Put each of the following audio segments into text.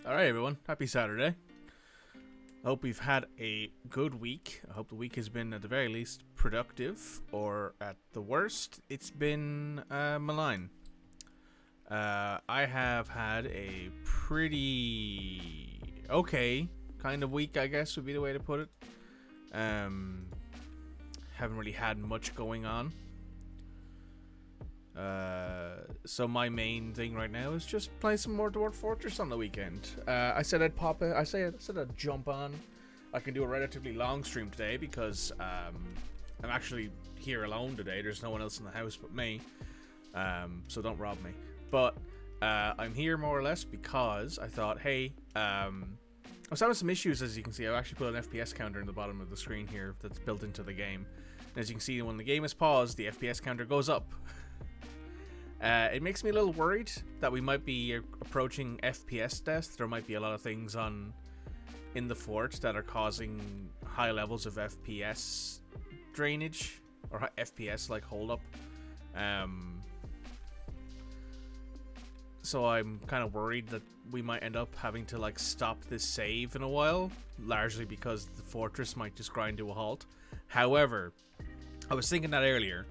Alright, everyone. Happy Saturday. I hope we've had a good week. I hope the week has been, at the very least, productive, or at the worst, it's been malign. I have had a pretty okay kind of week, I guess would be the way to put it. Haven't really had much going on. So my main thing right now is just play some more Dwarf Fortress on the weekend. I said I'd pop it. I said I'd jump on. I can do a relatively long stream today because I'm actually here alone today. There's no one else in the house but me. So don't rob me. But I'm here more or less because I thought, hey, I was having some issues, as you can see. I've actually put an FPS counter in the bottom of the screen here that's built into the game. And as you can see, when the game is paused, the FPS counter goes up. It makes me a little worried that we might be approaching FPS death. There might be a lot of things in the fort that are causing high levels of FPS drainage, or FPS like hold up. So I'm kind of worried that we might end up having to like stop this save in a while, largely because the fortress might just grind to a halt. However, I was thinking that earlier,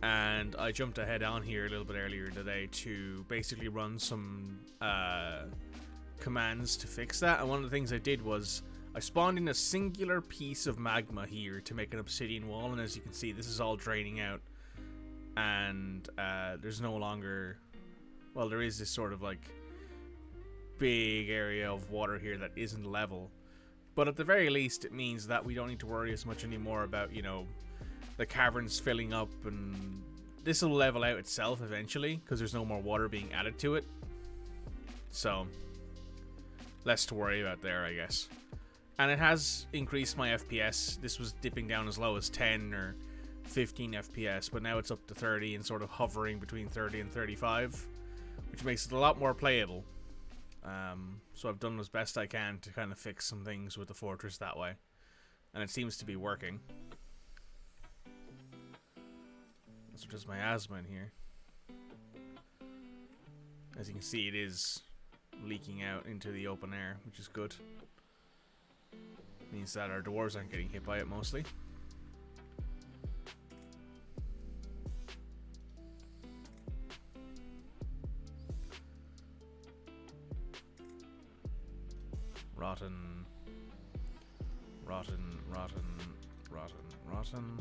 and I jumped ahead on here a little bit earlier today to basically run some commands to fix that. And one of the things I did was I spawned in a singular piece of magma here to make an obsidian wall, and as you can see, this is all draining out, and there's no longer, well, there is this sort of like big area of water here that isn't level, but at the very least it means that we don't need to worry as much anymore about, you know, the caverns filling up, and this will level out itself eventually because there's no more water being added to it. So less to worry about there, I guess. And it has increased my FPS. This was dipping down as low as 10 or 15 FPS, but now it's up to 30 and sort of hovering between 30 and 35, which makes it a lot more playable. So I've done as best I can to kind of fix some things with the fortress that way, and it seems to be working. So just my asthma in here. As you can see, it is leaking out into the open air, which is good. Means that our dwarves aren't getting hit by it mostly. Rotten. Rotten, rotten, rotten, rotten.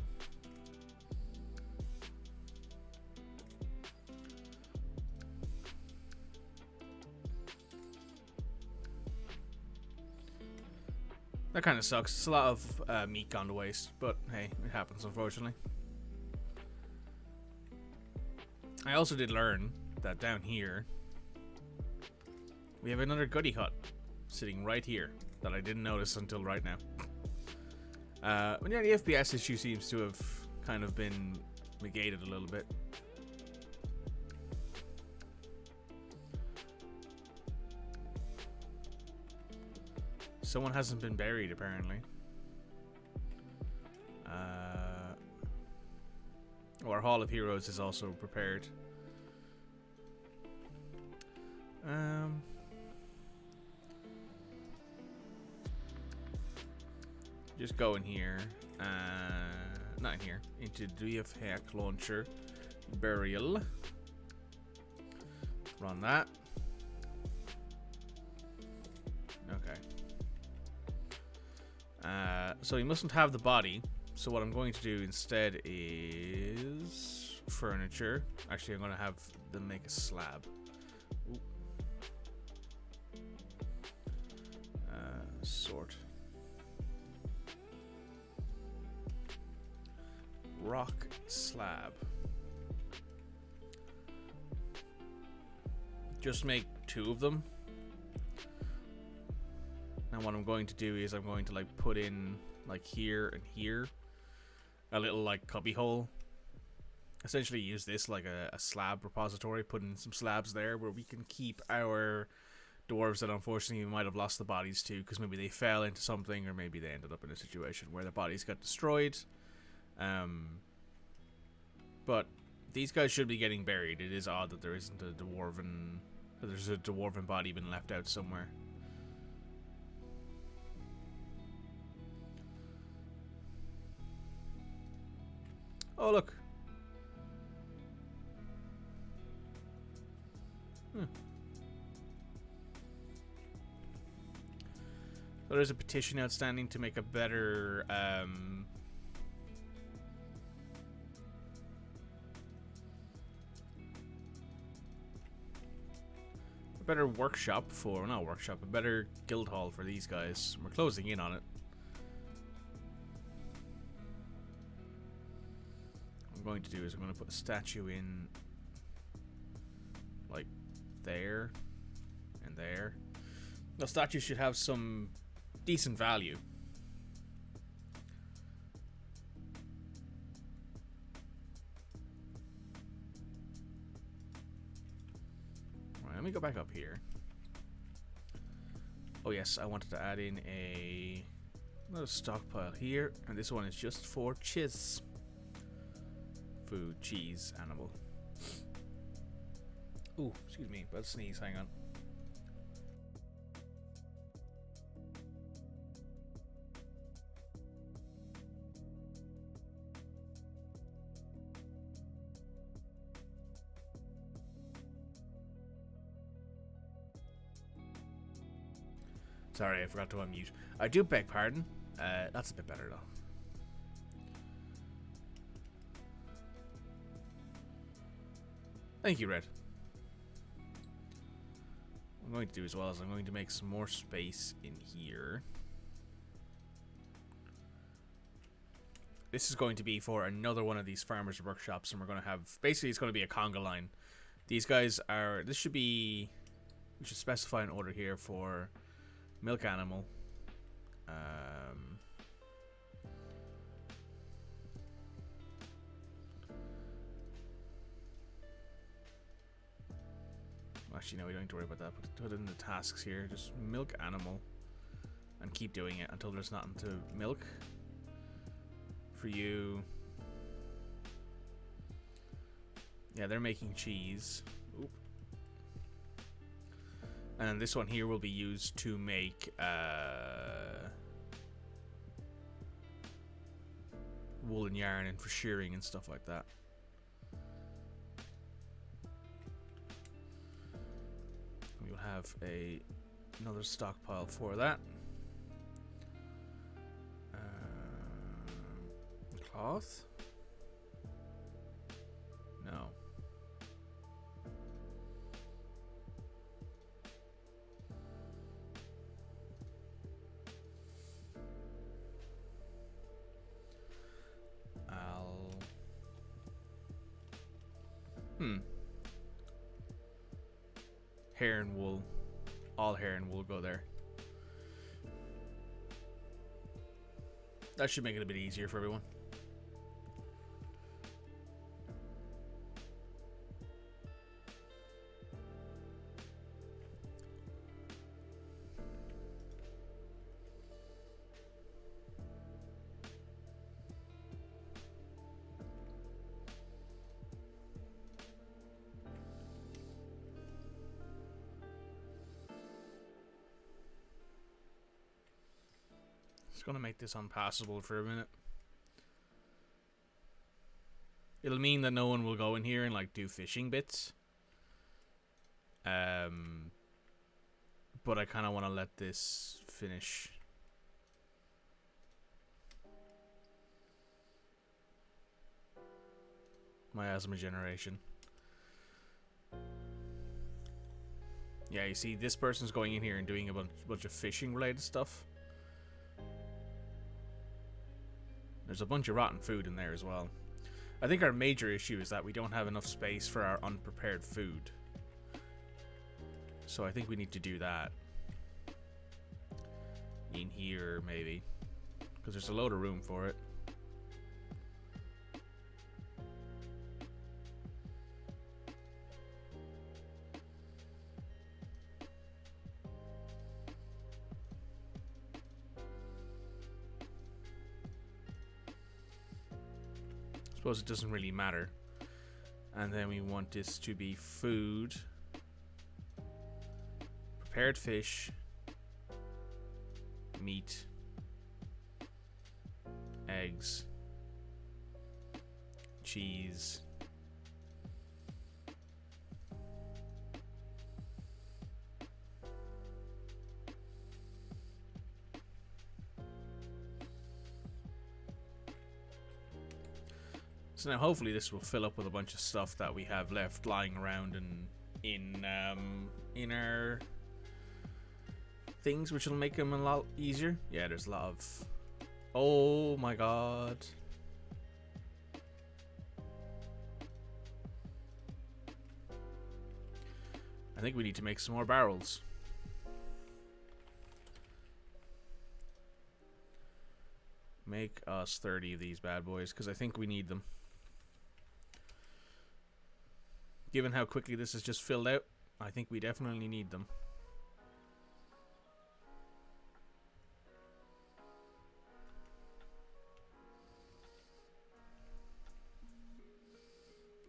That kind of sucks. It's a lot of meat gone to waste, but hey, it happens, unfortunately. I also did learn that down here we have another goody hut sitting right here that I didn't notice until right now. But yeah, the FPS issue seems to have kind of been negated a little bit. Someone hasn't been buried, apparently. Our Hall of Heroes is also prepared. Just go in here. Not in here. Into Dwarf Hack Launcher. Burial. Run that. Okay. So you mustn't have the body. So what I'm going to do instead is furniture. Actually, I'm going to have them make a slab. Ooh. Sort. Rock slab. Just make 2 of them. And what I'm going to do is I'm going to like put in like here and here a little like cubby hole. Essentially use this like a slab repository, put in some slabs there where we can keep our dwarves that unfortunately we might have lost the bodies to because maybe they fell into something, or maybe they ended up in a situation where their bodies got destroyed. But these guys should be getting buried. It is odd that there isn't a dwarven body been left out somewhere. Oh, look. So there's a petition outstanding to make a better workshop for, not workshop, a better guild hall for these guys. We're closing in on it. What I'm going to do is I'm going to put a statue in like there and there. The statue should have some decent value. Right, let me go back up here. Oh yes, I wanted to add in another stockpile here, and this one is just for chiz. Food, cheese, animal. Ooh, excuse me, about to sneeze, hang on. Sorry, I forgot to unmute. I do beg pardon. That's a bit better though. Thank you, Red. What I'm going to do as well is I'm going to make some more space in here. This is going to be for another one of these farmers' workshops, and we're going to have, basically it's going to be a conga line. These guys are, this should be, we should specify an order here for milk animal. Actually, no, we don't need to worry about that. Put it in the tasks here. Just milk animal. And keep doing it until there's nothing to milk. For you. Yeah, they're making cheese. Oop. And this one here will be used to make wool and yarn and for shearing and stuff like that. We'll have another stockpile for that. Cloth? No. Hair and wool. All hair and wool go there. That should make it a bit easier for everyone. Gonna make this unpassable for a minute. It'll mean that no one will go in here and like do fishing bits. But I kind of want to let this finish. Miasma generation. Yeah, you see, this person's going in here and doing a bunch of fishing related stuff. There's a bunch of rotten food in there as well. I think our major issue is that we don't have enough space for our unprepared food. So I think we need to do that. In here, maybe. Because there's a load of room for it. Suppose it doesn't really matter. And then we want this to be food, prepared fish, meat, eggs, cheese. So now hopefully this will fill up with a bunch of stuff that we have left lying around and in our things, which will make them a lot easier. Yeah, there's a lot of... Oh my god. I think we need to make some more barrels. Make us 30 of these bad boys, because I think we need them. Given how quickly this is just filled out, I think we definitely need them.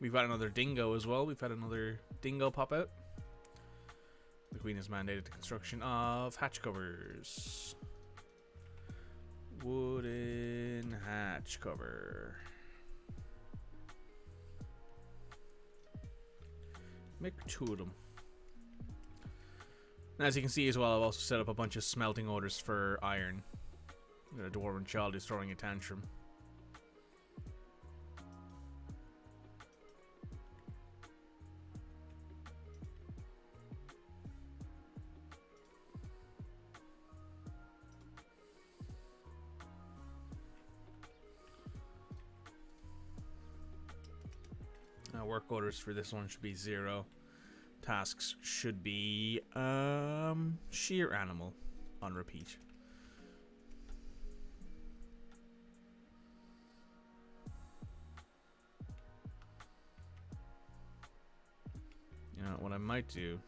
We've got another dingo as well. We've had another dingo pop out. The Queen has mandated the construction of hatch covers. Wooden hatch cover. Make 2 of them. And as you can see as well, I've also set up a bunch of smelting orders for iron. The dwarven child is throwing a tantrum. Work orders for this one should be 0. Tasks should be shear animal on repeat. You know what I might do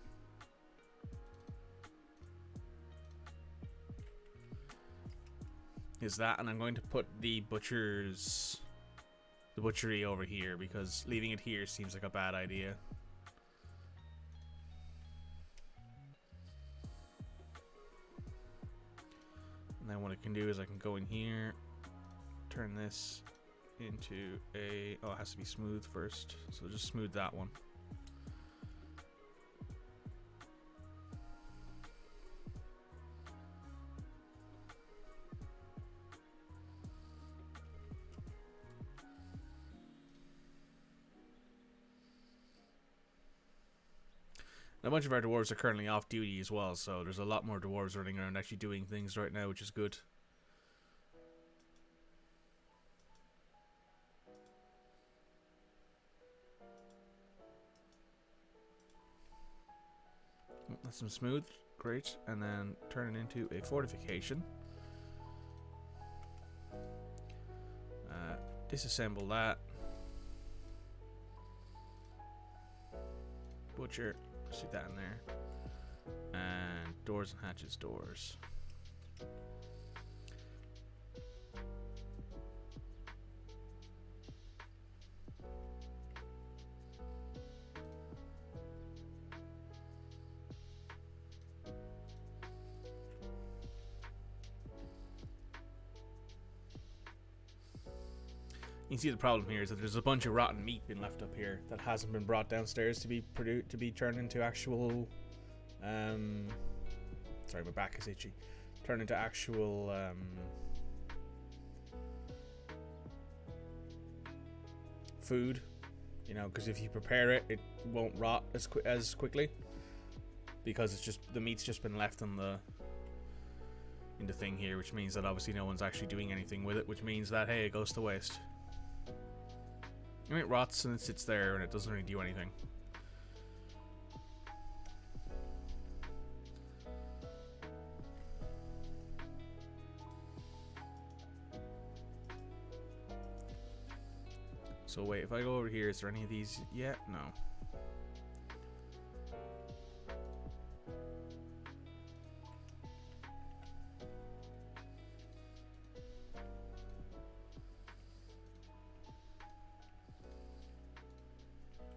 is that, and I'm going to put the butchery over here, because leaving it here seems like a bad idea. And then what I can do is I can go in here, turn this into a... Oh, it has to be smooth first, so just smooth that one. A bunch of our dwarves are currently off duty as well, so there's a lot more dwarves running around actually doing things right now, which is good. That's some smooth, great, and then turn it into a fortification. Disassemble that. Butcher. Stick that in there. And doors and hatches, doors. You can see the problem here is that there's a bunch of rotten meat being left up here that hasn't been brought downstairs to be turned into actual sorry, my back is itchy. Turned into actual food, you know, because if you prepare it, it won't rot as quickly, because it's just the meat's just been left in the thing here, which means that obviously no one's actually doing anything with it, which means that, hey, it goes to waste. I mean, it rots and it sits there and it doesn't really do anything. So wait, if I go over here, is there any of these yet? No.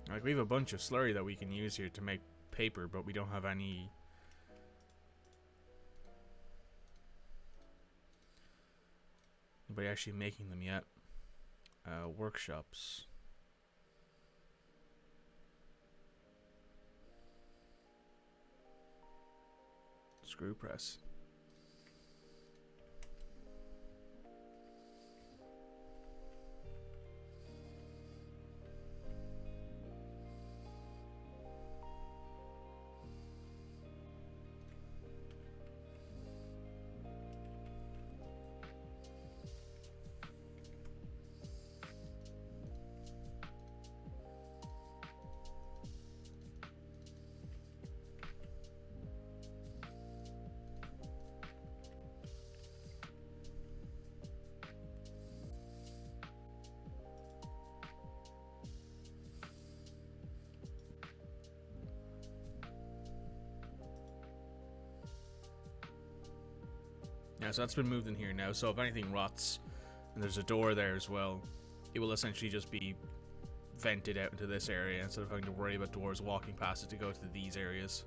Like, we have a bunch of slurry that we can use here to make paper, but we don't have anybody actually making them yet. Workshops. Screw press. Yeah, so that's been moved in here now. So if anything rots, and there's a door there as well, it will essentially just be vented out into this area instead of having to worry about doors walking past it to go to these areas.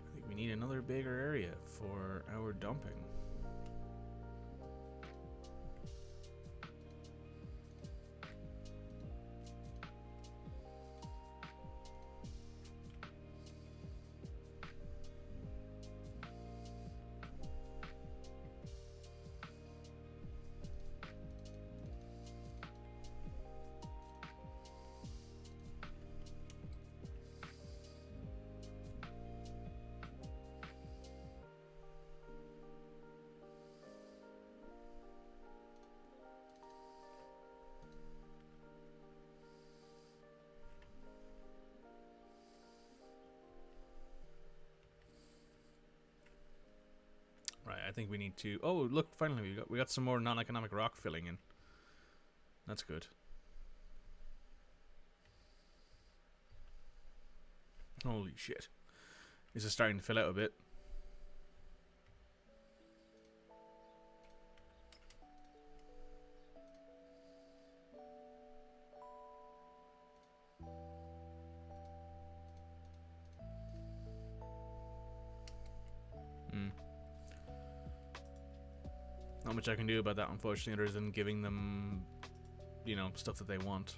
I think we need another bigger area for our dumping. Right, I think we need to... Oh, look, finally we got some more non-economic rock filling in. That's good. Holy shit. This is starting to fill out a bit. Not much I can do about that, unfortunately, other than giving them, you know, stuff that they want.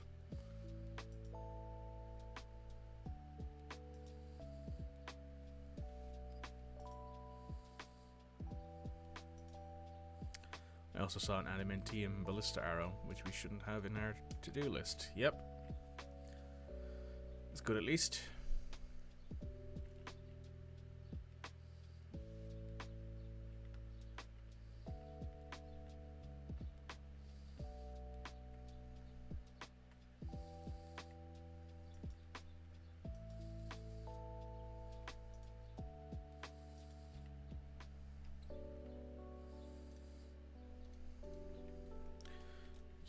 I also saw an adamantium ballista arrow, which we shouldn't have in our to-do list. Yep. It's good at least.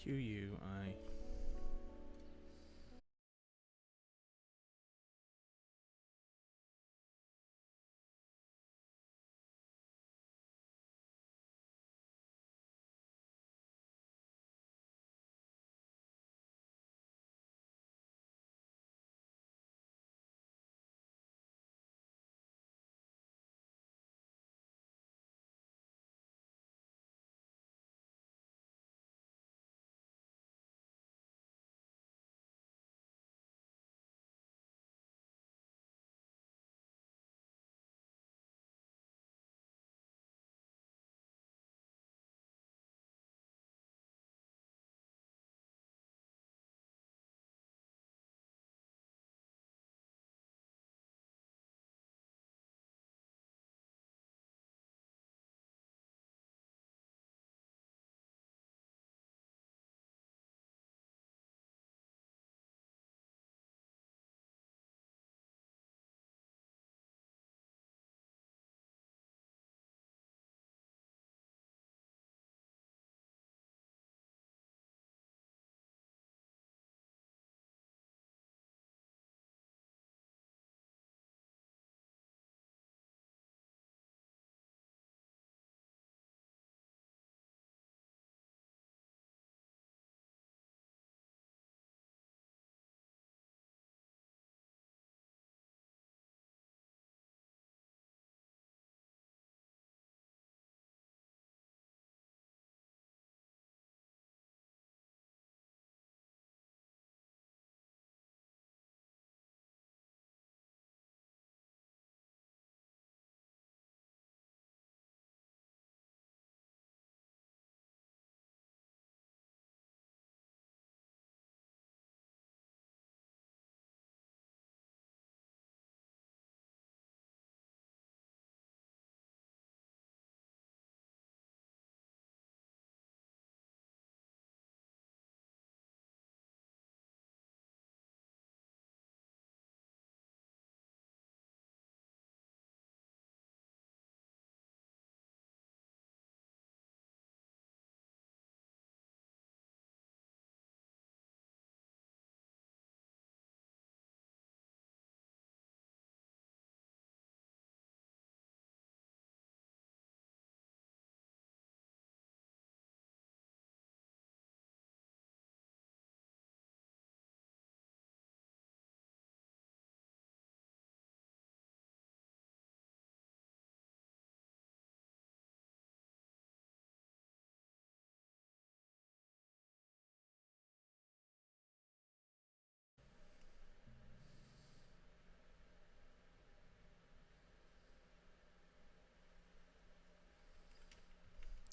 QUI.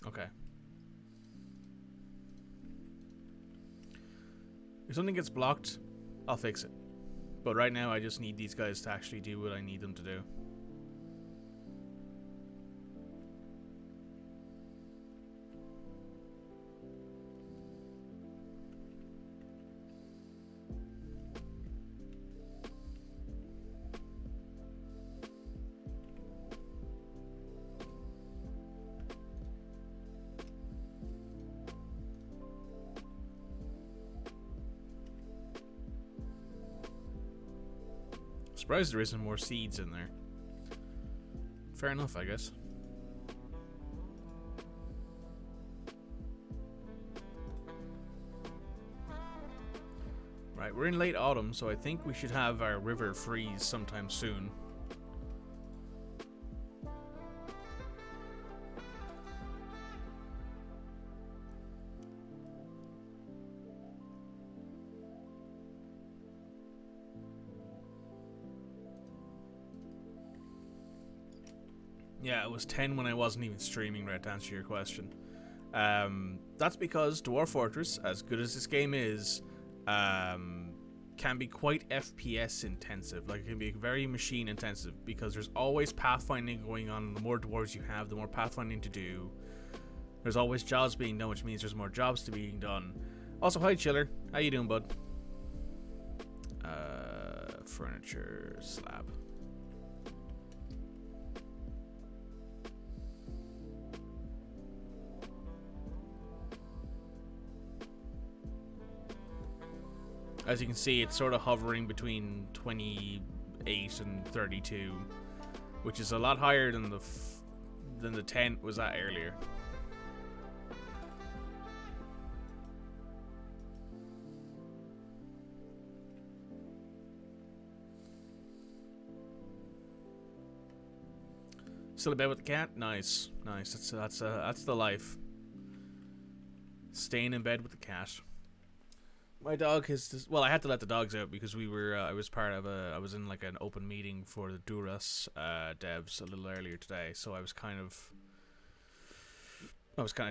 Okay. If something gets blocked, I'll fix it. But right now, I just need these guys to actually do what I need them to do. Surprised there isn't more seeds in there. Fair enough, I guess. Right, we're in late autumn, so I think we should have our river freeze sometime soon. Yeah, it was 10 when I wasn't even streaming, right, to answer your question. That's because Dwarf Fortress, as good as this game is, can be quite FPS intensive. Like, it can be very machine intensive because there's always pathfinding going on. The more dwarves you have, the more pathfinding to do. There's always jobs being done, which means there's more jobs to being done. Also, hi Chiller, how you doing, bud? Furniture slab. As you can see, it's sort of hovering between 28 and 32, which is a lot higher than the 10 was at earlier. Still in bed with the cat? Nice, nice. That's the life. Staying in bed with the cat. My dog has well, I had to let the dogs out because we were I was in like an open meeting for the Dwarf devs a little earlier today, so I was kind of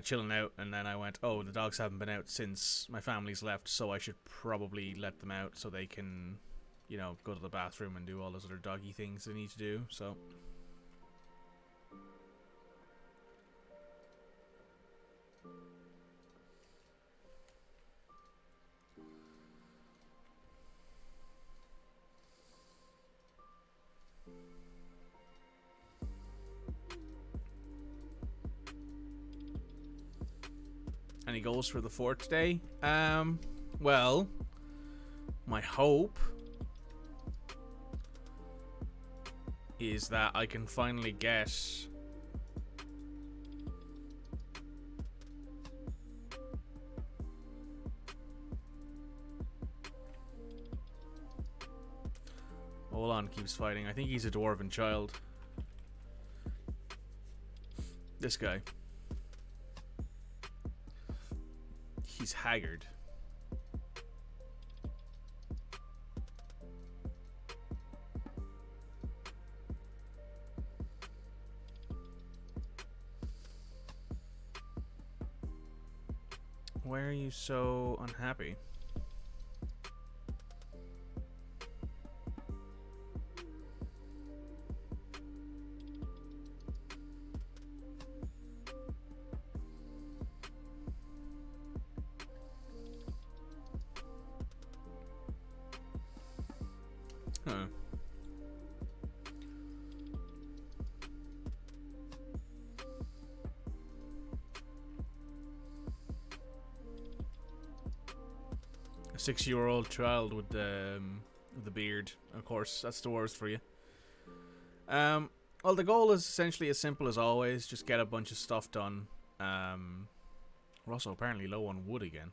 chilling out, and then I went, oh, the dogs haven't been out since my family's left, so I should probably let them out so they can, you know, go to the bathroom and do all those other doggy things they need to do. So any goals for the fort today? Well, my hope is that I can finally get Olan keeps fighting. I think he's a dwarven child. This guy. He's haggard. Why are you so unhappy? Huh. A 6-year-old child with the beard. Of course, that's the worst for you. Well, the goal is essentially as simple as always. Just get a bunch of stuff done. We're also apparently low on wood again.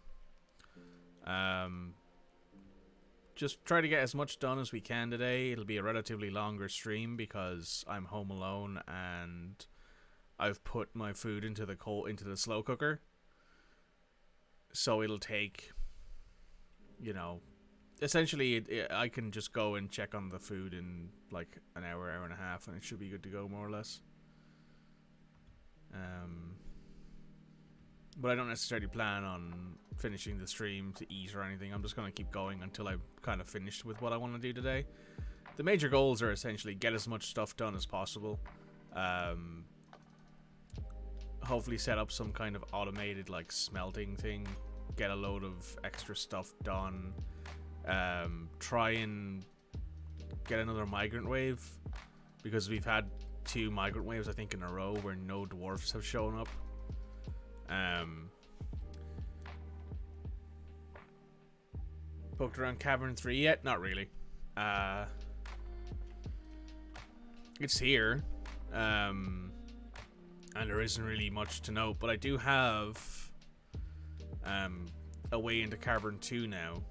Just try to get as much done as we can today. It'll be a relatively longer stream because I'm home alone and I've put my food into the slow cooker. So it'll take, you know, essentially I can just go and check on the food in like an hour, hour and a half, and it should be good to go more or less. but I don't necessarily plan on finishing the stream to eat or anything. I'm just going to keep going until I'm kind of finished with what I want to do today. The major goals are essentially get as much stuff done as possible. Hopefully set up some kind of automated like smelting thing. Get a load of extra stuff done. Try and get another migrant wave, because we've had 2 migrant waves I think in a row where no dwarfs have shown up. Poked around Cavern 3 yet? Not really. It's here. And there isn't really much to note, but I do have a way into Cavern 2 now.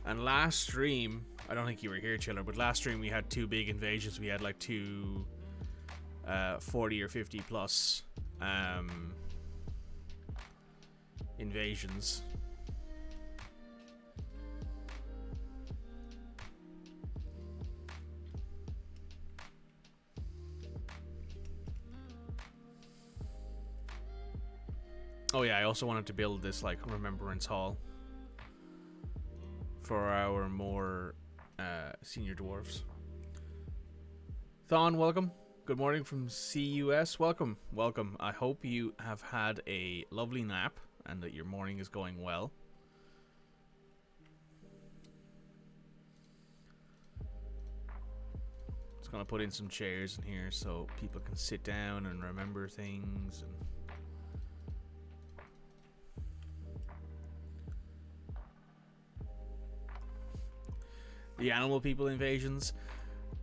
And last stream, I don't think you were here, Chiller, but last stream we had 2 big invasions. We had like 2 40 or 50 plus invasions. Oh yeah, I also wanted to build this like remembrance hall for our more senior dwarves. Thon, welcome. Good morning from CUS. Welcome, welcome. I hope you have had a lovely nap and that your morning is going well. Just gonna put in some chairs in here so people can sit down and remember things. And the animal people invasions,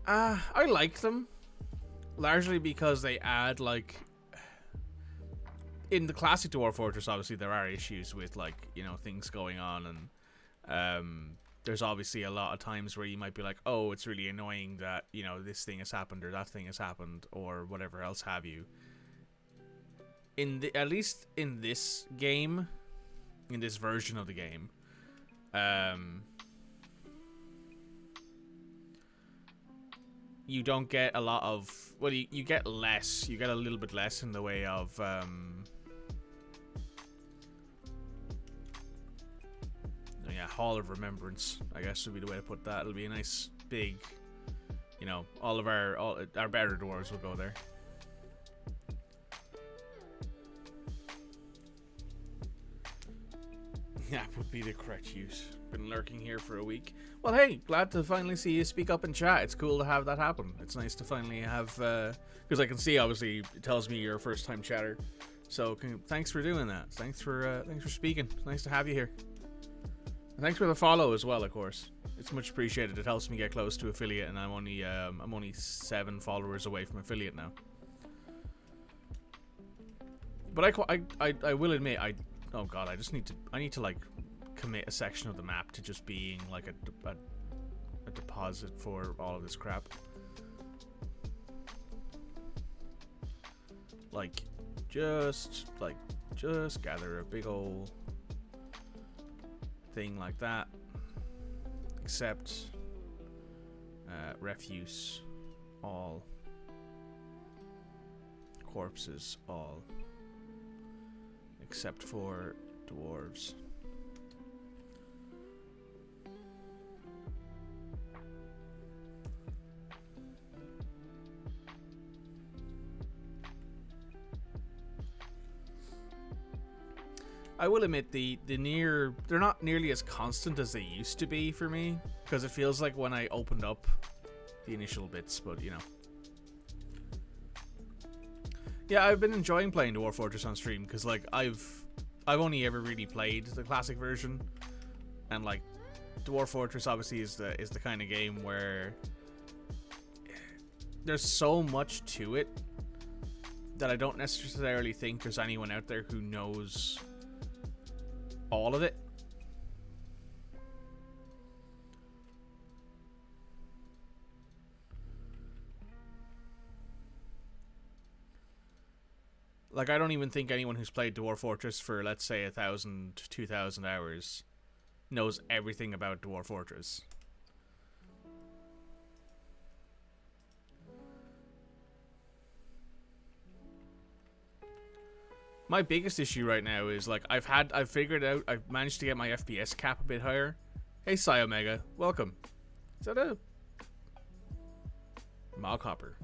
I like them, largely because they add, like, in the classic Dwarf Fortress obviously there are issues with, like, you know, things going on, and there's obviously a lot of times where you might be like, oh, it's really annoying that, you know, this thing has happened or that thing has happened or whatever else have you. At least in this game, in this version of the game, you don't get a lot of, well, you get less. You get a little bit less in the way of yeah, Hall of Remembrance, I guess would be the way to put that. It'll be a nice big, you know, all our better dwarves will go there. That would be the correct use. Been lurking here for a week. Well, hey, glad to finally see you speak up in chat. It's cool to have that happen. It's nice to finally have, because I can see, obviously, it tells me you're a first-time chatter. So, thanks for doing that. Thanks for speaking. It's nice to have you here. And thanks for the follow as well, of course. It's much appreciated. It helps me get close to affiliate, and I'm only 7 followers away from affiliate now. But I will admit, oh god, I need to like commit a section of the map to just being like a deposit for all of this crap. Like just gather a big old thing like that. Except refuse all, corpses all, except for dwarves. I will admit they're not nearly as constant as they used to be for me, because it feels like when I opened up the initial bits, but you know. Yeah, I've been enjoying playing Dwarf Fortress on stream because like I've only ever really played the classic version, and like Dwarf Fortress obviously is the kind of game where there's so much to it that I don't necessarily think there's anyone out there who knows all of it. Like, I don't even think anyone who's played Dwarf Fortress for, let's say, 1,000, 2,000 hours knows everything about Dwarf Fortress. My biggest issue right now is like I've figured out I've managed to get my FPS cap a bit higher. Hey Psy Omega, welcome. Is that a Mog Hopper?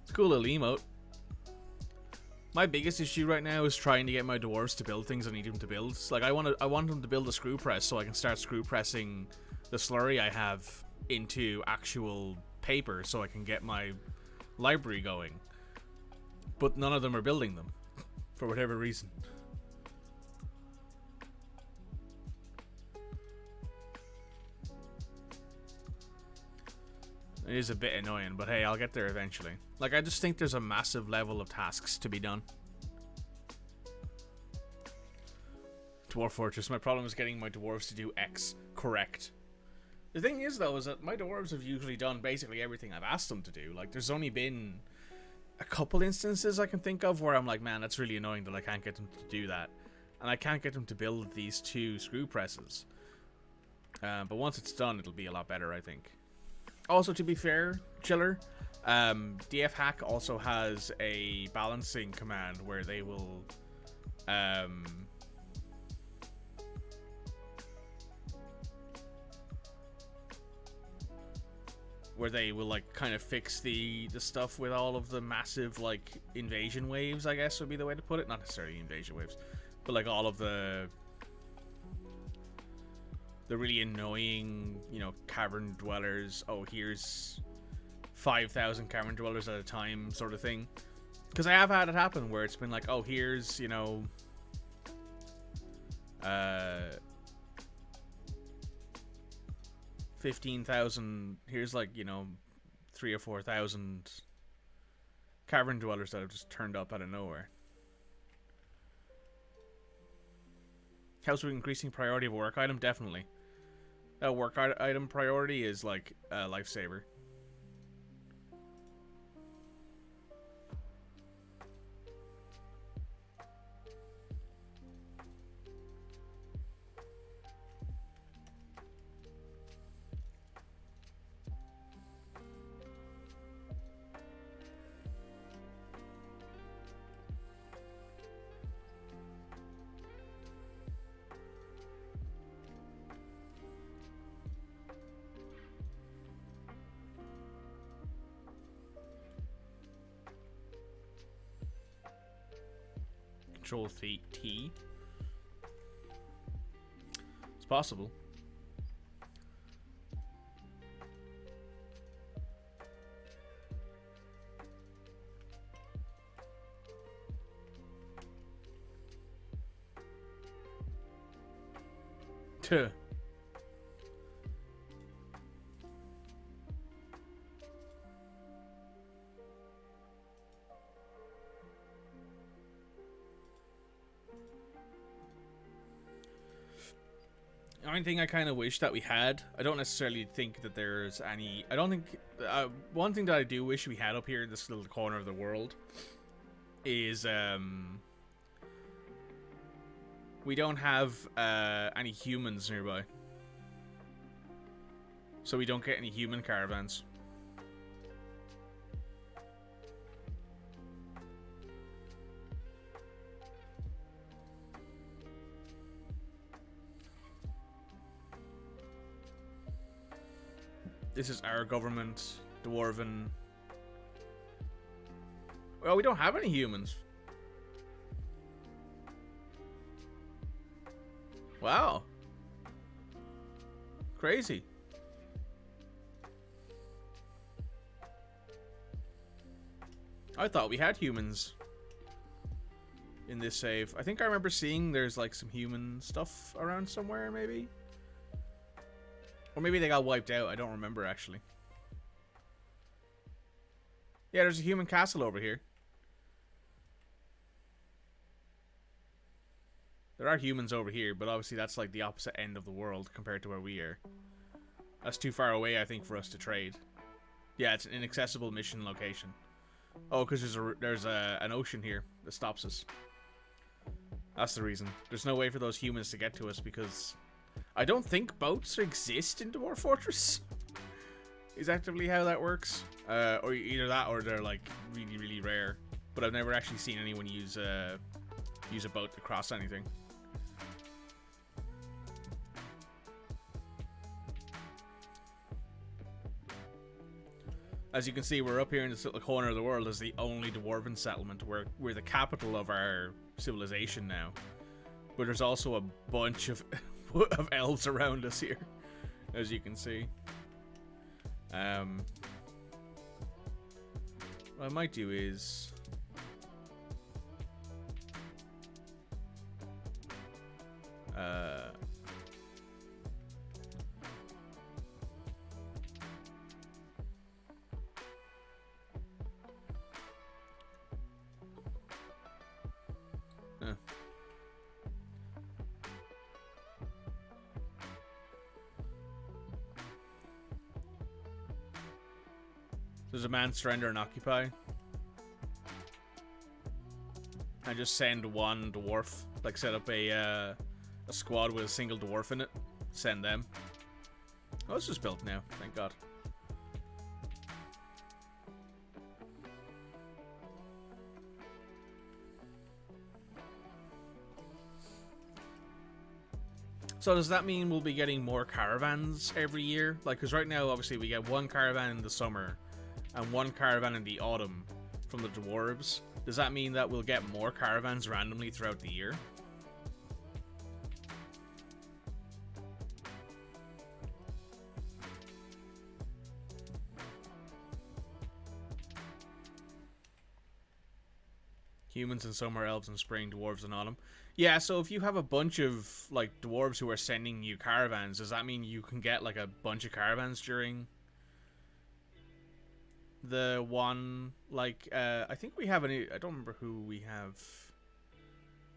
It's a cool little emote. My biggest issue right now is trying to get my dwarves to build things I need them to build. Like I want them to build a screw press so I can start screw pressing the slurry I have into actual paper so I can get my library going. But none of them are building them for whatever reason. It is a bit annoying, but hey, I'll get there eventually. Like, I just think there's a massive level of tasks to be done. Dwarf Fortress. My problem is getting my dwarves to do X correct. The thing is, though, is that my dwarves have usually done basically everything I've asked them to do. Like, there's only been a couple instances I can think of where I'm like, man, that's really annoying that I can't get them to do that. And I can't get them to build these 2 screw presses. But once it's done, it'll be a lot better, I think. Also, to be fair, Chiller, DF Hack also has a balancing command where they will like kind of fix the stuff with all of the massive like invasion waves, I guess would be the way to put it. Not necessarily invasion waves, but like all of the really annoying, you know, cavern dwellers. Oh, here's 5,000 cavern dwellers at a time sort of thing. Because I have had it happen where it's been like, oh, here's, you know, 15,000, here's like, you know, 3,000 or 4,000 cavern dwellers that have just turned up out of nowhere. Helps with increasing priority of a work item, definitely. That work item priority is like a lifesaver. Control T. It's possible. Tuh. The only thing I kind of wish that we had, I don't necessarily think that there's any, I don't think, one thing that I do wish we had up here in this little corner of the world is, we don't have any humans nearby. So we don't get any human caravans. This is our government, Dwarven. Well, we don't have any humans. Wow. Crazy. I thought we had humans in this save. I think I remember seeing there's like some human stuff around somewhere, maybe? Or maybe they got wiped out. I don't remember, actually. Yeah, there's a human castle over here. There are humans over here, but obviously that's like the opposite end of the world compared to where we are. That's too far away, I think, for us to trade. Yeah, it's an inaccessible mission location. Oh, because there's an ocean here that stops us. That's the reason. There's no way for those humans to get to us because I don't think boats exist in Dwarf Fortress. Is actively how that works. Or either that or they're like really, really rare. But I've never actually seen anyone use a boat to cross anything. As you can see, we're up here in this little corner of the world as the only dwarven settlement. We're the capital of our civilization now. But there's also a bunch of of elves around us here, as you can see. What I might do is there's a man surrender and occupy. I just send one dwarf, like set up a squad with a single dwarf in it. Send them. Oh, it's just built now. Thank God. So does that mean we'll be getting more caravans every year? Like, because right now, obviously, we get one caravan in the summer and one caravan in the autumn from the dwarves. Does that mean that we'll get more caravans randomly throughout the year? Humans in summer, elves in spring, dwarves in autumn. Yeah, so if you have a bunch of, like, dwarves who are sending you caravans, does that mean you can get, like, a bunch of caravans during the one, like, I think we have I don't remember who we have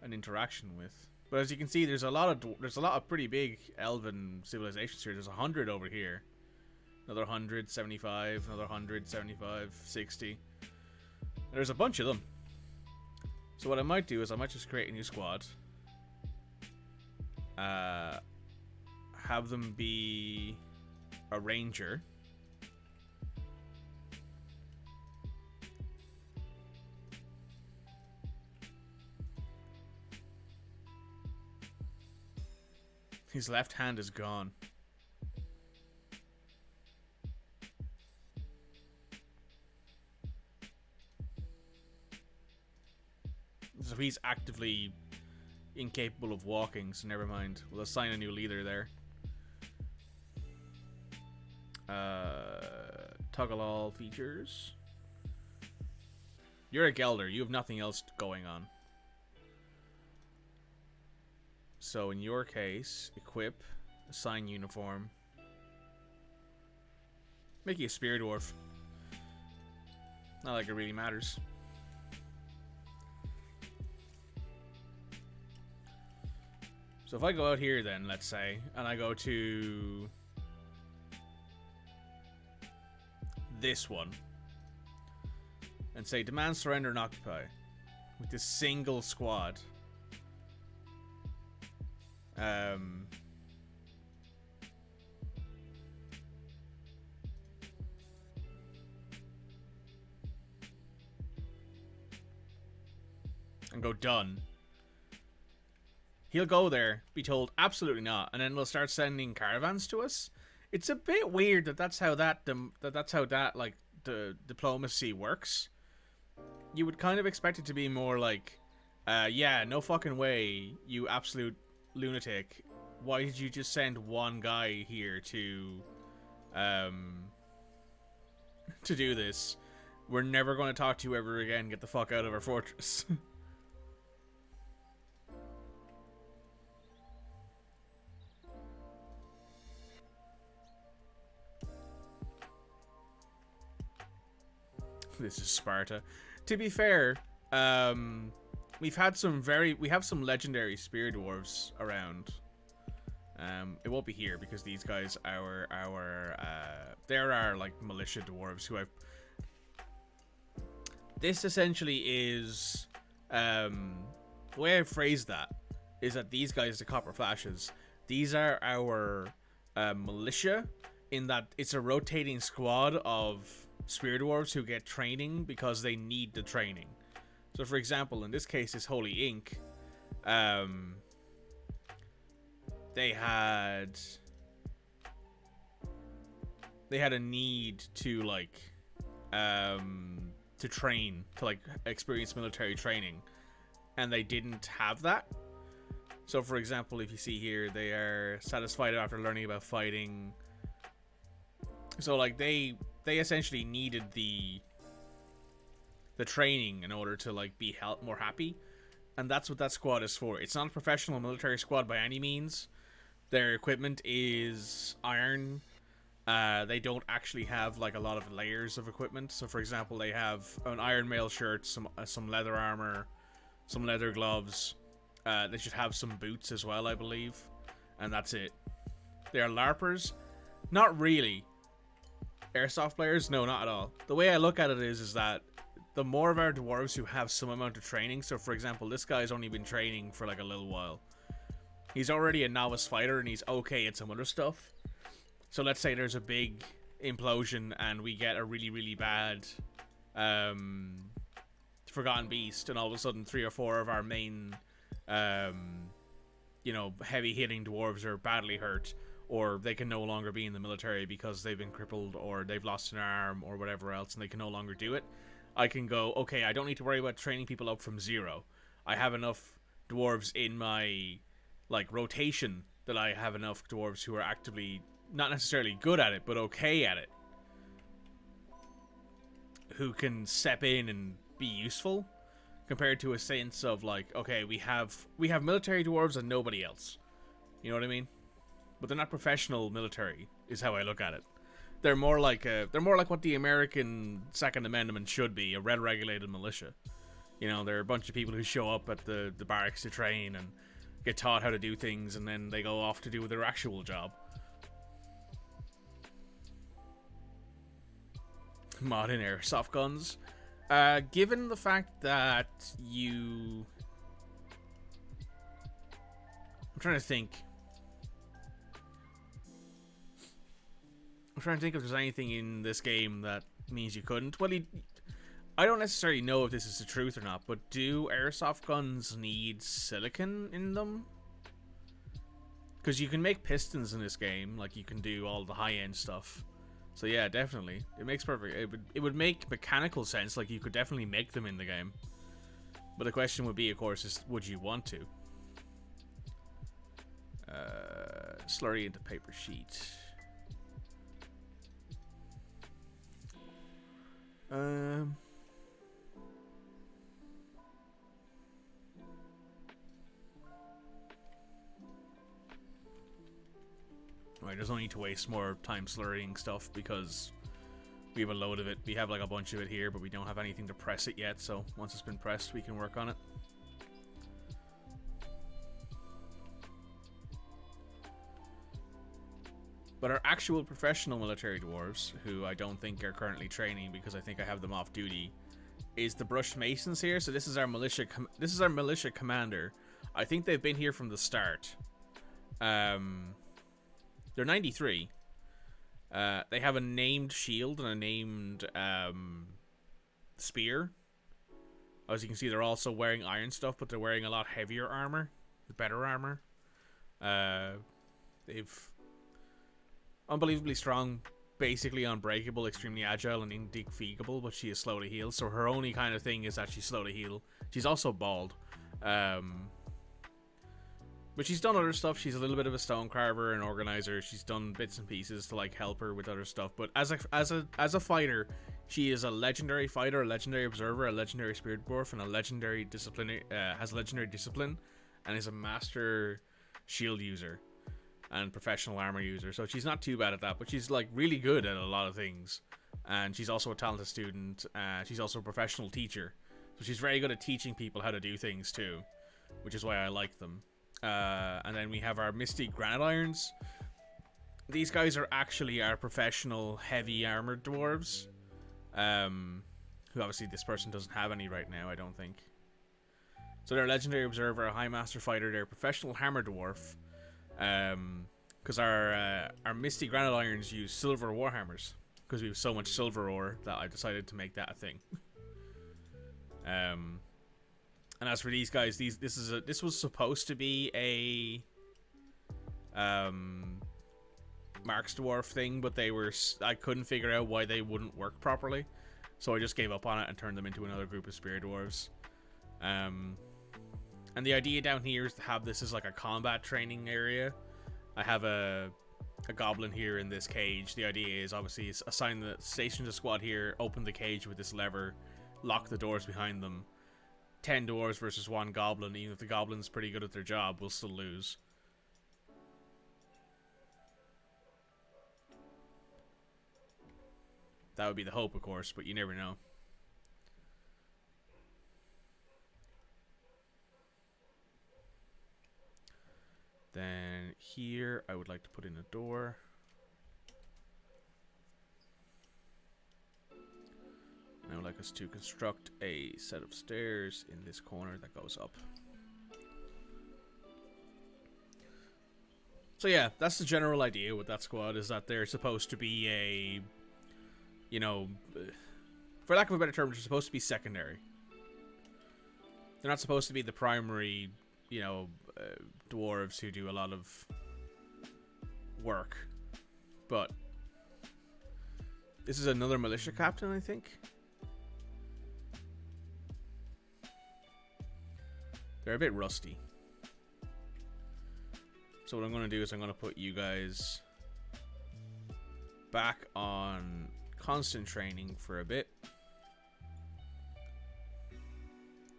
an interaction with. But as you can see, there's a lot of pretty big elven civilizations here. There's 100 over here. Another 100, 75, another 100, 75, 60. There's a bunch of them. So what I might do is I might just create a new squad. Have them be a ranger. His left hand is gone. So he's actively incapable of walking, so never mind. We'll assign a new leader there. Toggle all features. You're a Gelder. You have nothing else going on. So in your case, equip, assign uniform. Make you a spear dwarf. Not like it really matters. So if I go out here then, let's say, and I go to this one and say demand surrender and occupy with this single squad. And go done. He'll go there, be told absolutely not, and then they'll start sending caravans to us. It's a bit weird that that's how that like the diplomacy works. You would kind of expect it to be more like, yeah, no fucking way, you absolute lunatic. Why did you just send one guy here to do this? We're never going to talk to you ever again. Get the fuck out of our fortress. This is Sparta. To be fair, we have some legendary spear dwarves around. It won't be here because these guys are they're our like militia dwarves who I've. This essentially is the way I phrase that is that these guys, the copper flashes, These are our militia, in that it's a rotating squad of spear dwarves who get training because they need the training. So, for example, in this case, this Holy Ink, um, they had a need to to train, to like experience military training, and they didn't have that. So, for example, if you see here, they are satisfied after learning about fighting. So, like, they essentially needed the training in order to like be more happy, and that's what that squad is for. It's not a professional military squad by any means. Their equipment is iron. They don't actually have like a lot of layers of equipment. So, for example, they have an iron mail shirt, some leather armor, some leather gloves. They should have some boots as well, I believe, and that's it. They are LARPers, not really. Airsoft players, no, not at all. The way I look at it is that the more of our dwarves who have some amount of training. So, for example, this guy's only been training for like a little while. He's already a novice fighter and he's okay at some other stuff. So let's say there's a big implosion and we get a really, really bad Forgotten Beast, and all of a sudden 3 or 4 of our main, heavy hitting dwarves are badly hurt, or they can no longer be in the military because they've been crippled or they've lost an arm or whatever else and they can no longer do it. I can go, okay, I don't need to worry about training people up from zero. I have enough dwarves in my like rotation that I have enough dwarves who are actively not necessarily good at it, but okay at it, who can step in and be useful, compared to a sense of like, okay, we have military dwarves and nobody else. You know what I mean? But they're not professional military, is how I look at it. They're more like what the American Second Amendment should be, a regulated militia. You know, they're a bunch of people who show up at the barracks to train and get taught how to do things, and then they go off to do their actual job. Mod in airsoft guns. Given the fact that I'm trying to think if there's anything in this game that means you couldn't. Well, I don't necessarily know if this is the truth or not, but do airsoft guns need silicon in them? Because you can make pistons in this game, like you can do all the high-end stuff. So yeah, definitely. It makes perfect... It would make mechanical sense, like you could definitely make them in the game. But the question would be, of course, is would you want to? Slurry into paper sheet. Right, there's no need to waste more time slurrying stuff because we have a load of it. We have like a bunch of it here, but we don't have anything to press it yet, so once it's been pressed, we can work on it. But our actual professional military dwarves, who I don't think are currently training because I think I have them off duty, is the Brushed Masons here. So this is our militia. This is our militia commander. I think they've been here from the start. They're 93. They have a named shield and a named spear. As you can see, they're also wearing iron stuff, but they're wearing a lot heavier armor, better armor. They've unbelievably strong, basically unbreakable, extremely agile, and indefatigable, but she is slow to heal. So her only kind of thing is that she's slow to heal. She's also bald. But she's done other stuff. She's a little bit of a stone carver and organizer. She's done bits and pieces to like help her with other stuff. But as a fighter, she is a legendary fighter, a legendary observer, a legendary spirit dwarf, and a legendary discipline. Has legendary discipline, and is a master shield user and professional armor user. So she's not too bad at that, but she's like really good at a lot of things. And she's also a talented student. She's also a professional teacher, so she's very good at teaching people how to do things too, which is why I like them. And then we have our Misty Granite Irons. These guys are actually our professional heavy armored dwarves, who obviously this person doesn't have any right now, I don't think. So they're a legendary observer, a high master fighter, they're a professional hammer dwarf. Because our Misty Granite Irons use silver warhammers. Because we have so much silver ore that I decided to make that a thing. And as for these guys, this was supposed to be a Mark's Dwarf thing, but I couldn't figure out why they wouldn't work properly, so I just gave up on it and turned them into another group of spear dwarves. And the idea down here is to have this as like a combat training area. I have a goblin here in this cage. The idea is obviously station the squad here, open the cage with this lever, lock the doors behind them. 10 dwarves versus 1 goblin. Even if the goblin's pretty good at their job, we'll still lose. That would be the hope, of course, but you never know. Then here, I would like to put in a door. I would like us to construct a set of stairs in this corner that goes up. So yeah, that's the general idea with that squad, is that they're supposed to be a, you know, for lack of a better term, they're supposed to be secondary. They're not supposed to be the primary, you know, dwarves who do a lot of work. But this is another militia captain, I think. They're a bit rusty. So what I'm going to do is I'm going to put you guys back on constant training for a bit.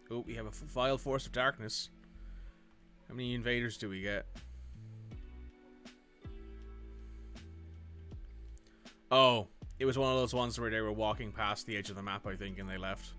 Oh, we have a vile force of darkness. How many invaders do we get? Oh, it was one of those ones where they were walking past the edge of the map, I think, and they left.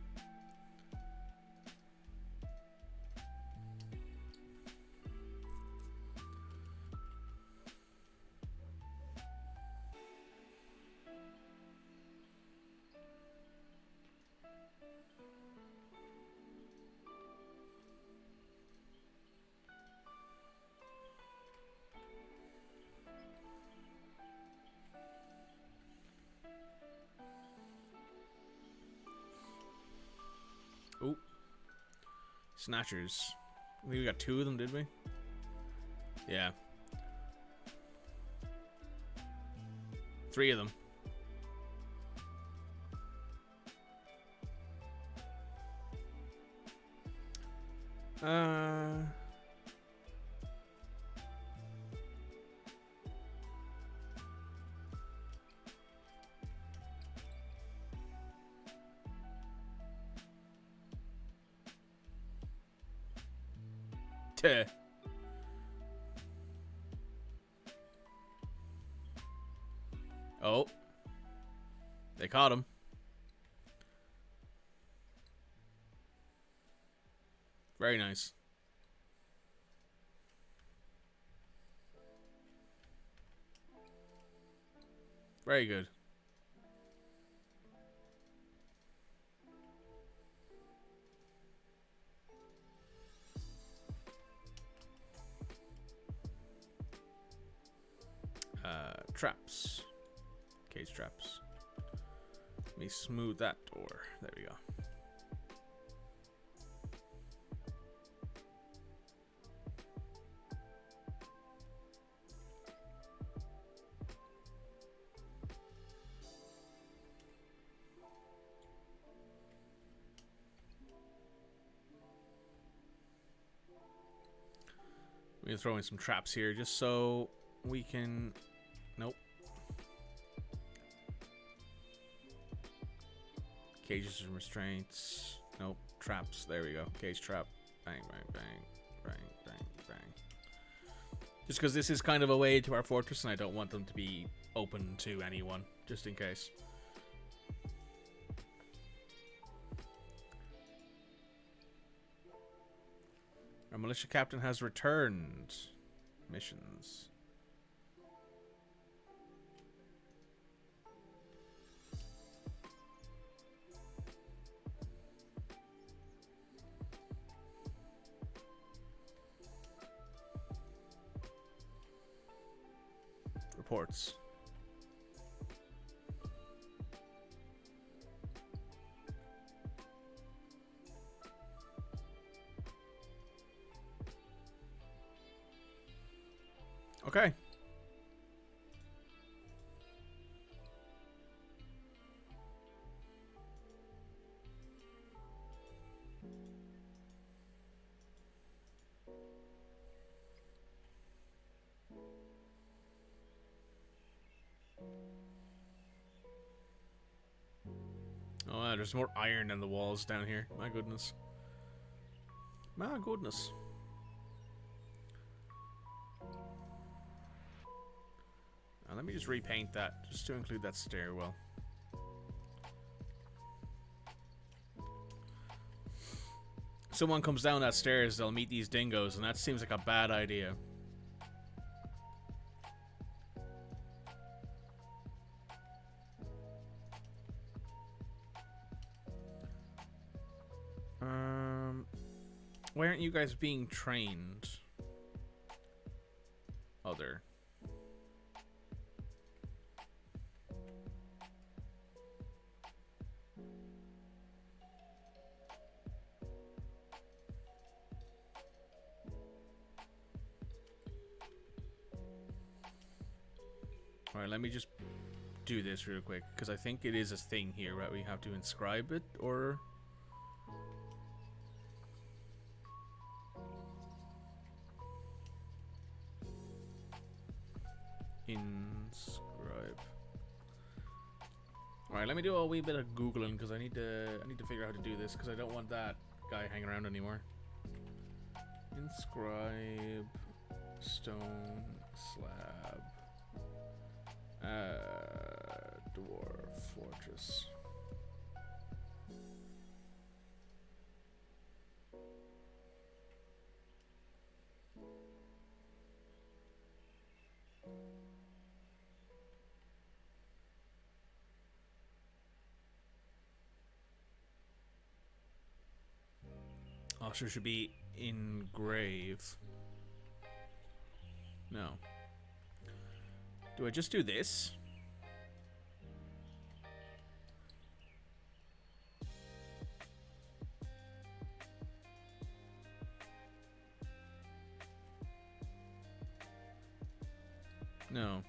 Oh. Snatchers. I think we got 2 of them, did we? Yeah. 3 of them. Oh. They caught him. Very nice. Very good. Traps. Cage traps. Let me smooth that door. There we go. We're gonna throw in some traps here just so we can... Nope. Cages and restraints. Nope. Traps. There we go. Cage trap. Bang, bang, bang. Bang, bang, bang. Just because this is kind of a way to our fortress and I don't want them to be open to anyone. Just in case. Our militia captain has returned. Missions. Reports. Okay. Oh, there's more iron in the walls down here. My goodness. My goodness. Now, let me just repaint that, just to include that stairwell. Someone comes down that stairs, they'll meet these dingoes, and that seems like a bad idea. Why aren't you guys being trained? Oh, there. Alright, let me just do this real quick, because I think it is a thing here, right? We have to inscribe it, or... Inscribe. Alright, let me do a wee bit of Googling, because I need to figure out how to do this, because I don't want that guy hanging around anymore. Inscribe stone slab. Dwarf fortress. Also should be engrave. No. Do I just do this? No.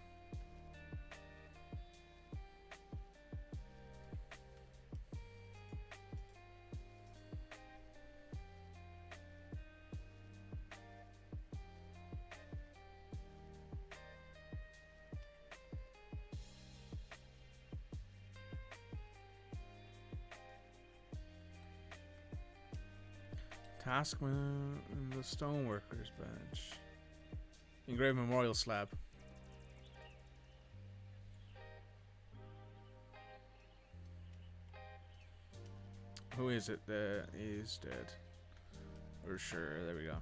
Taskman and the Stoneworker's badge. Engraved memorial slab. Who is it that is dead? For sure, there we go.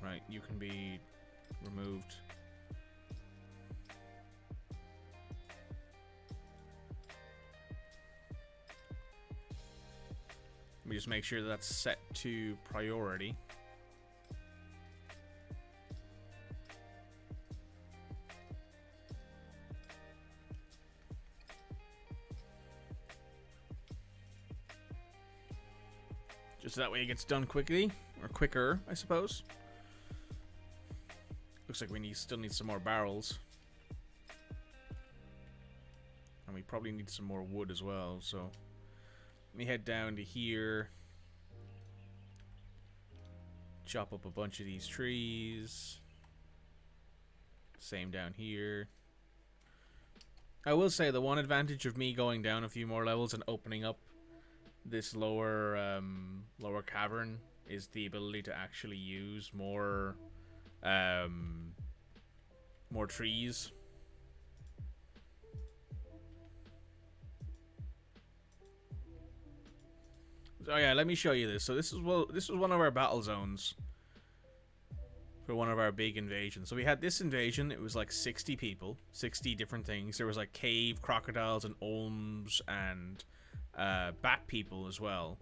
Right, you can be removed. Let me just make sure that's set to priority. Just that way it gets done quickly, or quicker, I suppose. Looks like we still need some more barrels. And we probably need some more wood as well, so... Let me head down to here. Chop up a bunch of these trees. Same down here. I will say the one advantage of me going down a few more levels and opening up this lower lower cavern is the ability to actually use more trees. Oh yeah, let me show you this. So this is one of our battle zones. for one of our big invasions. So we had this invasion. It was like 60 people, 60 different things. There was like cave crocodiles and olms and bat people as well.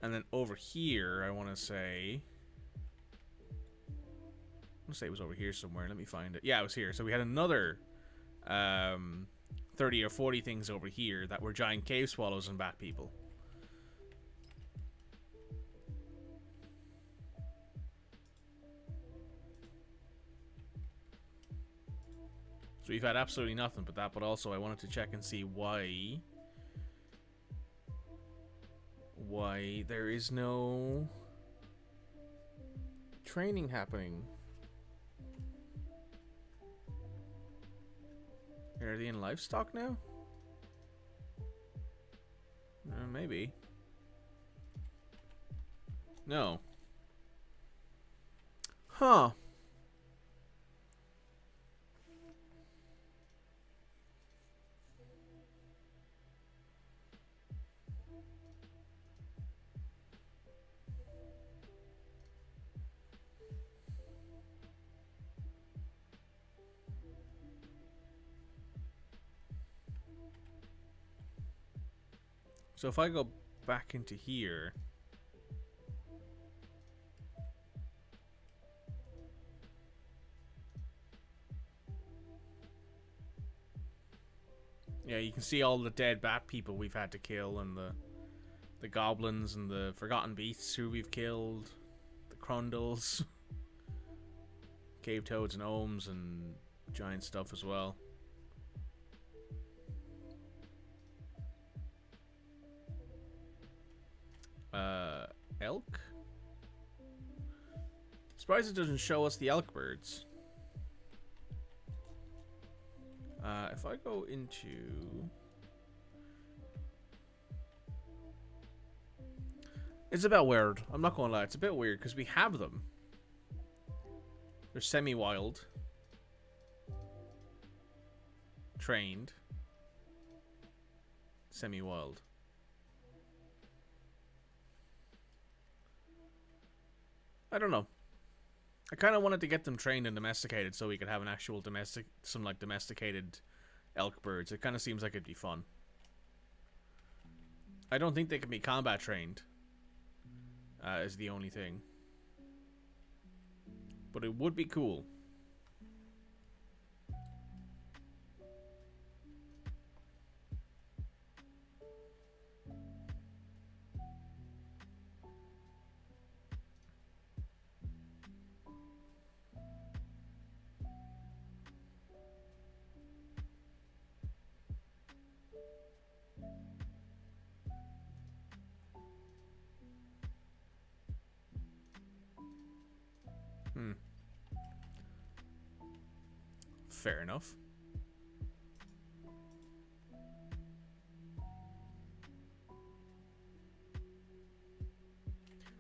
And then over here, I want to say it was over here somewhere. Let me find it. Yeah, it was here. So we had another 30 or 40 things over here that were giant cave swallows and bat people. So we've had absolutely nothing but that, but also I wanted to check and see why there is no training happening. Are they in livestock now? Maybe. No. Huh. So if I go back into here, yeah, you can see all the dead bat people we've had to kill, and the goblins and the forgotten beasts who we've killed, the crundles, cave toads and ohms and giant stuff as well. Elk? Surprised it doesn't show us the elk birds. If I go into... It's a bit weird. I'm not gonna lie. It's a bit weird because we have them. They're semi-wild. Trained. Semi-wild. I don't know. I kind of wanted to get them trained and domesticated so we could have an actual domesticated elk birds. It kind of seems like it'd be fun. I don't think they can be combat trained. Is the only thing. But it would be cool. Fair enough.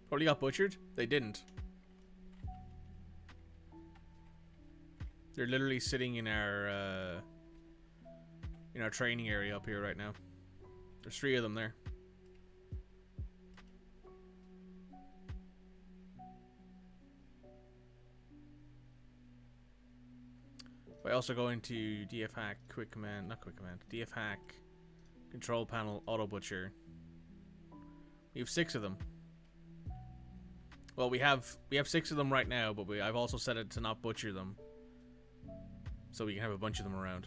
Probably got butchered? They didn't. They're literally sitting in our training area up here right now. There's 3 of them there. I also go into DF hack, quick command, not quick command, DF hack, control panel, auto butcher. We have 6 of them. Well, we have 6 of them right now, but I've also set it to not butcher them, so we can have a bunch of them around.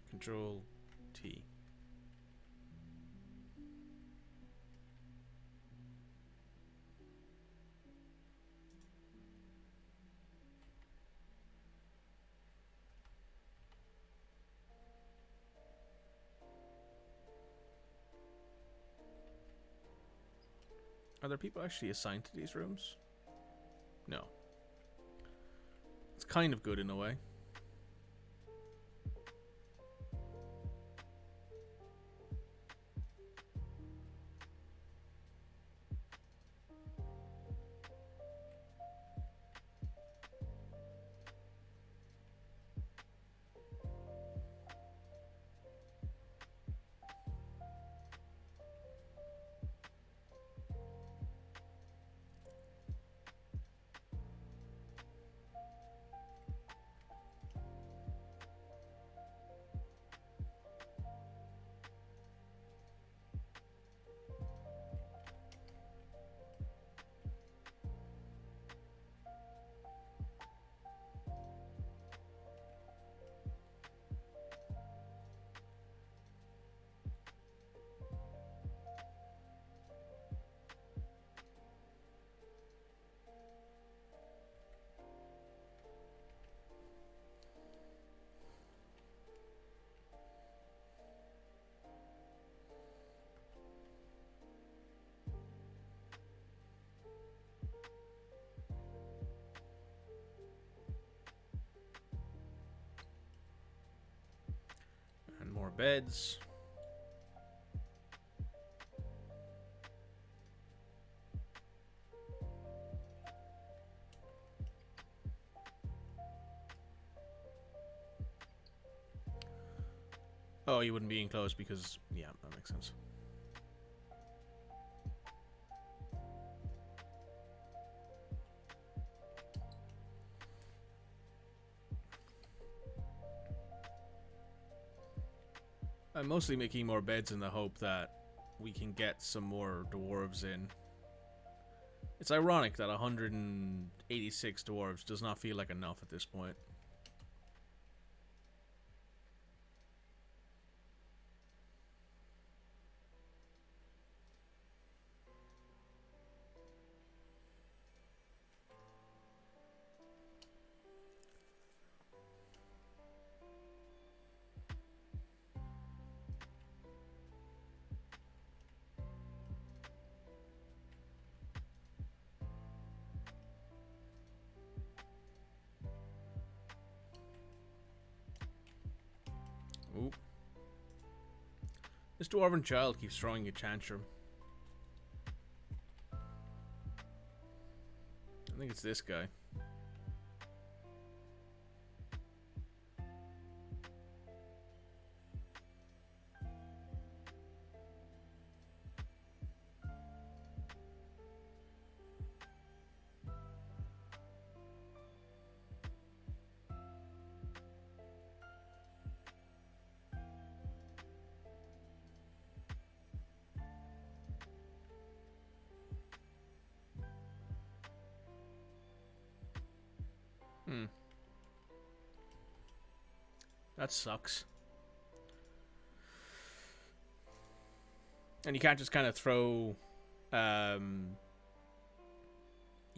Control T. Are there people actually assigned to these rooms? No. It's kind of good in a way. more beds. Oh, you wouldn't be enclosed because... yeah, that makes sense. I'm mostly making more beds in the hope that we can get some more dwarves in. It's ironic that 186 dwarves does not feel like enough at this point. Ooh. This dwarven child keeps throwing a tantrum. I think it's this guy. That sucks. And you can't just kind of throw... you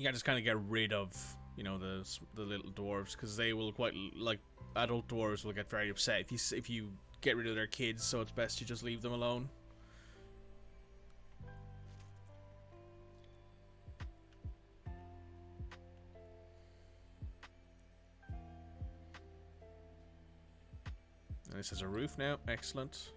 can't just kind of get rid of, you know, the little dwarves, because they will quite... like, adult dwarves will get very upset if you get rid of their kids, so it's best you just leave them alone. This has a roof now. Excellent.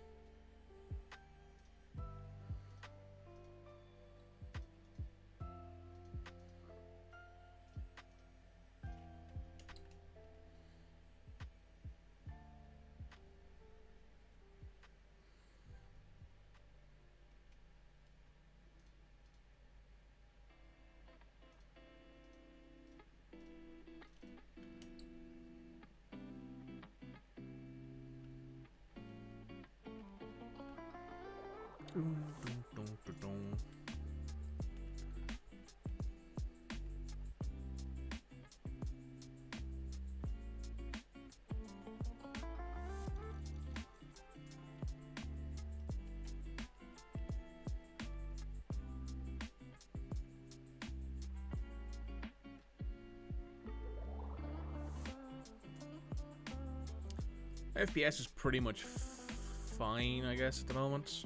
FPS is pretty much fine, I guess, at the moment.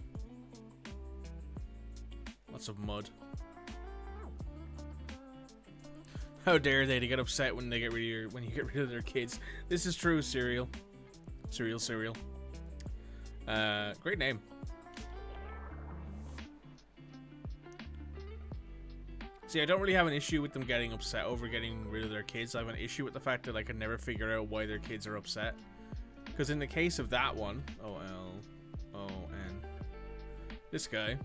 Lots of mud. How dare they to get upset when they get rid of when you get rid of their kids? This is true, Cereal. Cereal. Great name. See, I don't really have an issue with them getting upset over getting rid of their kids. I have an issue with the fact that I can never figure out why their kids are upset. Because in the case of that one, O-L-O-N, this guy,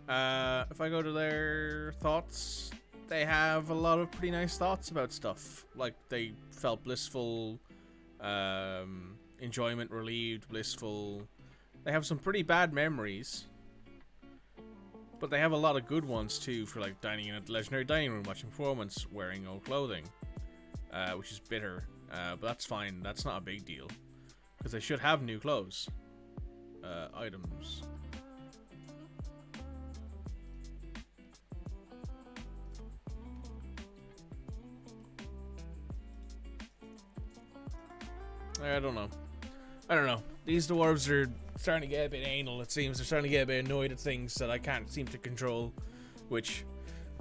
if I go to their thoughts, they have a lot of pretty nice thoughts about stuff. Like, they felt blissful, enjoyment relieved, blissful. They have some pretty bad memories. But they have a lot of good ones, too, for, like, dining in a legendary dining room, watching performance, wearing old clothing, which is bitter. But that's fine. That's not a big deal. Because they should have new clothes. Items. I don't know. These dwarves are starting to get a bit anal, it seems. They're starting to get a bit annoyed at things that I can't seem to control. Which,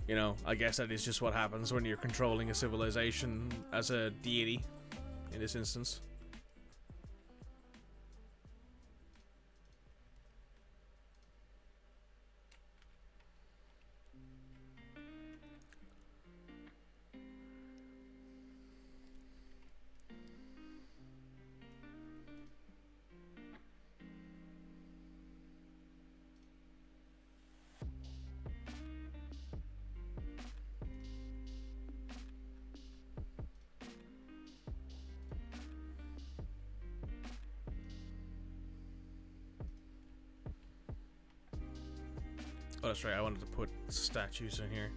you know, I guess that is just what happens when you're controlling a civilization as a deity. In this instance. Oh, that's right. I wanted to put statues in here.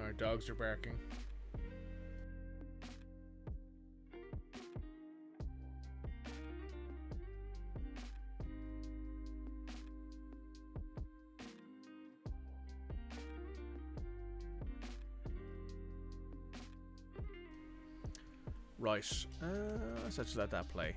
Our dogs are barking. Right, let's just let that play.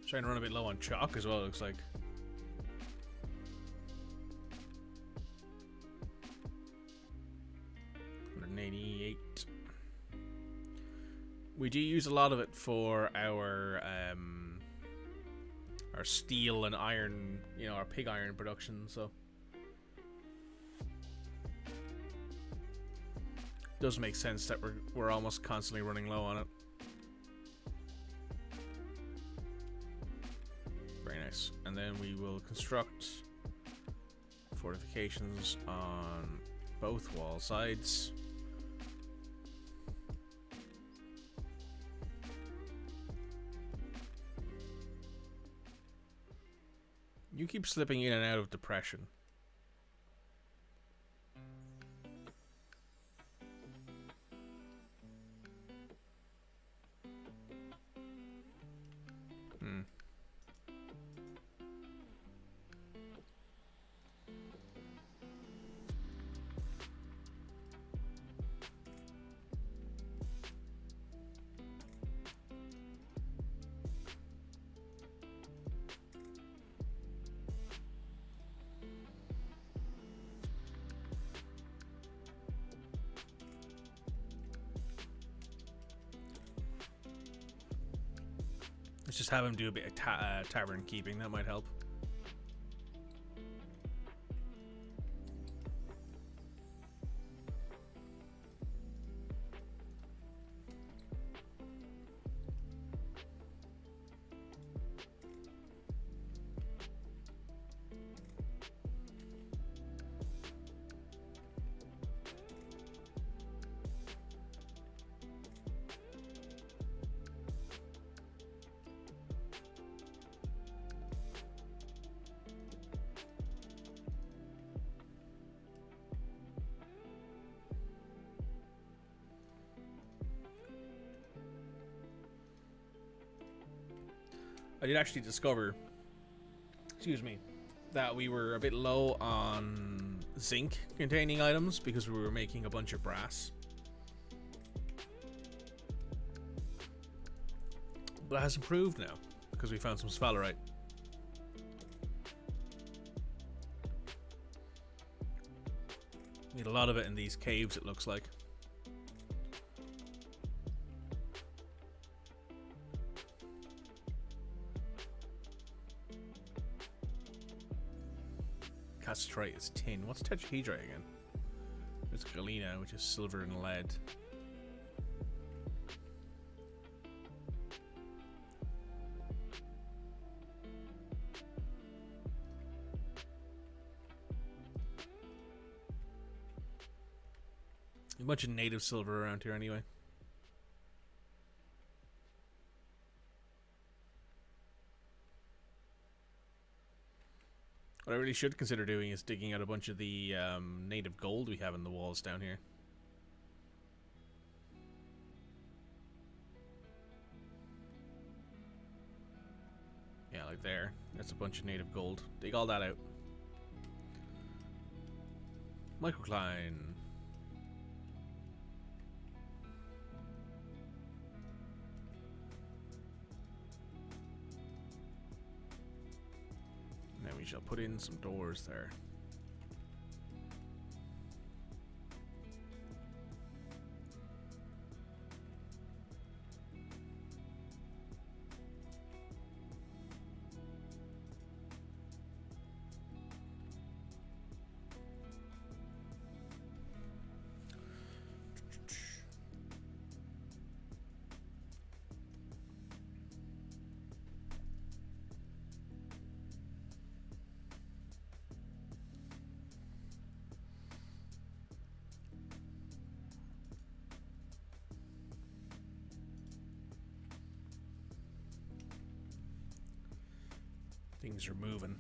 Trying to run a bit low on chalk as well, it looks like. We do use a lot of it for our steel and iron, you know, our pig iron production, so it does make sense that we're almost constantly running low on it. Very nice. And then we will construct fortifications on both wall sides. You keep slipping in and out of depression. Let's just have him do a bit of tavern keeping. That might help. I did actually discover, excuse me, that we were a bit low on zinc containing items because we were making a bunch of brass. But it has improved now because we found some sphalerite. Need a lot of it in these caves, it looks like. Castrate is tin. What's tetrahedrite again? It's galena, which is silver and lead. A bunch of native silver around here anyway. What I really should consider doing is digging out a bunch of the native gold we have in the walls down here. Yeah, like there. That's a bunch of native gold. Dig all that out. Microcline. Now we shall put in some doors there. Things are moving.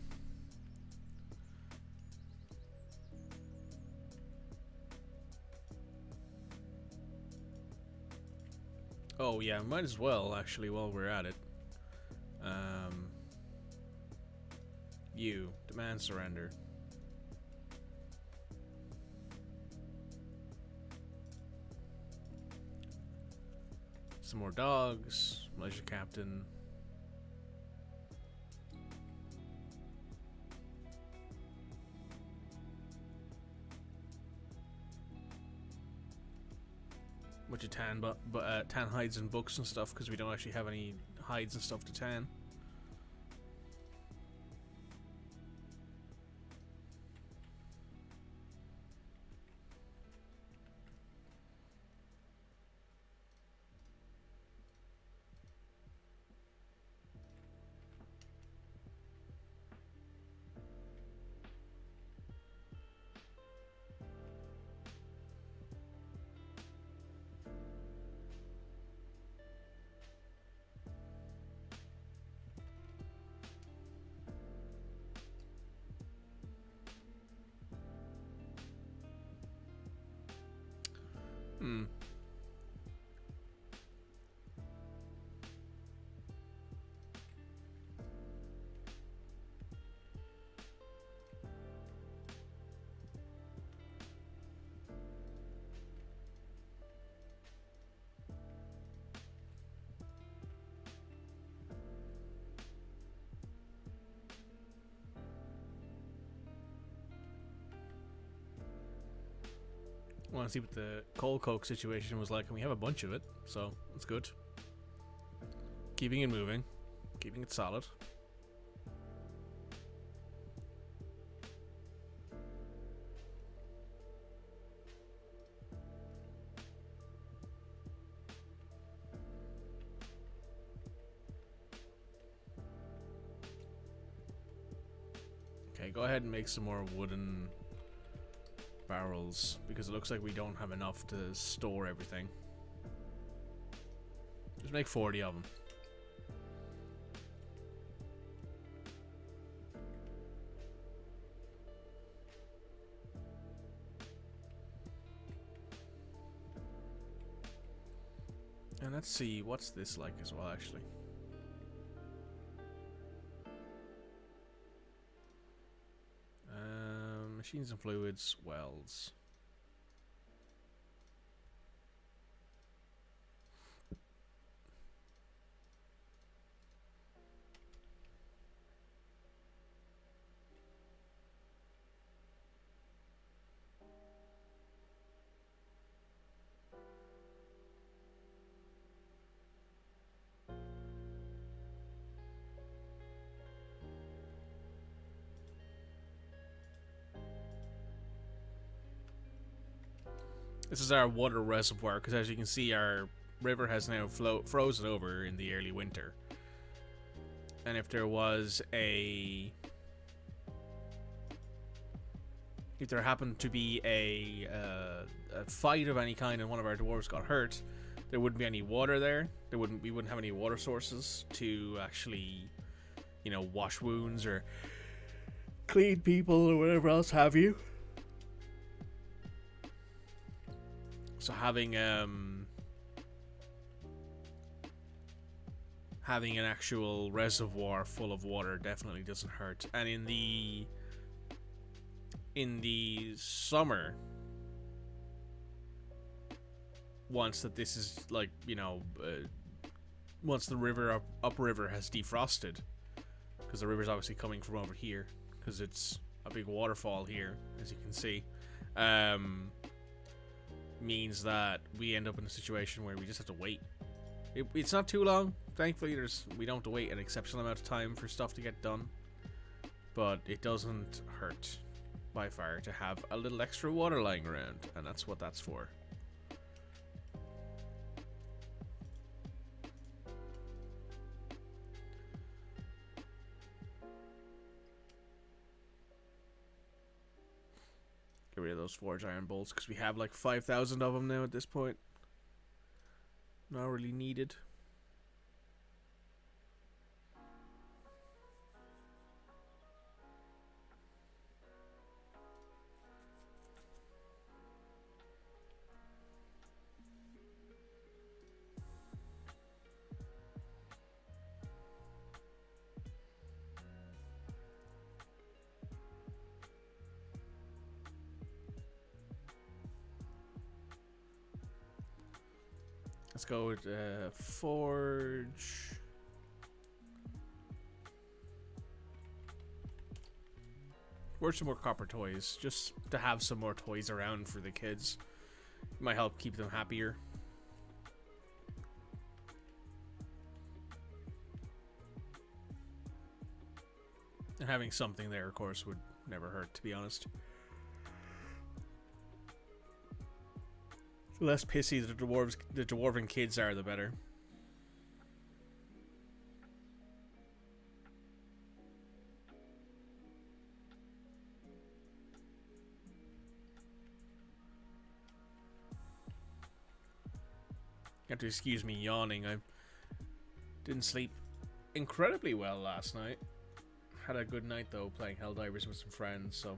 Oh yeah, might as well actually while we're at it. You demand surrender. Some more dogs, militia captain. Bunch of tan hides and books and stuff because we don't actually have any hides and stuff to tan. Hmm. I want to see what the coal coke situation was like, and we have a bunch of it, so that's good. Keeping it moving, keeping it solid. Okay, go ahead and make some more wooden barrels, because it looks like we don't have enough to store everything. Just make 40 of them. And let's see, what's this like as well, actually. Machines and fluids, wells. This is our water reservoir, because as you can see, our river has now frozen over in the early winter. And if there was if there happened to be a fight of any kind and one of our dwarves got hurt, there wouldn't be any water there. We wouldn't have any water sources to actually, you know, wash wounds or clean people or whatever else have you. So having an actual reservoir full of water definitely doesn't hurt. And in the summer, once that this is like, you know, once the river upriver has defrosted, because the river's obviously coming from over here, because it's a big waterfall here, as you can see. Means that we end up in a situation where we just have to wait. It's not too long. Thankfully, we don't have to wait an exceptional amount of time for stuff to get done. But it doesn't hurt by far to have a little extra water lying around, and that's what that's for. Get rid of those forged iron bolts, because we have like 5,000 of them now at this point. Not really needed. Let's go with forge. Forge some more copper toys, just to have some more toys around for the kids. It might help keep them happier. And having something there, of course, would never hurt, to be honest. The less pissy the dwarven kids are, the better. You have to excuse me yawning. I didn't sleep incredibly well last night. Had a good night though, playing Helldivers with some friends, so.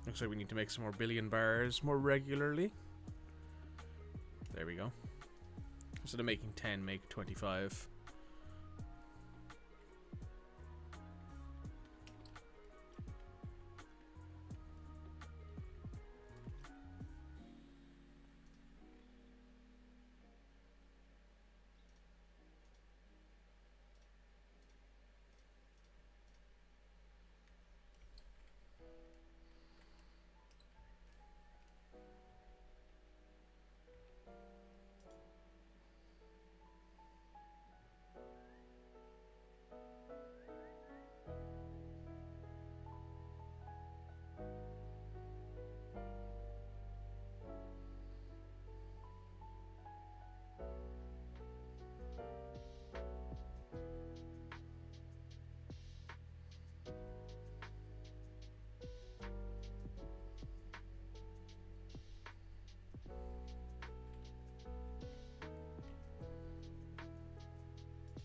Looks like we need to make some more billion bars more regularly. There we go. Instead of making 10, make 25.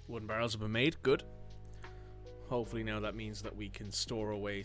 Wooden barrels have been made. Good. Hopefully now that means that we can store away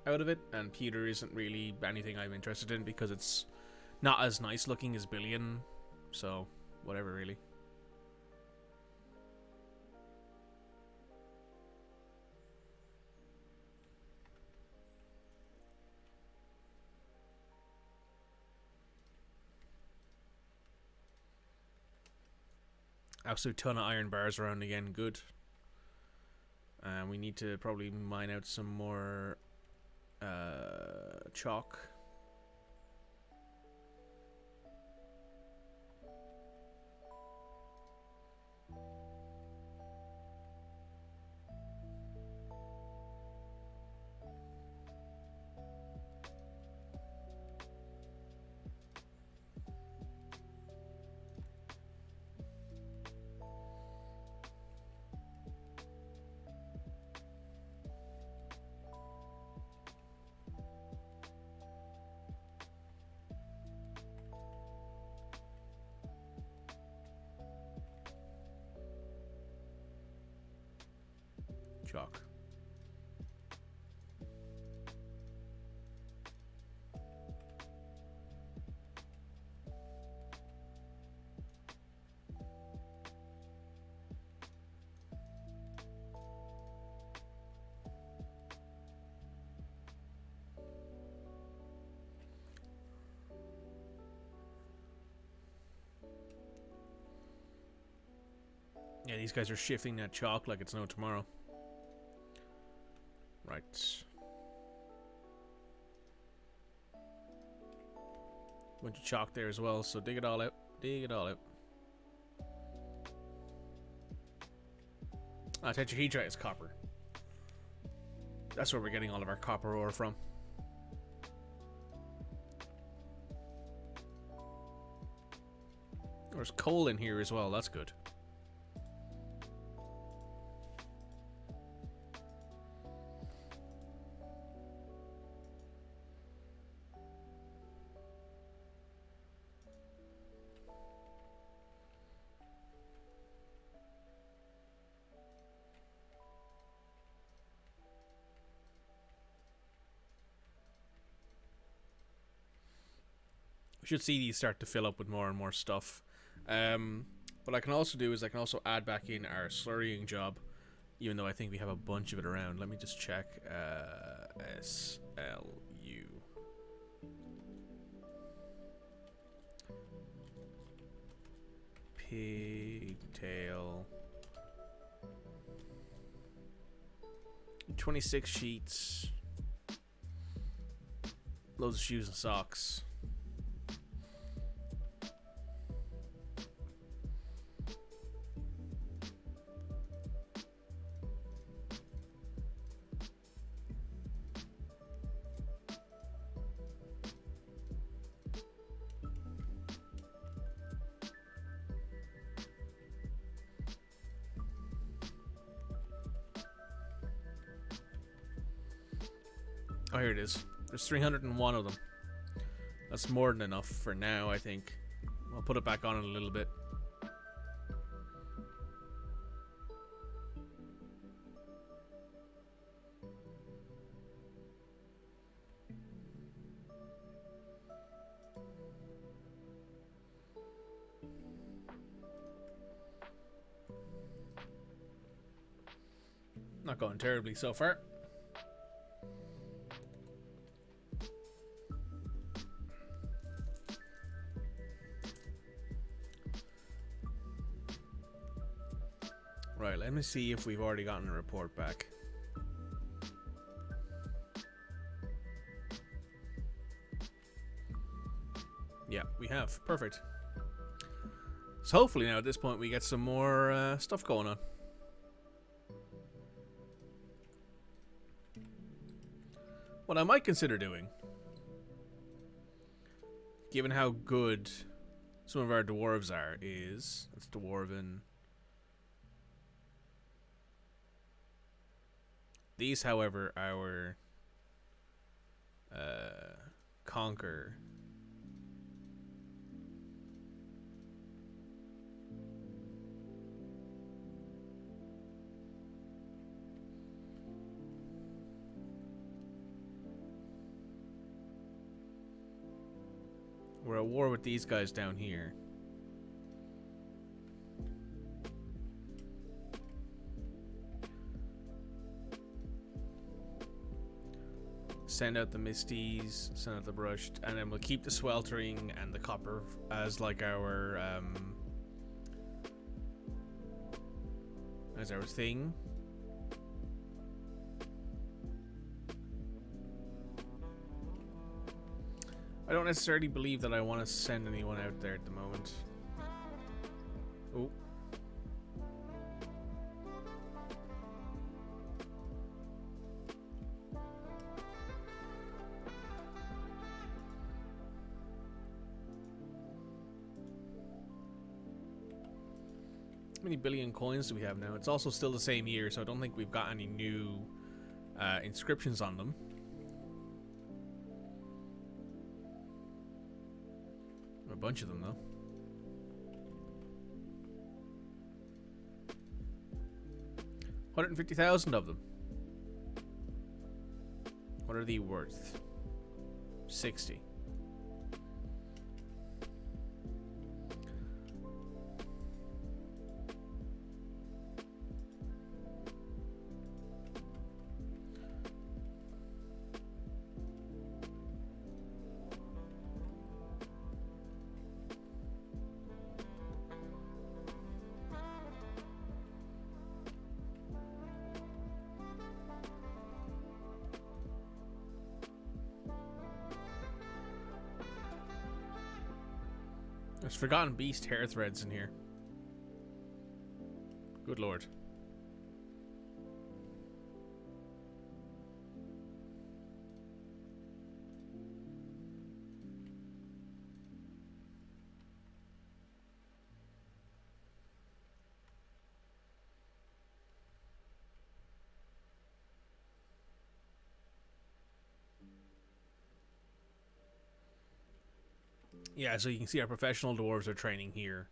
out of it, and pewter isn't really anything I'm interested in because it's not as nice looking as billion, so whatever really. Absolute ton of iron bars around again, good. And we need to probably mine out some more chalk. Chalk. Yeah, these guys are shifting that chalk like it's no tomorrow. Right. Bunch of chalk there as well, so dig it all out. Dig it all out. Ah, tetrahedrite is copper. That's where we're getting all of our copper ore from. There's coal in here as well, that's good. Should see these start to fill up with more and more stuff. What I can also do is I can also add back in our slurrying job, even though I think we have a bunch of it around. Let me just check. SLU. Pigtail. 26 sheets. Loads of shoes and socks. Oh, here it is. There's 301 of them. That's more than enough for now, I think. I'll put it back on in a little bit. Not going terribly so far. Right, let me see if we've already gotten a report back. Yeah, we have. Perfect. So hopefully now at this point we get some more stuff going on. What I might consider doing, given how good some of our dwarves are, is... That's dwarven. These, however, our conquer. We're at war with these guys down here. Send out the Misties, send out the Brushed, and then we'll keep the Sweltering and the Copper as like our thing. I don't necessarily believe that I want to send anyone out there at the moment. Oh. How many billion coins do we have now? It's also still the same year, so I don't think we've got any new inscriptions on them. A bunch of them, though. 150,000 of them. What are they worth? 60. There's Forgotten Beast hair threads in here. Good lord. Yeah, so you can see our professional dwarves are training here.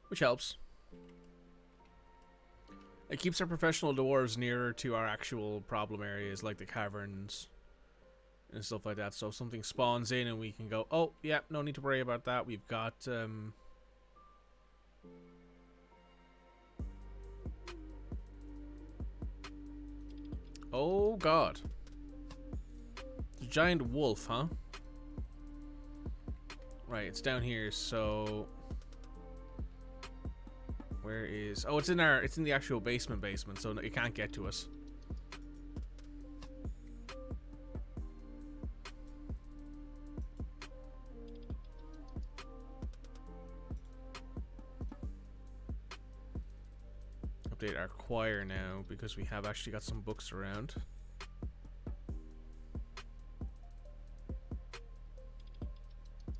Which helps. It keeps our professional dwarves nearer to our actual problem areas, like the caverns and stuff like that. So if something spawns in and we can go, oh, yeah, no need to worry about that. We've got... Oh, God. The giant wolf, huh? Right, it's down here, so... Where is... Oh, it's in the actual basement, so it can't get to us. Update our choir now, because we have actually got some books around.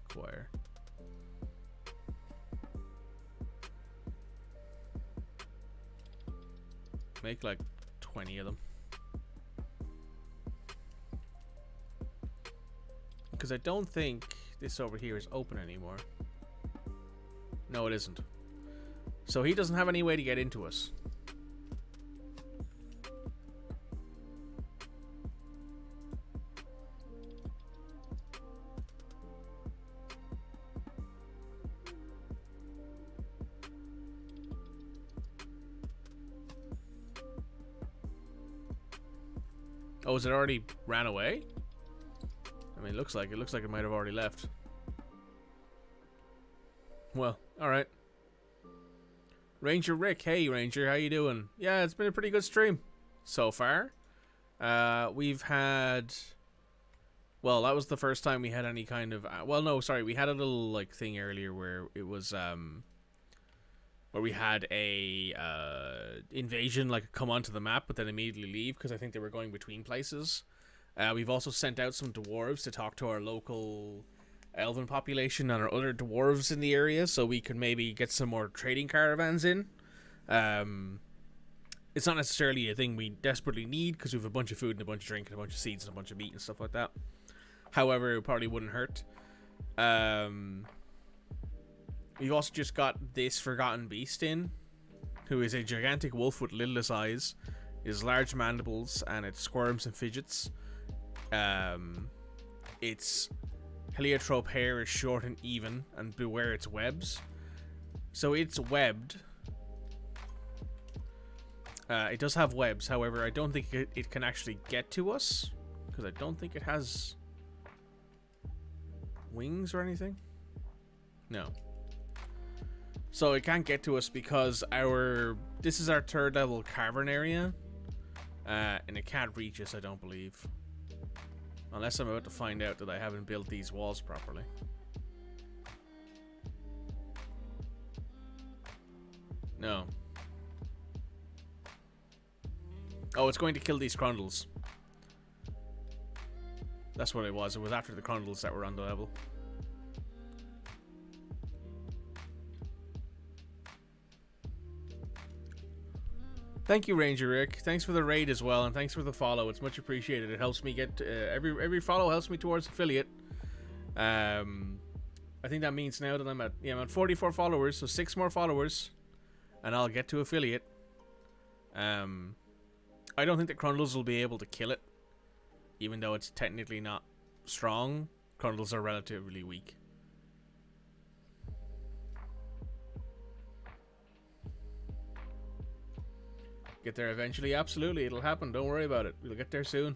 Choir. Make like 20 of them. Because I don't think this over here is open anymore. No, it isn't. So he doesn't have any way to get into us. Oh, is it already ran away? I mean, it looks like it might have already left. Well, all right. Ranger Rick, hey Ranger, how you doing? Yeah, it's been a pretty good stream so far. We've had, well, that was the first time we had any kind of, well, no, sorry, we had a little like thing earlier where it was where we had a invasion like come onto the map but then immediately leave because I think they were going between places. We've also sent out some dwarves to talk to our local elven population and our other dwarves in the area so we could maybe get some more trading caravans in. It's not necessarily a thing we desperately need because we have a bunch of food and a bunch of drink and a bunch of seeds and a bunch of meat and stuff like that. However, it probably wouldn't hurt. We've also just got this Forgotten Beast in, who is a gigantic wolf with lidless eyes, it has large mandibles, and it squirms and fidgets. its heliotrope hair is short and even, and beware its webs. So it's webbed. It does have webs, however, I don't think it can actually get to us, because I don't think it has wings or anything. No. So it can't get to us because this is our 3rd level cavern area, and it can't reach us, I don't believe. Unless I'm about to find out that I haven't built these walls properly. No. Oh, it's going to kill these Crundles. That's what it was. It was after the Crundles that were on the level. Thank you, Ranger Rick. Thanks for the raid as well, and thanks for the follow. It's much appreciated. It helps me get every follow helps me towards affiliate. I think that means now that I'm at 44 followers, so 6 more followers, and I'll get to affiliate. I don't think the Crundles will be able to kill it, even though it's technically not strong. Crundles are relatively weak. Get there eventually? Absolutely, it'll happen. Don't worry about it. We'll get there soon.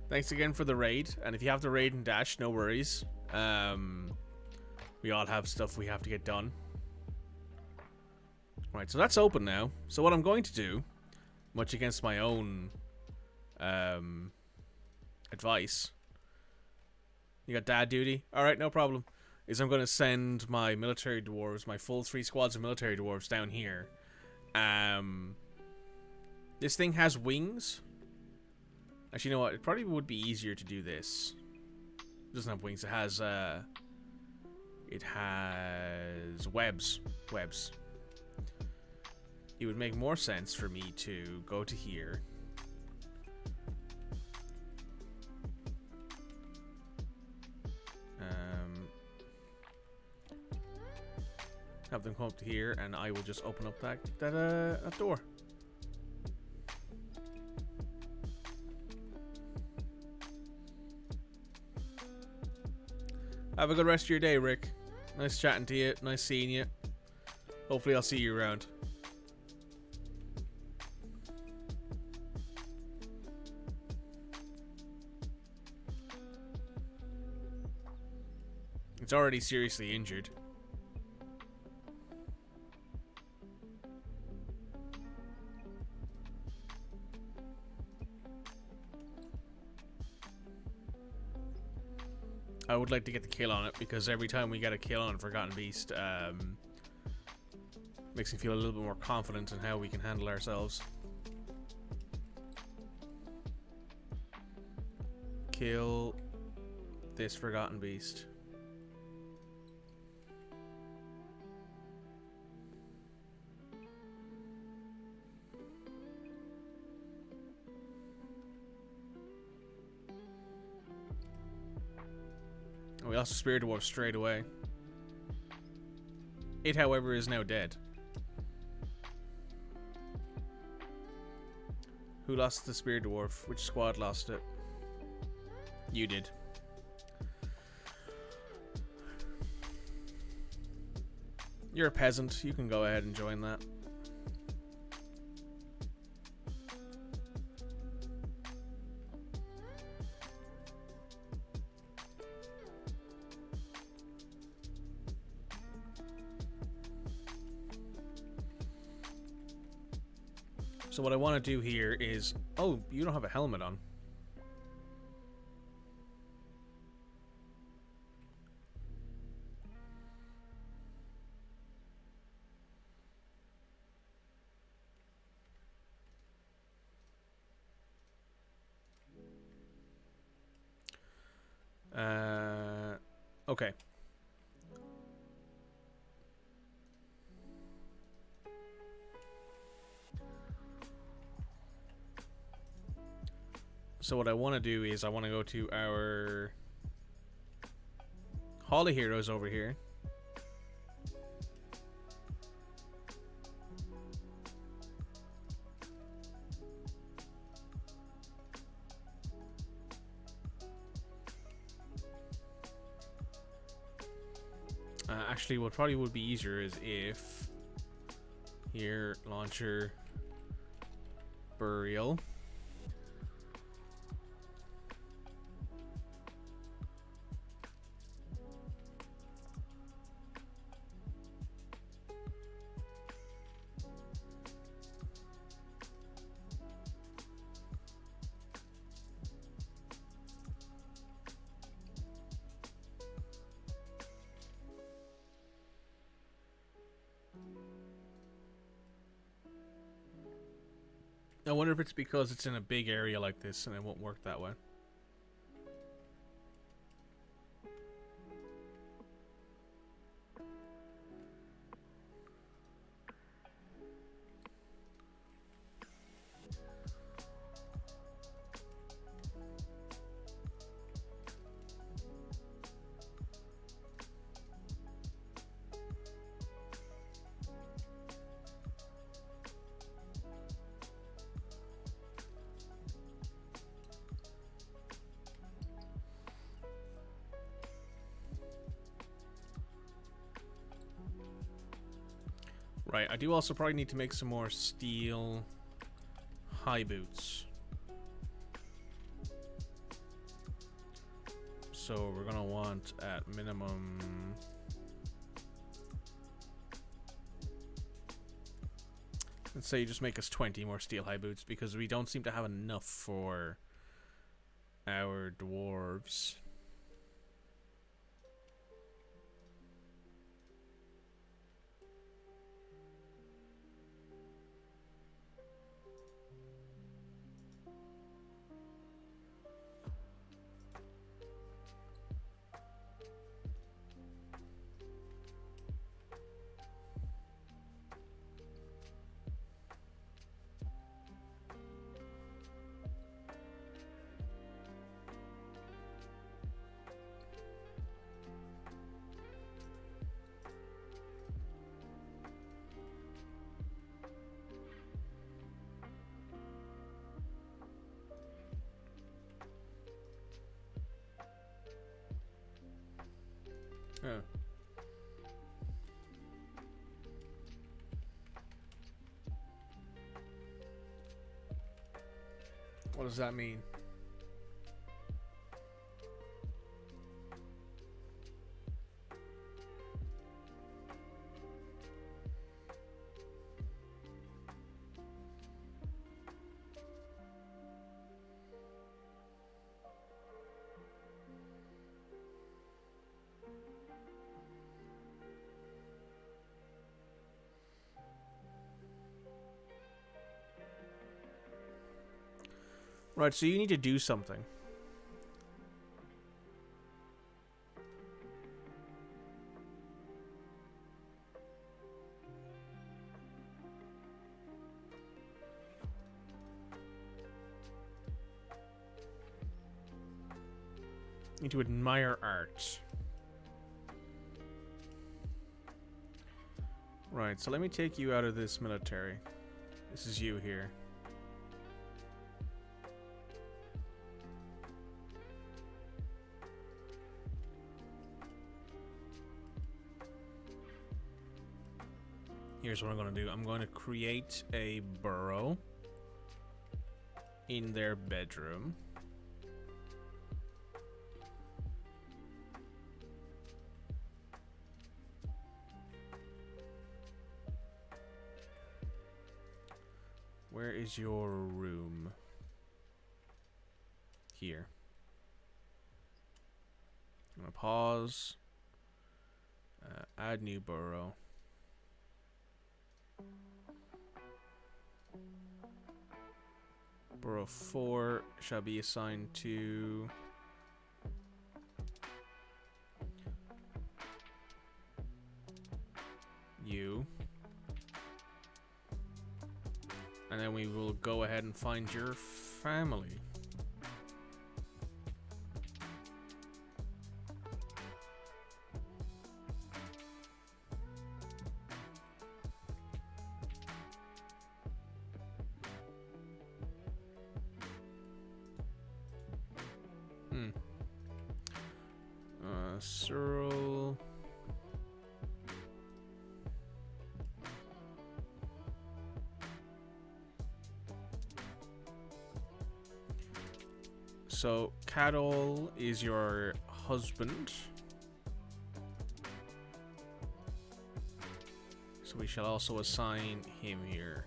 Thanks again for the raid, and if you have the raid and dash, no worries. We all have stuff we have to get done. Right, so that's open now. So what I'm going to do, much against my own advice, you got dad duty? Alright, no problem. Is I'm going to send my military dwarves, my full 3 squads of military dwarves down here. This thing has wings. Actually, you know what? It probably would be easier to do this. It doesn't have wings. It has webs. Webs. It would make more sense for me to go to here. Have them come up to here, and I will just open up that door. Have a good rest of your day, Rick. Nice chatting to you. Nice seeing you. Hopefully I'll see you around. It's already seriously injured. I would like to get the kill on it, because every time we get a kill on Forgotten Beast, makes me feel a little bit more confident in how we can handle ourselves. Kill this Forgotten Beast. We also speared Dwarf straight away. It, however, is now dead. Who lost the Spear Dwarf? Which squad lost it? You did. You're a peasant. You can go ahead and join that. So what I want to do here is... Oh, you don't have a helmet on. Okay. So what I want to do is I want to go to our Hall of Heroes over here. Actually, what probably would be easier is if here, launcher, burial. I wonder if it's because it's in a big area like this and it won't work that way. Right, I do also probably need to make some more steel high boots. So we're gonna want at minimum... Let's say you just make us 20 more steel high boots because we don't seem to have enough for our dwarves. Oh. What does that mean? Right, so you need to do something. You need to admire art. Right, so let me take you out of this military. This is you here. Here's what I'm going to do. I'm going to create a burrow in their bedroom. Where is your room? Here. I'm going to pause. Add new burrow. Burrow 4 shall be assigned to you. And then we will go ahead and find your family. Cyril. So Cadol is your husband. So we shall also assign him here.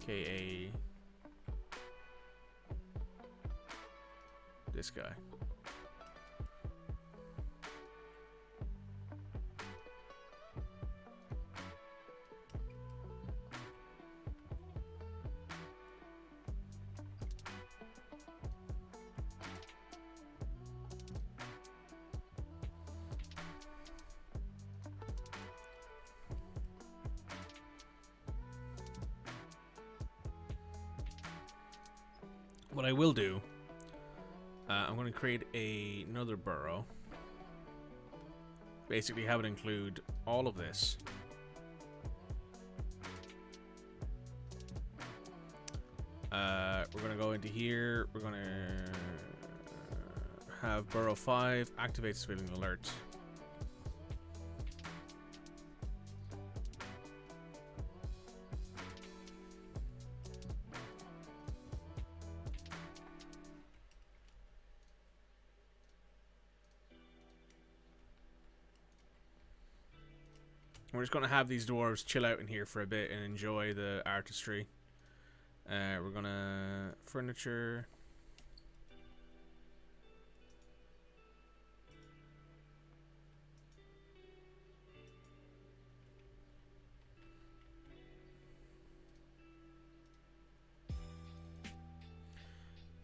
K.A. this guy. What I will do, I'm going to create another burrow. Basically have it include all of this. We're going to go into here. We're going to have burrow 5 activate civilian alert. We're just going to have these dwarves chill out in here for a bit and enjoy the artistry. We're going to... furniture...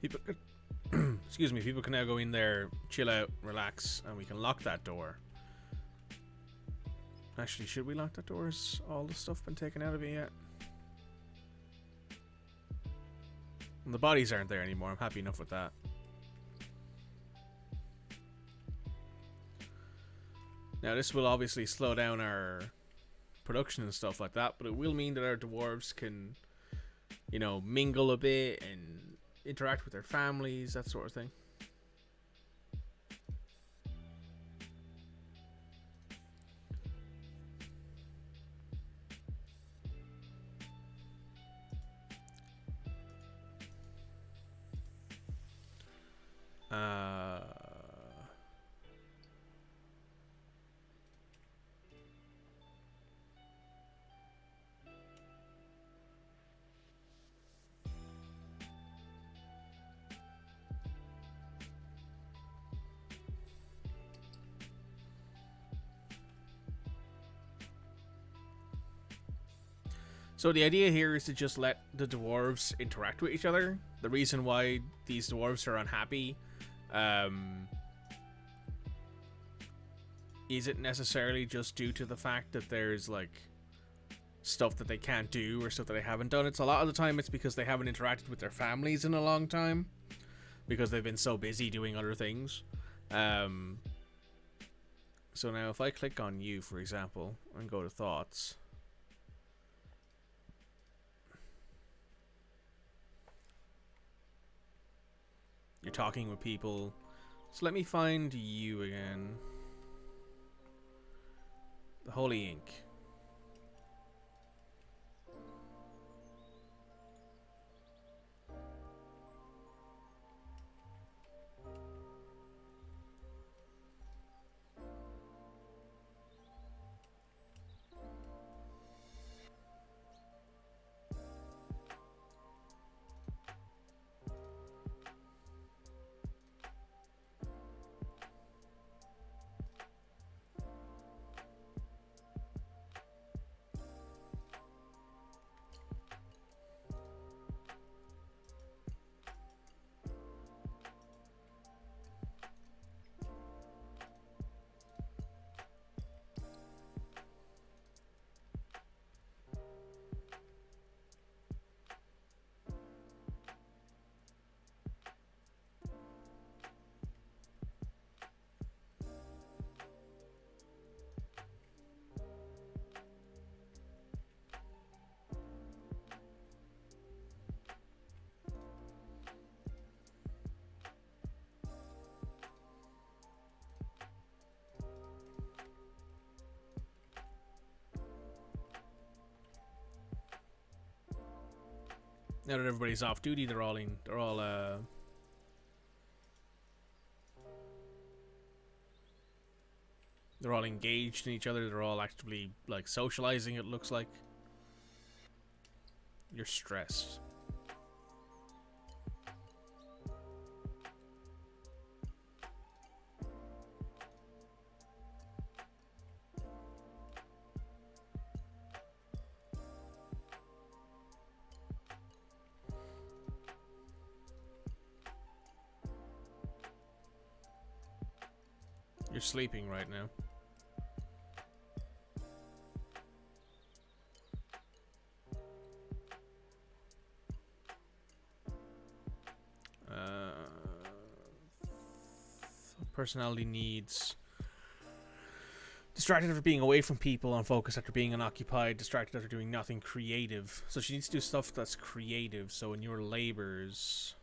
People... excuse me, people can now go in there, chill out, relax, and we can lock that door. Actually, should we lock that door? Has all the stuff been taken out of it yet? And the bodies aren't there anymore. I'm happy enough with that. Now, this will obviously slow down our production and stuff like that, but it will mean that our dwarves can, you know, mingle a bit and interact with their families, that sort of thing. So the idea here is to just let the dwarves interact with each other. The reason why these dwarves are unhappy isn't necessarily just due to the fact that there's like stuff that they can't do or stuff that they haven't done. It's a lot of the time it's because they haven't interacted with their families in a long time because they've been so busy doing other things. So now if I click on you, for example, and go to thoughts, you're talking with people. So let me find you again. The Holy Ink. Now that everybody's off duty, they're all They're all engaged in each other. They're all actively, like, socializing, it looks like. You're stressed. You're sleeping right now. Personality needs distracted after being away from people, unfocused after being unoccupied, distracted after doing nothing creative. So she needs to do stuff that's creative. So in your labors,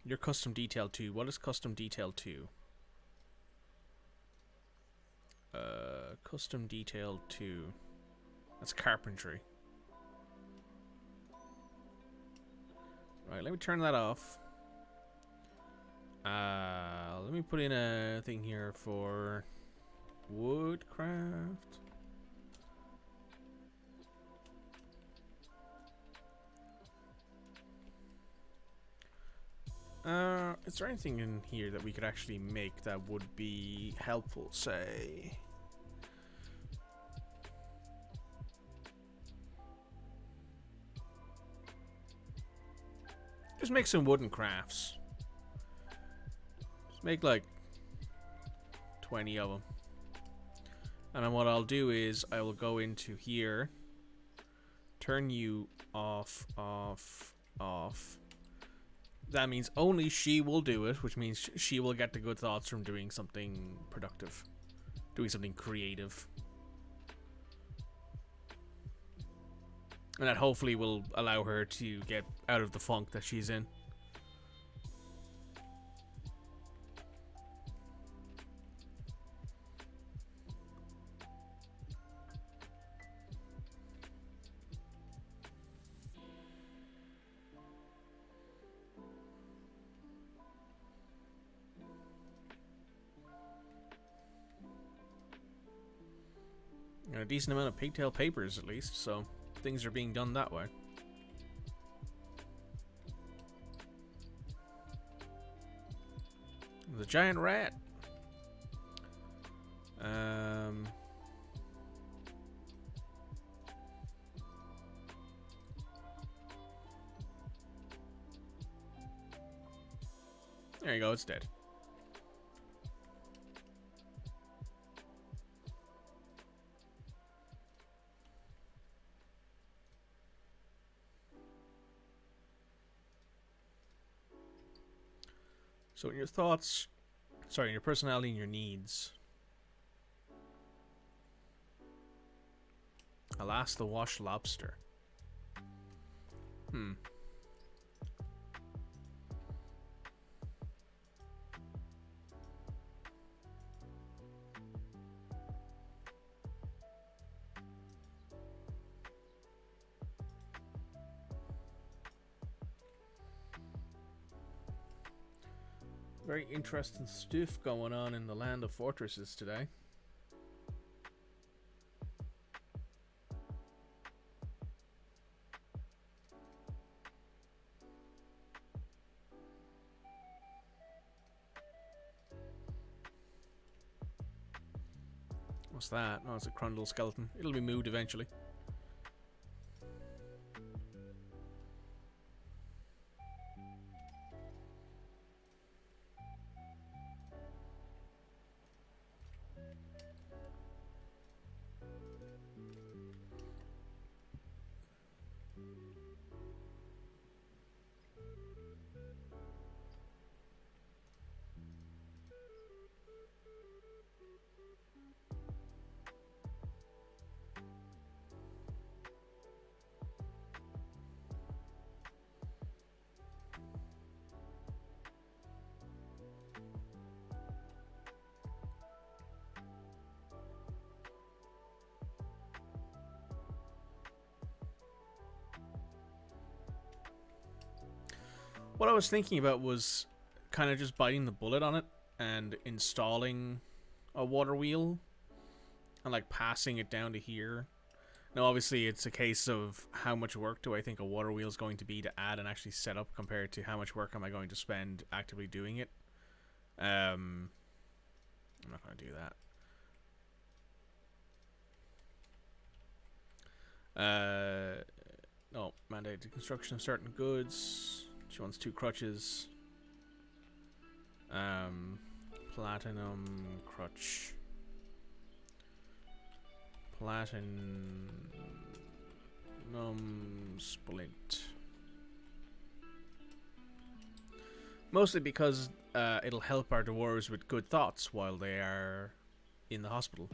your custom detail 2. What is custom detail 2? Custom detail 2. That's carpentry. Right, let me turn that off. Let me put in a thing here for woodcraft. Is there anything in here that we could actually make that would be helpful, say? Just make some wooden crafts. Just make like 20 of them. And then what I'll do is I will go into here, turn you off, off, off. That means only she will do it, which means she will get the good thoughts from doing something productive, doing something creative. And that hopefully will allow her to get out of the funk that she's in. A decent amount of pigtail papers, at least, so things are being done that way. The giant rat. There you go, it's dead. So in your thoughts, sorry, in your personality and your needs. Alas, the washed lobster. Very interesting stuff going on in the land of fortresses today. What's that? Oh, it's a Crundle skeleton. It'll be moved eventually. What I was thinking about was kind of just biting the bullet on it and installing a water wheel and like passing it down to here. Now, obviously, it's a case of how much work do I think a water wheel is going to be to add and actually set up compared to how much work am I going to spend actively doing it. I'm not going to do that. No, mandated construction of certain goods. She wants 2 crutches. Platinum crutch. Platinum splint. Mostly because it'll help our dwarves with good thoughts while they are in the hospital.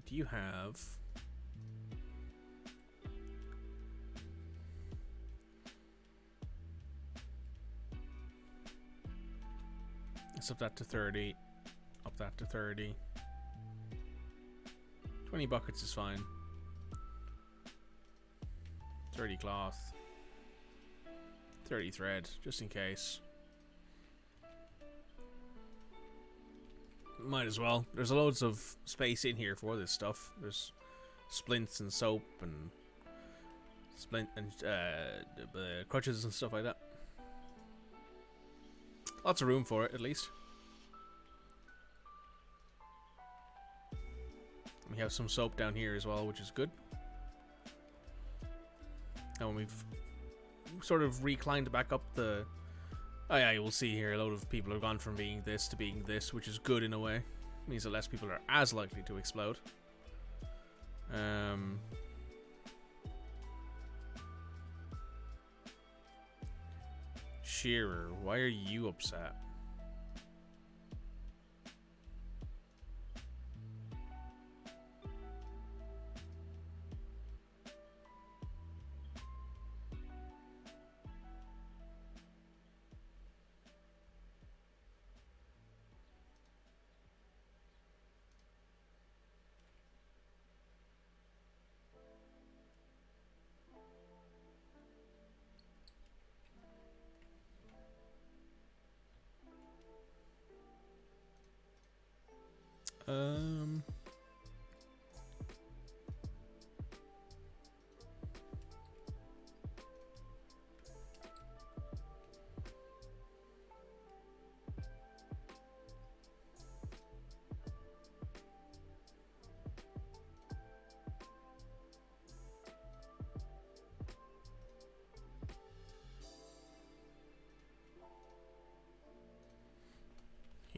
Do you have... Let's up that to 30. Up that to 30. 20 buckets is fine. 30 cloth. 30 thread, just in case. Might as well. There's loads of space in here for this stuff. There's splints and soap and crutches and stuff like that. Lots of room for it, at least. We have some soap down here as well, which is good. And we've sort of reclined back up the... Oh yeah, you will see here a load of people have gone from being this to being this, which is good in a way. Means that less people are as likely to explode. Shearer, why are you upset?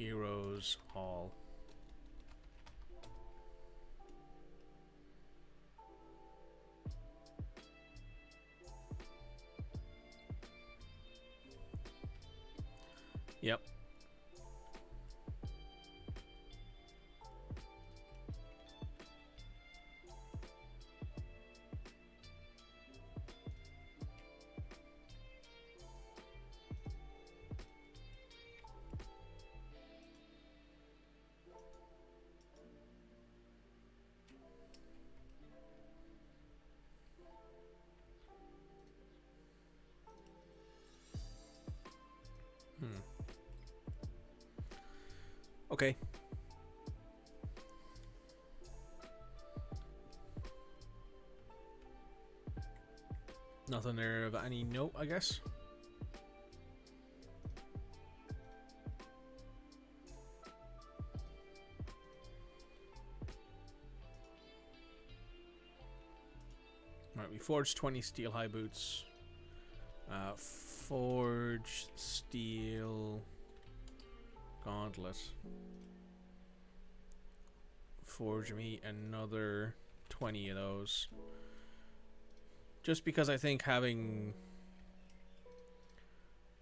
Heroes Hall. Yep. Okay. Nothing there of any note, I guess. Right, we forged 20 steel high boots. Forge steel gauntlet. Forge me another 20 of those. Just because I think having...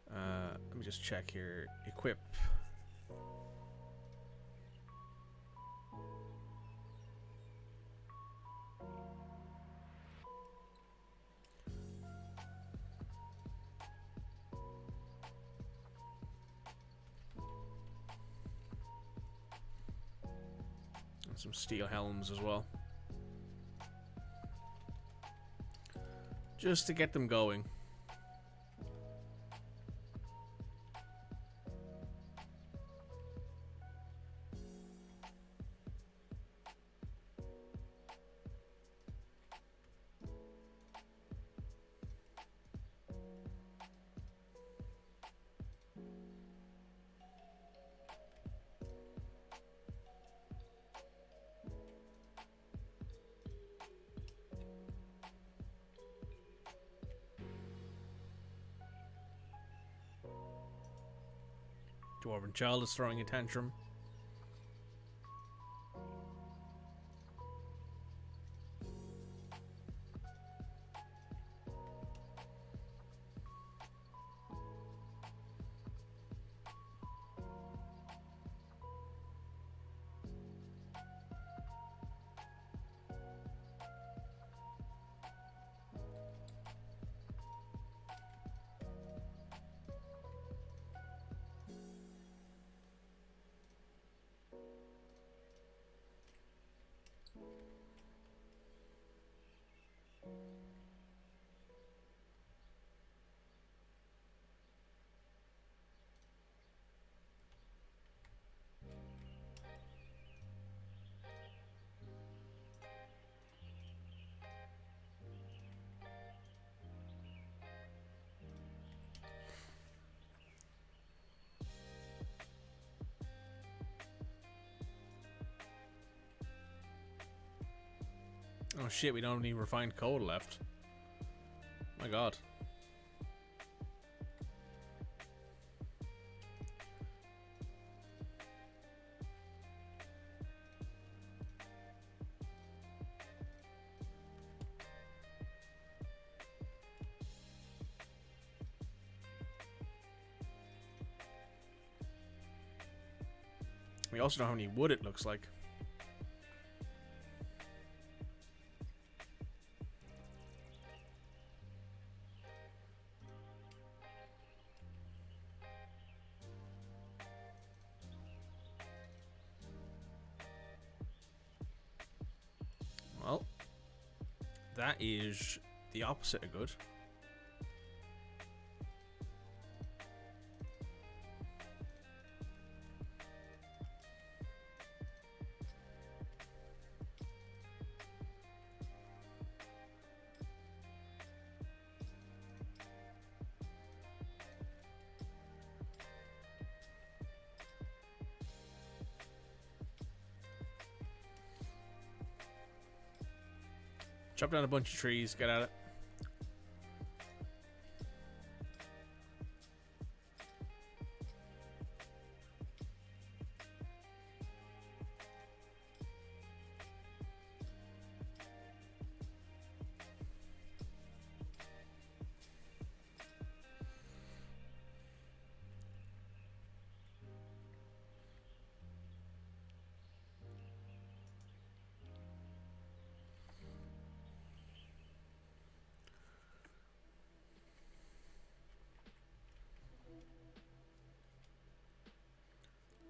let me just check here. Equip. Some steel helms as well. Just to get them going. Dwarven child is throwing a tantrum. Oh shit, we don't have any refined coal left. My god. We also don't have any wood, it looks like. Well, that is the opposite of good. Chop down a bunch of trees, get at it.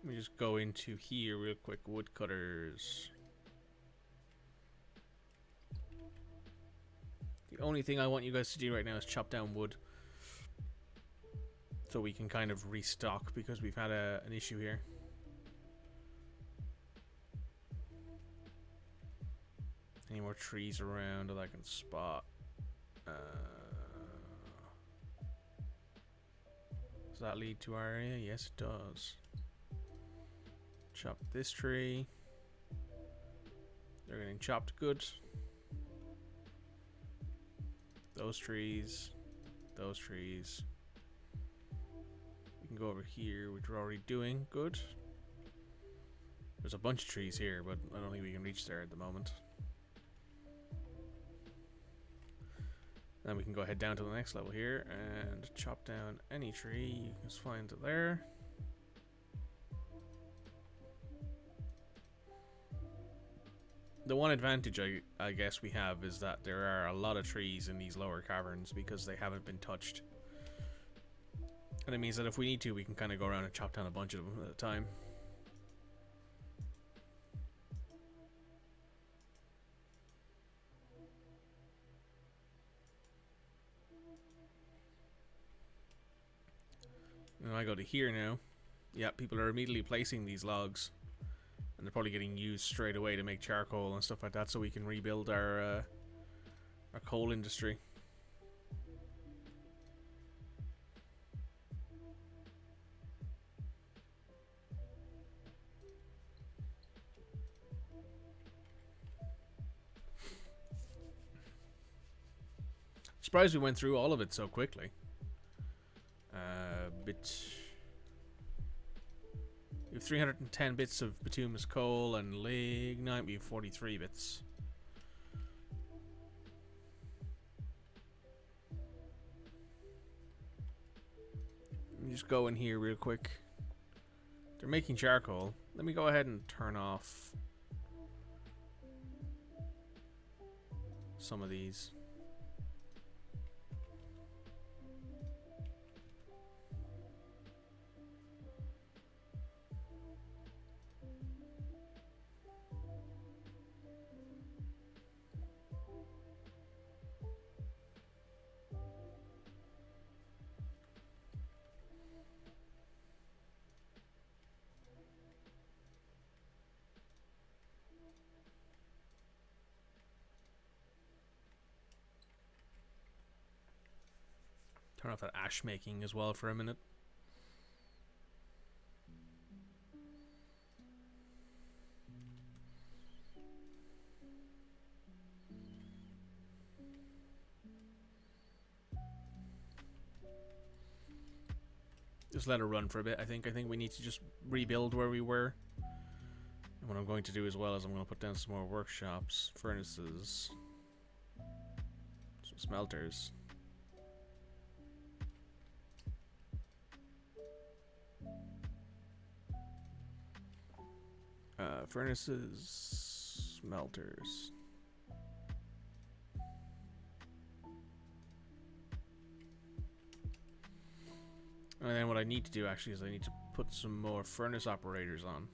Let me just go into here real quick. Woodcutters. The only thing I want you guys to do right now is chop down wood. So we can kind of restock because we've had an issue here. Any more trees around that I can spot? Does that lead to our area? Yes, it does. Chop this tree. They're getting chopped good. Those trees. Those trees. We can go over here, which we're already doing. Good. There's a bunch of trees here, but I don't think we can reach there at the moment. Then we can go ahead down to the next level here and chop down any tree you can find there. The one advantage I guess we have is that there are a lot of trees in these lower caverns because they haven't been touched. And it means that if we need to, we can kind of go around and chop down a bunch of them at a time. And I go to here now. Yeah, people are immediately placing these logs. And they're probably getting used straight away to make charcoal and stuff like that, so we can rebuild our coal industry. Surprised we went through all of it so quickly. We have 310 bits of bituminous coal and lignite. We have 43 bits. Let me just go in here real quick. They're making charcoal. Let me go ahead and turn off some of these. Turn off that ash making as well for a minute. Just let it run for a bit. I think we need to just rebuild where we were. And what I'm going to do as well is I'm going to put down some more workshops, furnaces, some smelters. Furnaces, smelters. And then what I need to do actually is I need to put some more furnace operators on.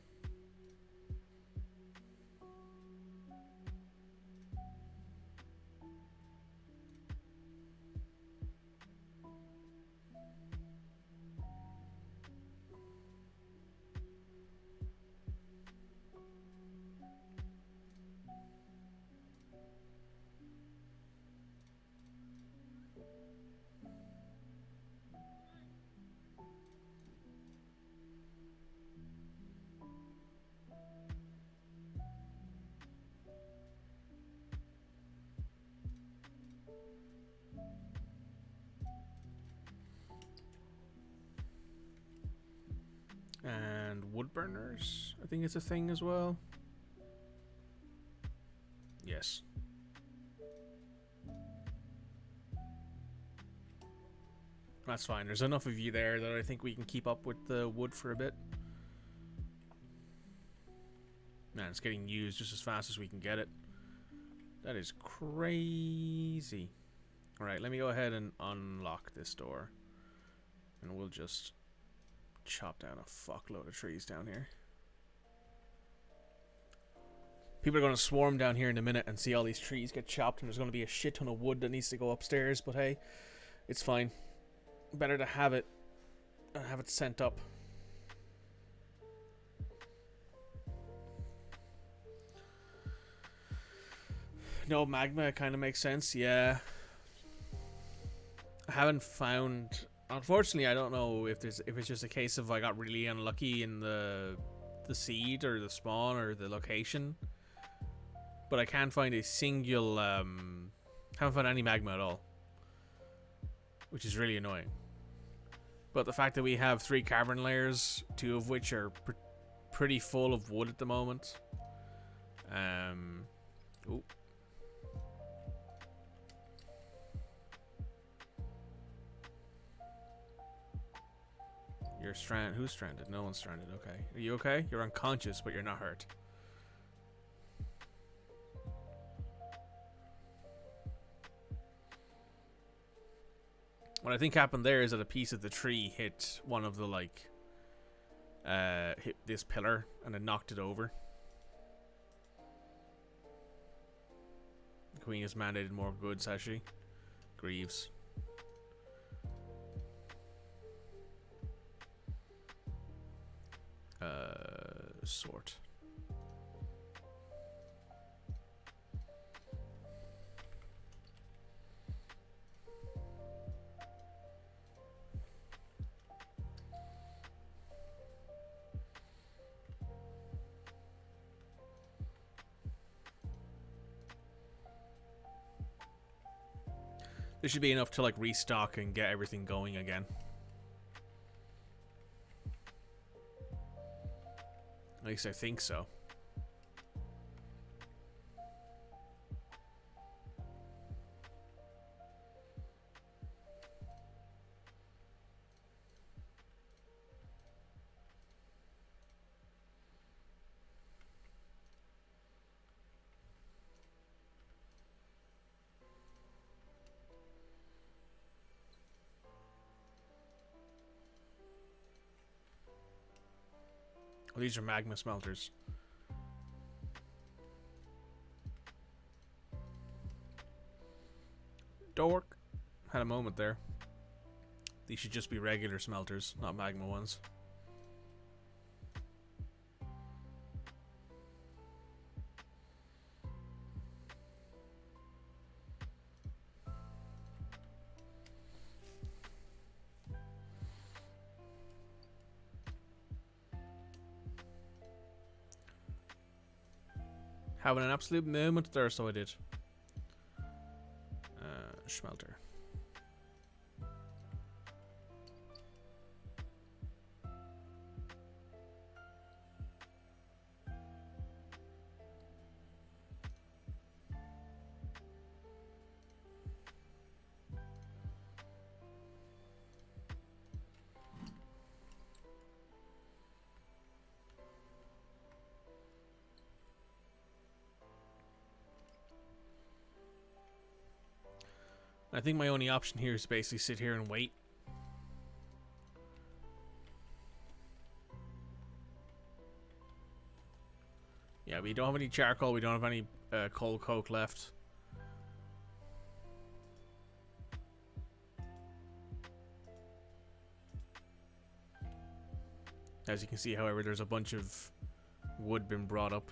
And wood burners, I think it's a thing as well. Yes. That's fine. There's enough of you there that I think we can keep up with the wood for a bit. Man, it's getting used just as fast as we can get it. That is crazy. Alright, let me go ahead and unlock this door. And we'll just chop down a fuckload of trees down here. People are going to swarm down here in a minute and see all these trees get chopped, and there's going to be a shit ton of wood that needs to go upstairs, but hey, it's fine. Better to have it and have it sent up. No, magma kind of makes sense, yeah. I haven't found... Unfortunately, I don't know if it's just a case of I got really unlucky in the seed or the spawn or the location. But I can't find a single... haven't found any magma at all. Which is really annoying. But the fact that we have 3 carbon layers, 2 of which are pretty full of wood at the moment. Ooh. You're stranded. Who's stranded? No one's stranded. Okay. Are you okay? You're unconscious, but you're not hurt. What I think happened there is that a piece of the tree hit one of the, like, hit this pillar and it knocked it over. The Queen has mandated more goods, has she? Grieves. Sort. This should be enough to like restock and get everything going again. At least I think so. Oh, these are magma smelters. Dork. Had a moment there. These should just be regular smelters, not magma ones. Having an absolute moment there, so I did. Schmelter. I think my only option here is to basically sit here and wait. Yeah, we don't have any charcoal, we don't have any coal coke left. As you can see, however, there's a bunch of wood been brought up.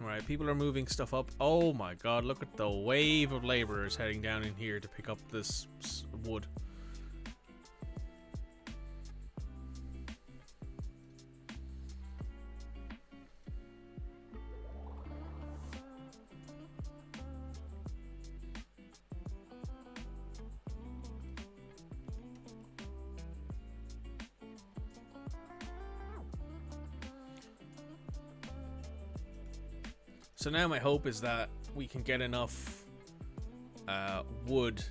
Alright, people are moving stuff up. Oh my god, look at the wave of laborers heading down in here to pick up this wood. So now my hope is that we can get enough wood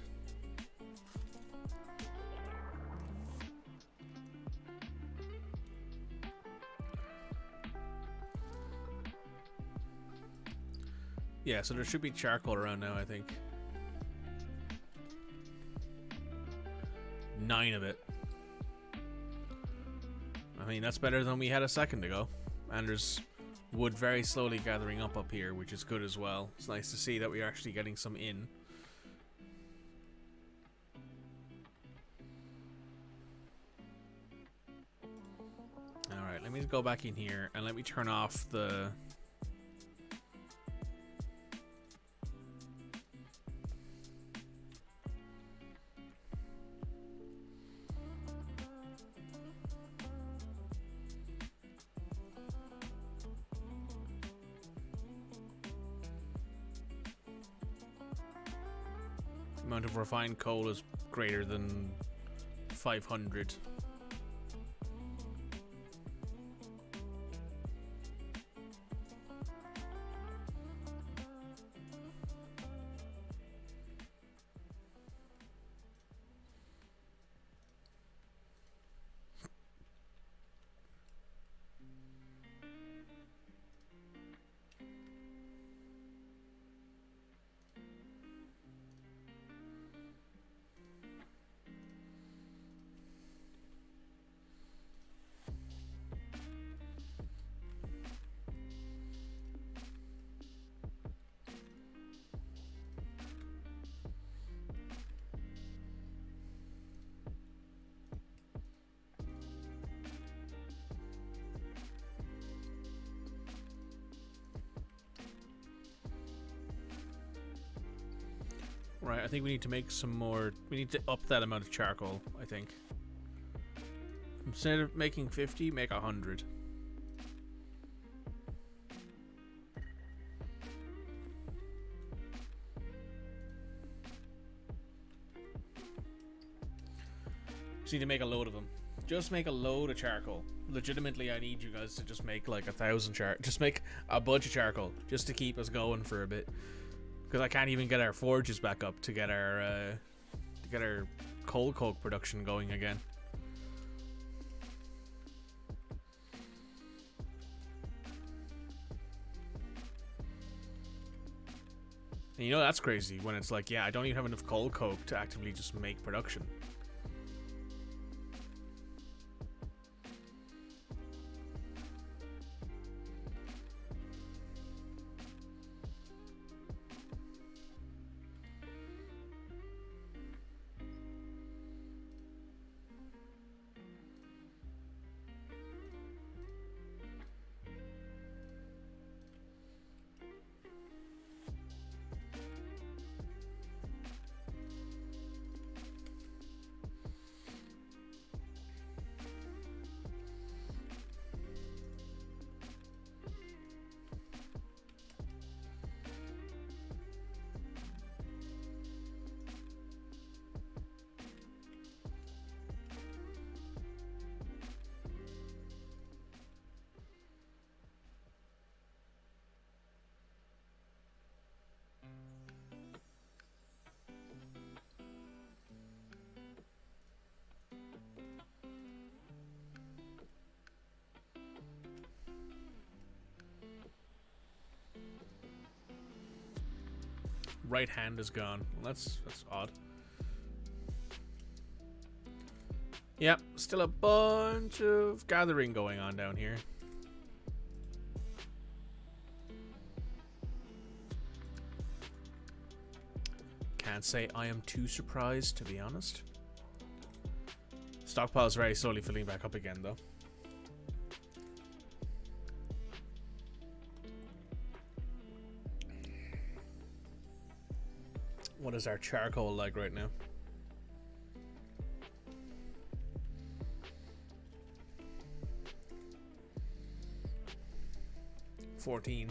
yeah, so there should be charcoal around now, I think. 9 of it. I mean, that's better than we had a second ago. And there's wood very slowly gathering up here, which is good as well. It's nice to see that we're actually getting some in. Alright, let me go back in here and let me turn off the... amount of refined coal is greater than 500. Right, I think we need to make some more. We need to up that amount of charcoal, I think. Instead of making 50, make 100. Just need to make a load of them. Just make a load of charcoal. Legitimately, I need you guys to just make like 1,000 just make a bunch of charcoal just to keep us going for a bit. Because I can't even get our forges back up to get our coal coke production going again. And you know that's crazy when it's like, yeah, I don't even have enough coal coke to actively just make production. Right hand is gone. Well, that's odd. Yep, still a bunch of gathering going on down here. Can't say I am too surprised, to be honest. Stockpile's very slowly filling back up again, though. What is our charcoal like right now? 14.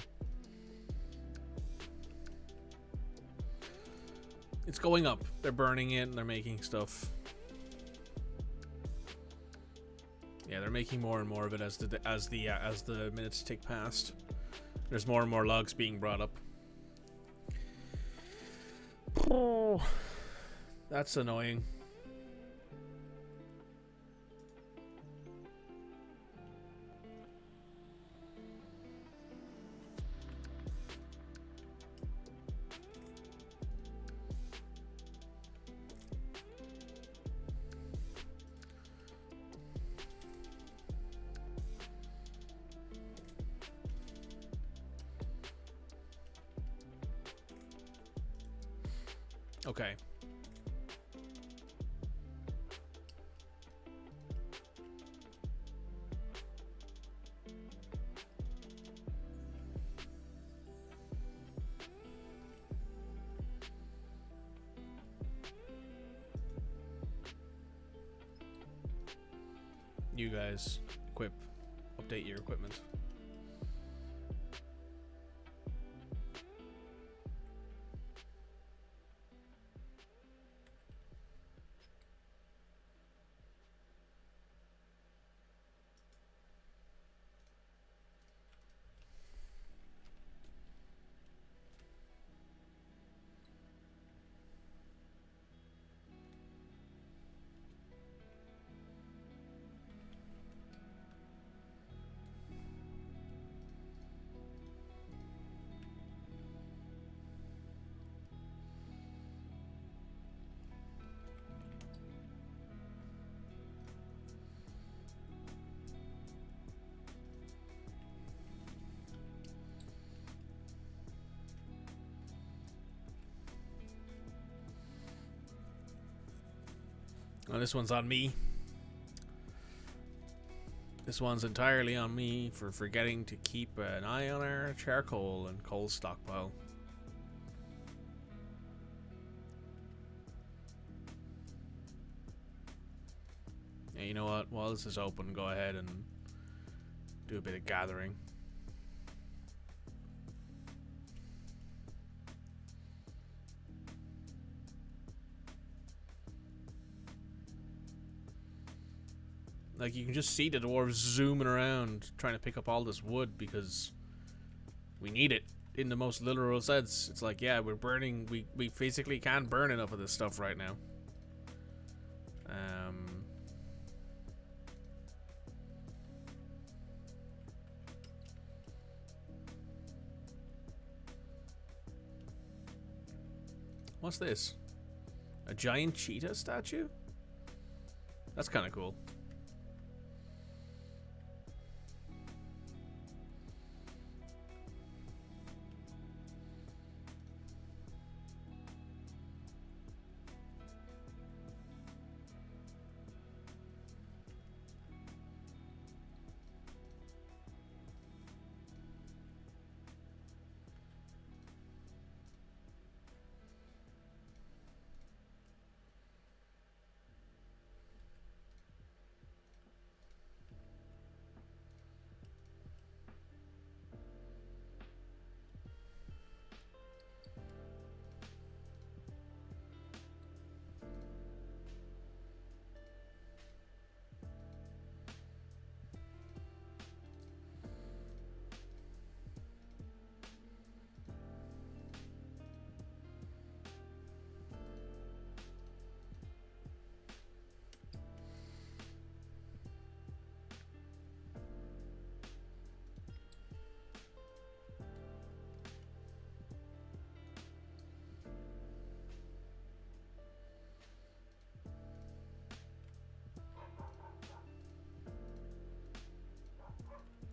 It's going up. They're burning it and they're making stuff. Yeah, they're making more and more of it as the minutes tick past. There's more and more logs being brought up. Oh, that's annoying. Okay. You guys update your equipment. Oh, this one's on me. This one's entirely on me for forgetting to keep an eye on our charcoal and coal stockpile. Yeah, you know what? While this is open, go ahead and do a bit of gathering. Like, you can just see the dwarves zooming around trying to pick up all this wood because we need it in the most literal sense. It's like, yeah, we're burning, we physically can't burn enough of this stuff right now. What's this? A giant cheetah statue? That's kind of cool.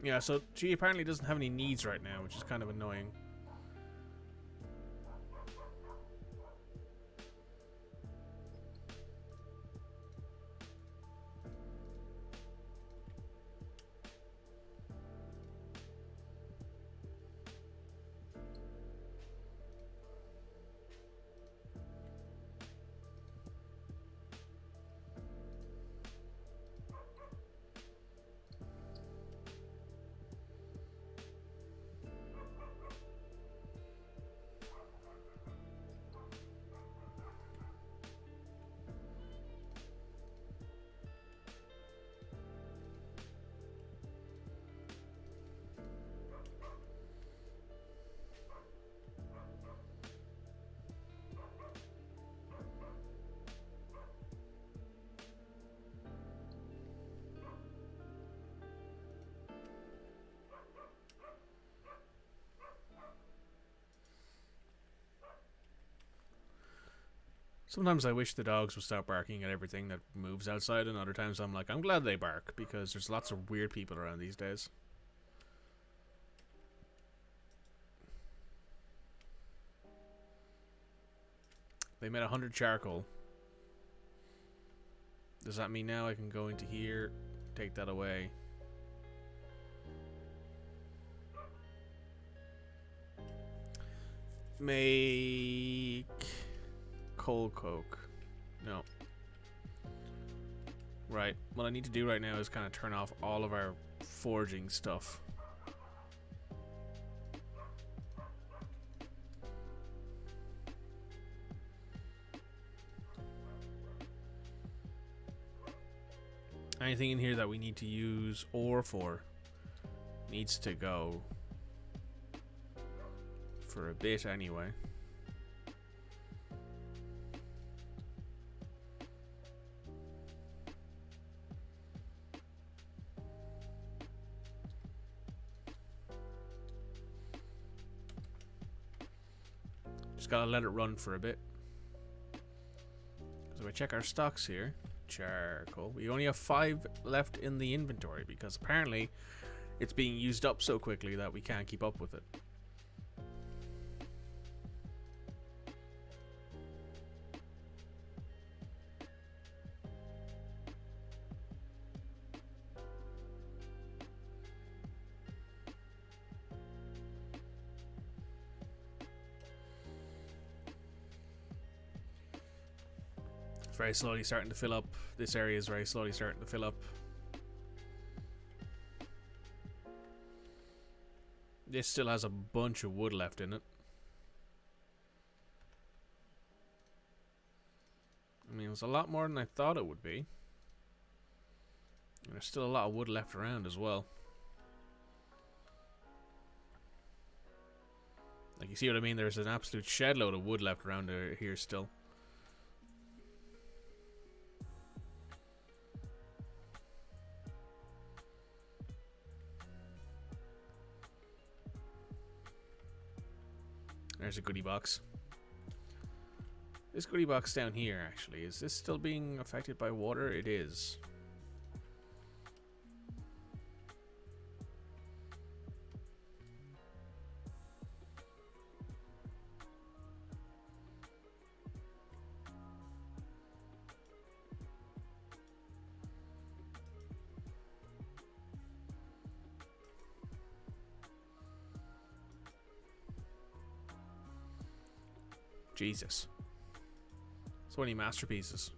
Yeah, so she apparently doesn't have any needs right now, which is kind of annoying. Sometimes I wish the dogs would stop barking at everything that moves outside, and other times I'm like, I'm glad they bark, because there's lots of weird people around these days. They made 100 charcoal. Does that mean now I can go into here, take that away? Make coal coke. No. Right. What I need to do right now is kind of turn off all of our forging stuff. Anything in here that we need to use ore for needs to go for a bit anyway. Just gotta let it run for a bit. So if I check our stocks here, charcoal, we only have 5 left in the inventory because apparently it's being used up so quickly that we can't keep up with it. Very slowly starting to fill up. This area is very slowly starting to fill up. This still has a bunch of wood left in it. I mean, it's a lot more than I thought it would be. And there's still a lot of wood left around as well. Like, you see what I mean? There's an absolute shed load of wood left around here still. There's a goodie box. This goodie box down here, actually, is this still being affected by water? It is. Jesus. So many masterpieces.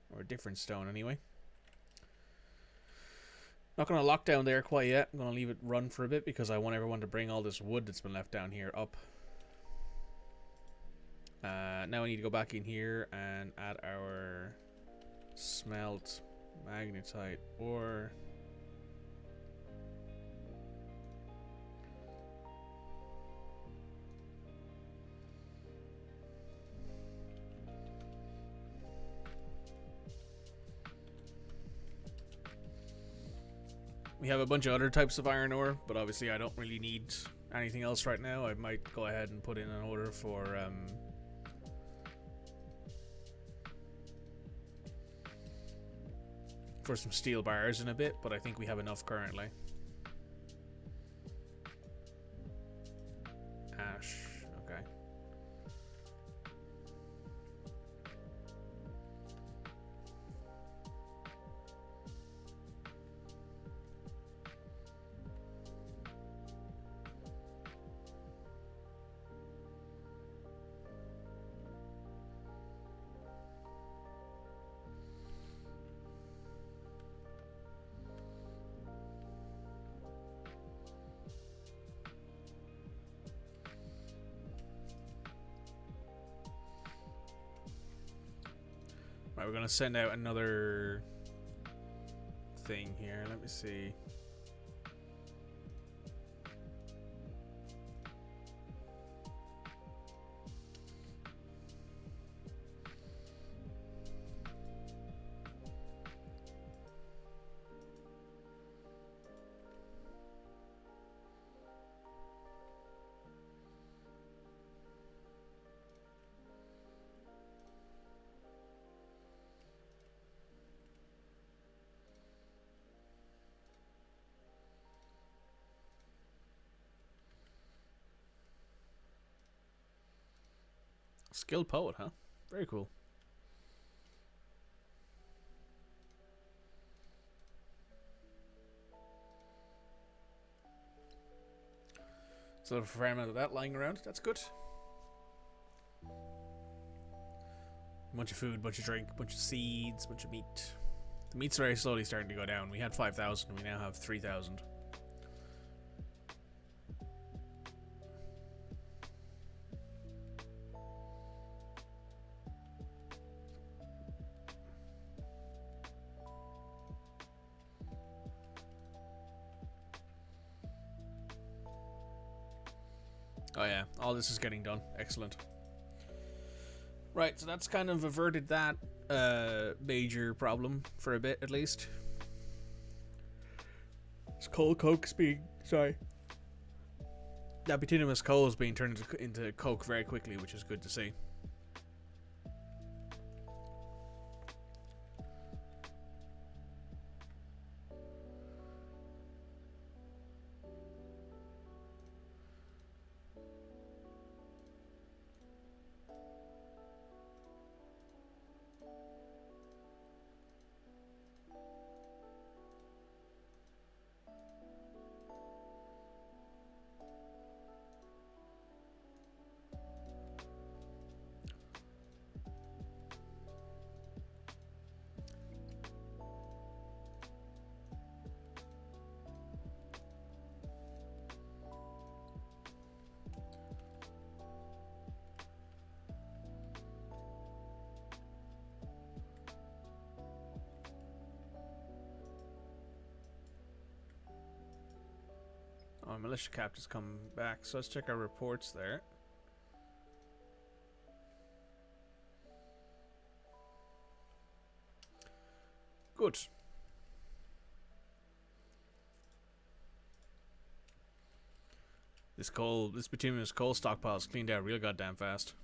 Or a different stone, anyway. Not going to lock down there quite yet. I'm going to leave it run for a bit because I want everyone to bring all this wood that's been left down here up. Now I need to go back in here and add our smelt magnetite ore. We have a bunch of other types of iron ore, but obviously I don't really need anything else right now. I might go ahead and put in an order for some steel bars in a bit, but I think we have enough currently. Ash, okay. Right, we're gonna send out another thing here. Let me see. Skilled poet, huh? Very cool. So a fair amount of that lying around. That's good. A bunch of food, bunch of drink, bunch of seeds, bunch of meat. The meat's very slowly starting to go down. We had 5,000. We now have 3,000. Oh yeah, all this is getting done. Excellent. Right, so that's kind of averted that major problem for a bit, at least. This coal coke's being... Sorry. That bituminous coal is being turned into coke very quickly, which is good to see. Oh, militia captain's come back, so let's check our reports there. Good. This bituminous coal stockpile is cleaned out real goddamn fast.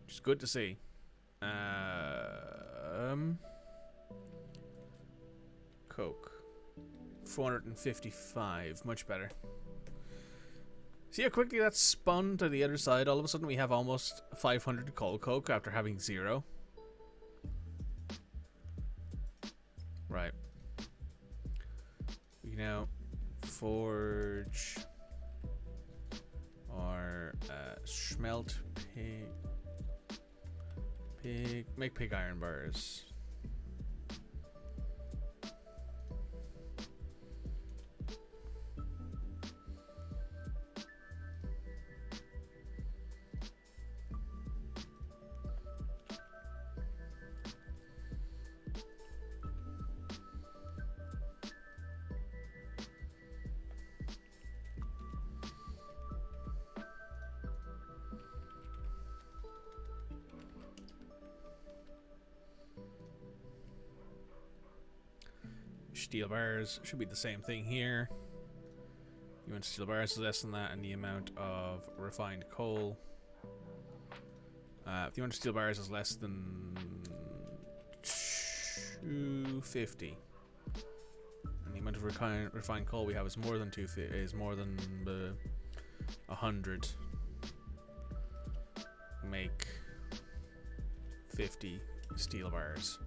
Which is good to see. Coke. 455, much better. See how quickly that spun to the other side? All of a sudden we have almost 500 coal coke after having 0. Right. We can now forge or smelt make pig iron bars. Steel bars should be the same thing here. The amount of steel bars is less than that, and the amount of refined coal. If the amount of steel bars is less than 250, and the amount of refined coal we have is more than 250, is more than 100. Make 50 steel bars.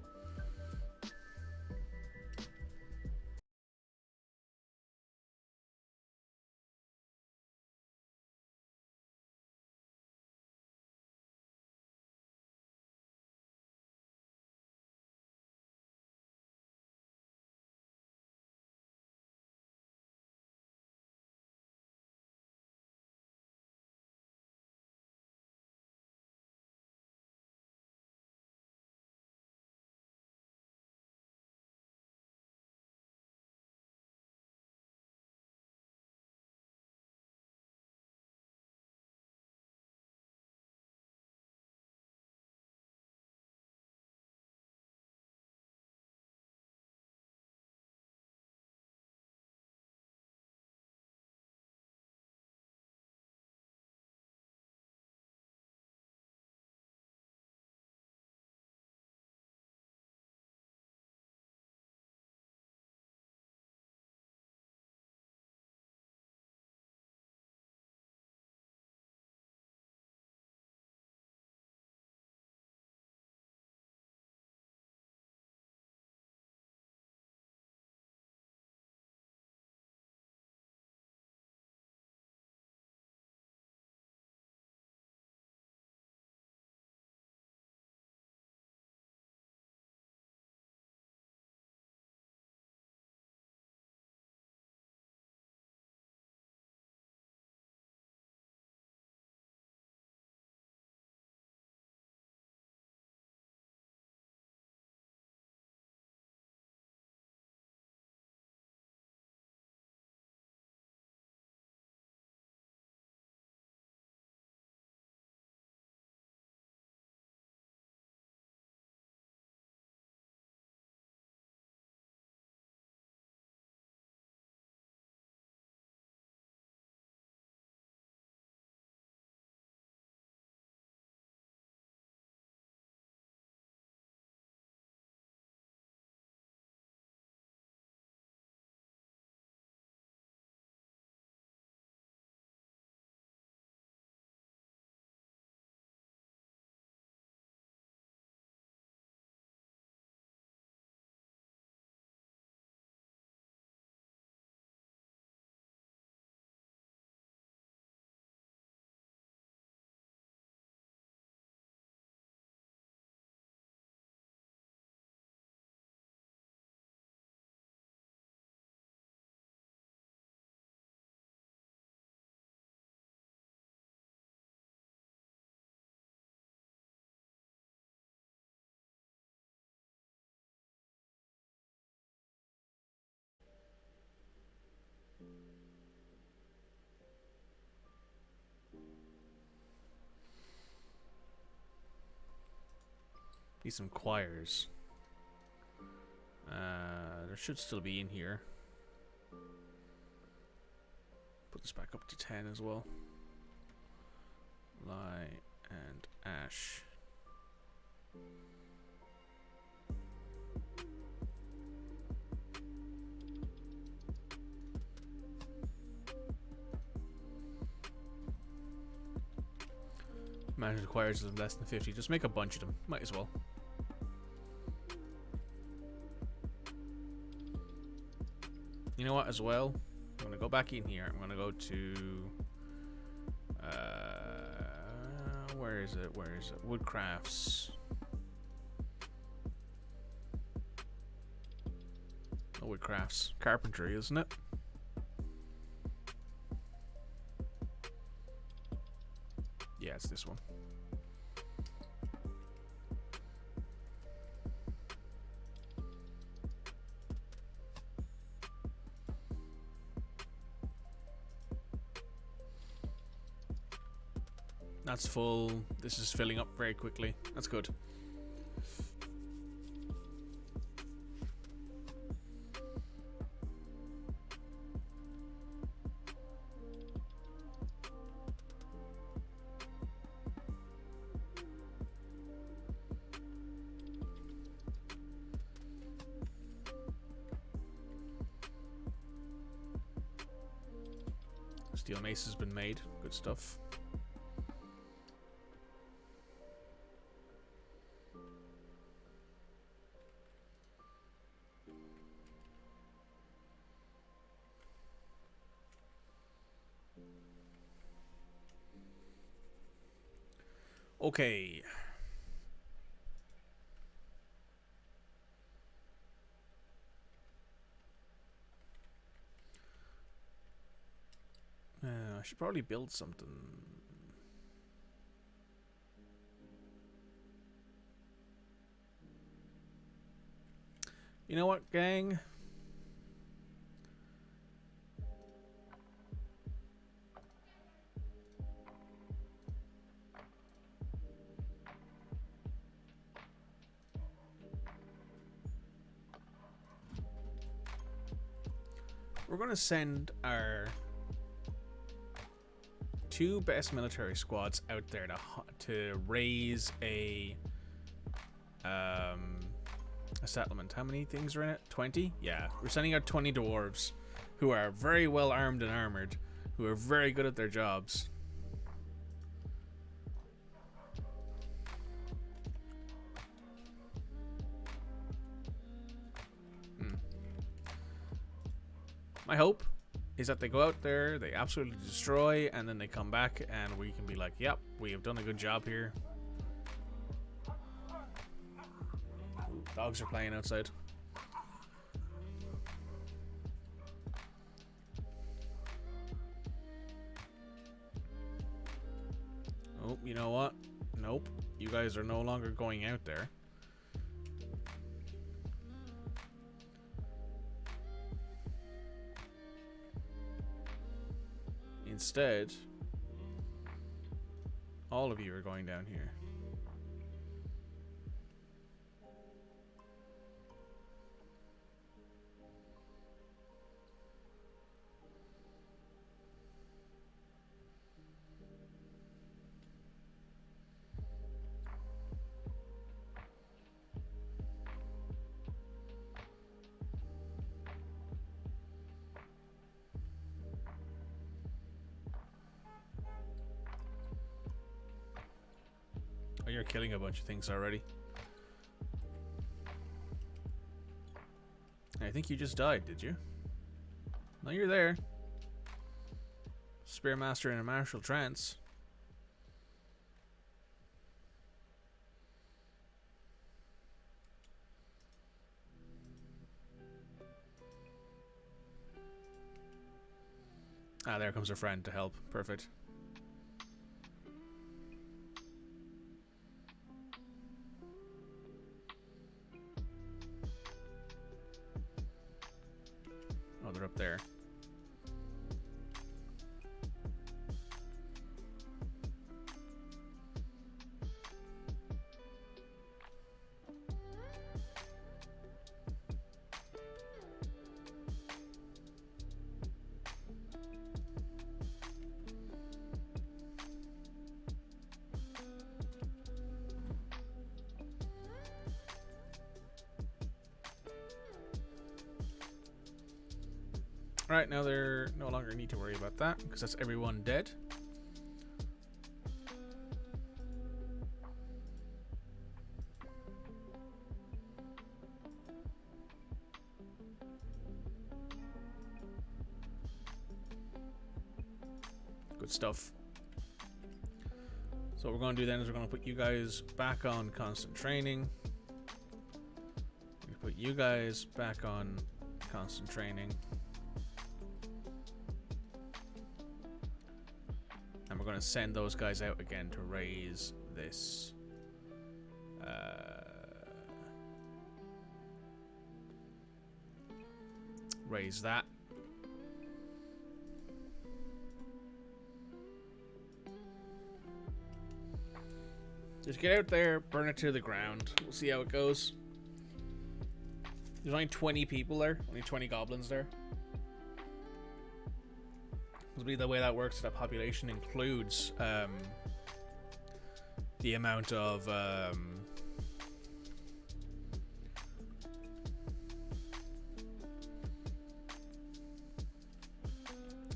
Need some choirs. There should still be in here. Put this back up to 10 as well. Lye and ash. Managed choirs is less than 50. Just make a bunch of them. Might as well. You know what, as well? I'm going to go back in here. I'm going to go to... where is it? Where is it? Woodcrafts. Oh, Woodcrafts. Carpentry, isn't it? Yeah, it's this one. That's full. This is filling up very quickly. That's good. Steel mace has been made. Good stuff. Okay. I should probably build something. You know what, gang? We're going to send our 2 best military squads out there to raise a settlement. How many things are in it? 20? Yeah. We're sending out 20 dwarves who are very well armed and armored, who are very good at their jobs. My hope is that they go out there, they absolutely destroy, and then they come back and we can be like, yep, we have done a good job here. Ooh, dogs are playing outside. Oh, you know what? Nope. You guys are no longer going out there. Instead, all of you are going down here. Oh, you're killing a bunch of things already. I think you just died, did you? No, you're there. Spearmaster in a martial trance. Ah, there comes a friend to help. Perfect. Oh, they're up there. Right, now they're no longer need to worry about that because that's everyone dead. Good stuff. So what we're going to do then is we're going to put you guys back on constant training. We put you guys back on constant training. And we're going to send those guys out again to raise this. Raise that. Just get out there, burn it to the ground. We'll see how it goes. There's only 20 people there. Only 20 goblins there. The way that works, that population includes the amount of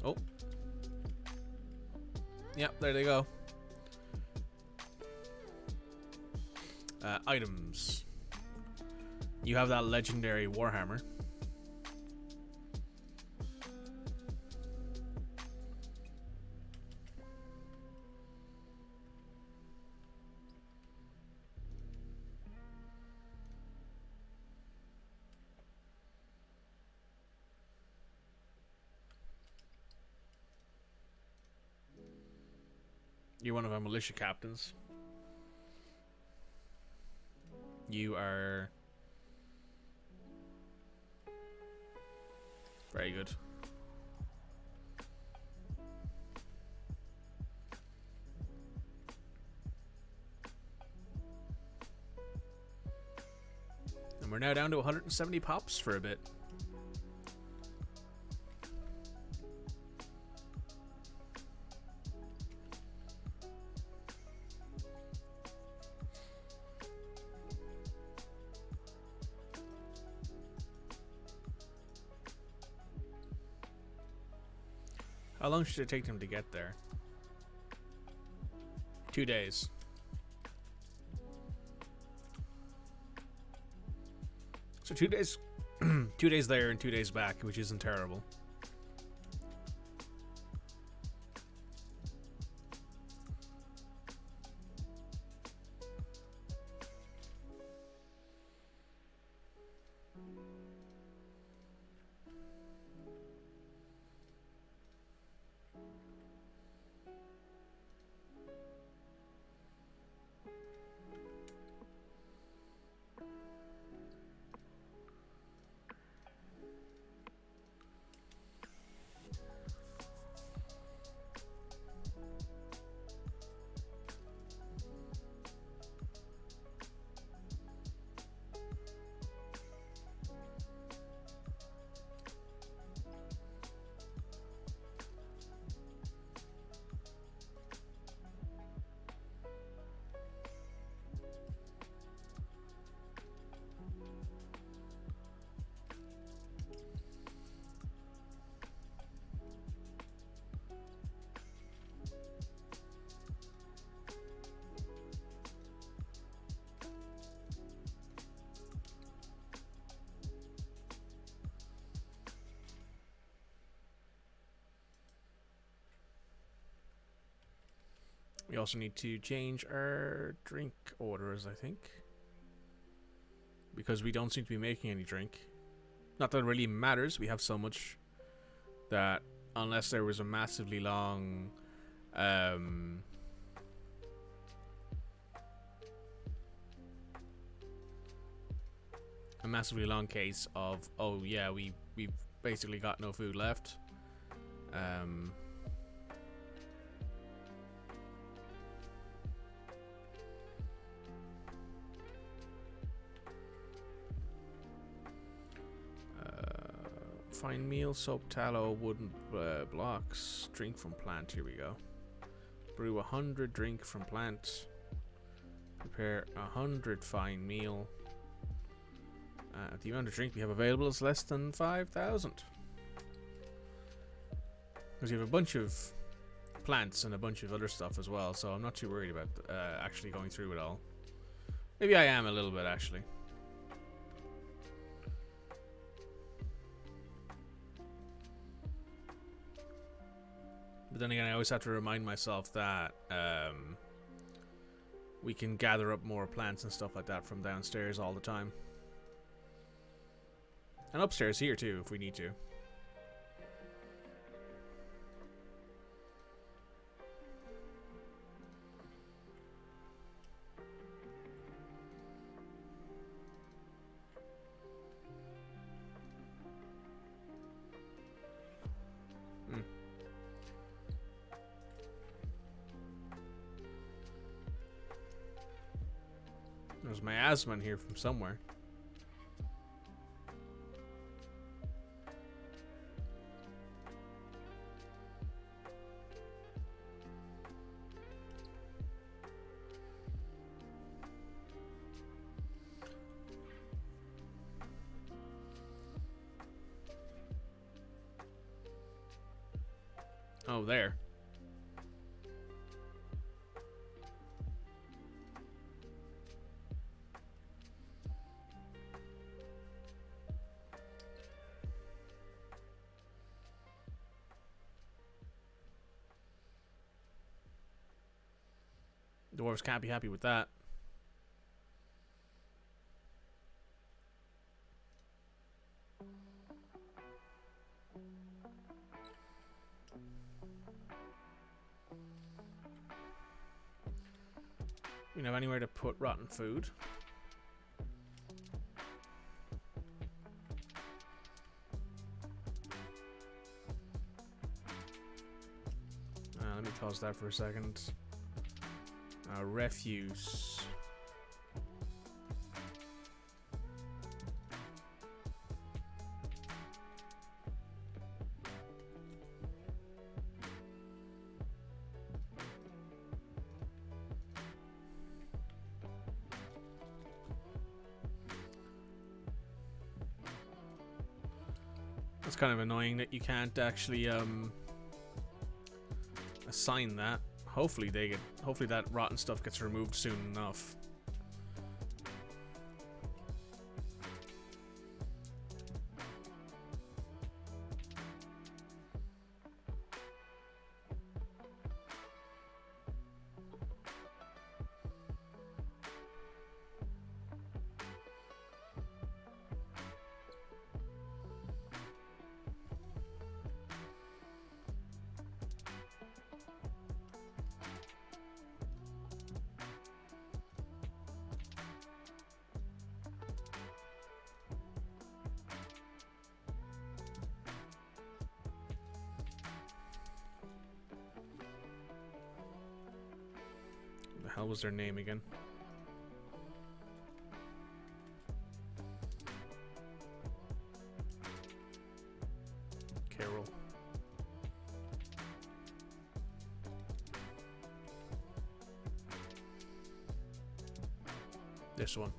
oh, Yep, there they go. Items. You have that legendary warhammer. You're one of our militia captains. You are very good. And we're now down to 170 pops for a bit. How long should it take them to get there? 2 days. So 2 days, 2 days there and 2 days back, which isn't terrible. We also need to change our drink orders, I think. Because we don't seem to be making any drink. Not that it really matters, we have so much that unless there was a massively long a massively long case of, oh yeah, we've basically got no food left. Fine meal, soap, tallow, wooden blocks, drink from plant. Here we go. Brew 100 drink from plant. Prepare 100 fine meal. The amount of drink we have available is less than 5,000. Because you have a bunch of plants and a bunch of other stuff as well, so I'm not too worried about actually going through it all. Maybe I am a little bit, actually. But then again, I always have to remind myself that we can gather up more plants and stuff like that from downstairs all the time. And upstairs here too, if we need to. There's miasma in here from somewhere. Oh, there. Dwarves can't be happy with that. We don't have anywhere to put rotten food. Let me pause that for a second. Refuse. It's kind of annoying that you can't actually assign that. Hopefully that rotten stuff gets removed soon enough. The hell was their name again? Carol. This one.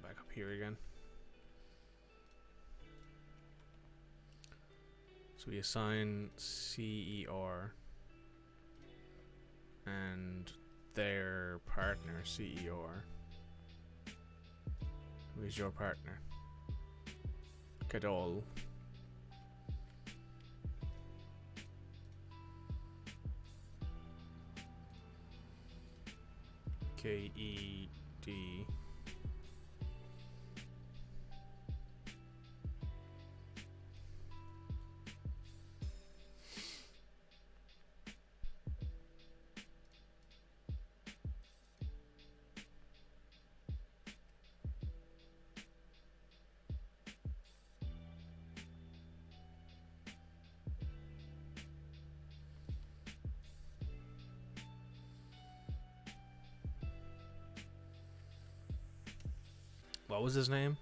Back up here again. So we assign CER and their partner CER. Who is your partner? Kadol. KED. What was his name?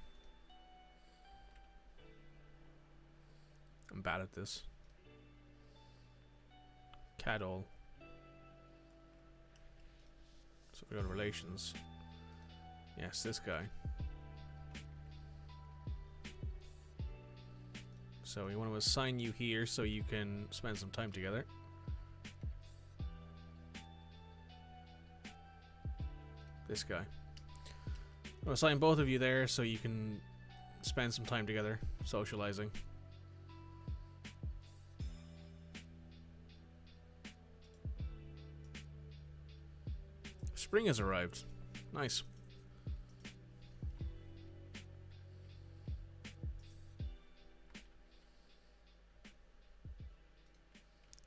I'm bad at this. Cadol. So we go to relations. Yes, this guy. So we want to assign you here so you can spend some time together. This guy. I'll assign both of you there so you can spend some time together, socializing. Spring has arrived. Nice.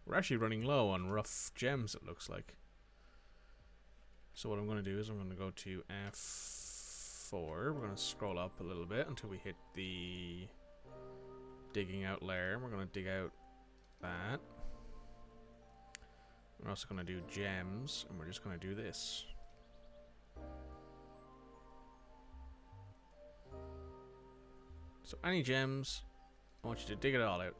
We're actually running low on rough gems, it looks like. So what I'm going to do is I'm going to go to F4. We're going to scroll up a little bit until we hit the digging out layer. We're going to dig out that. We're also going to do gems, and we're just going to do this. So any gems, I want you to dig it all out.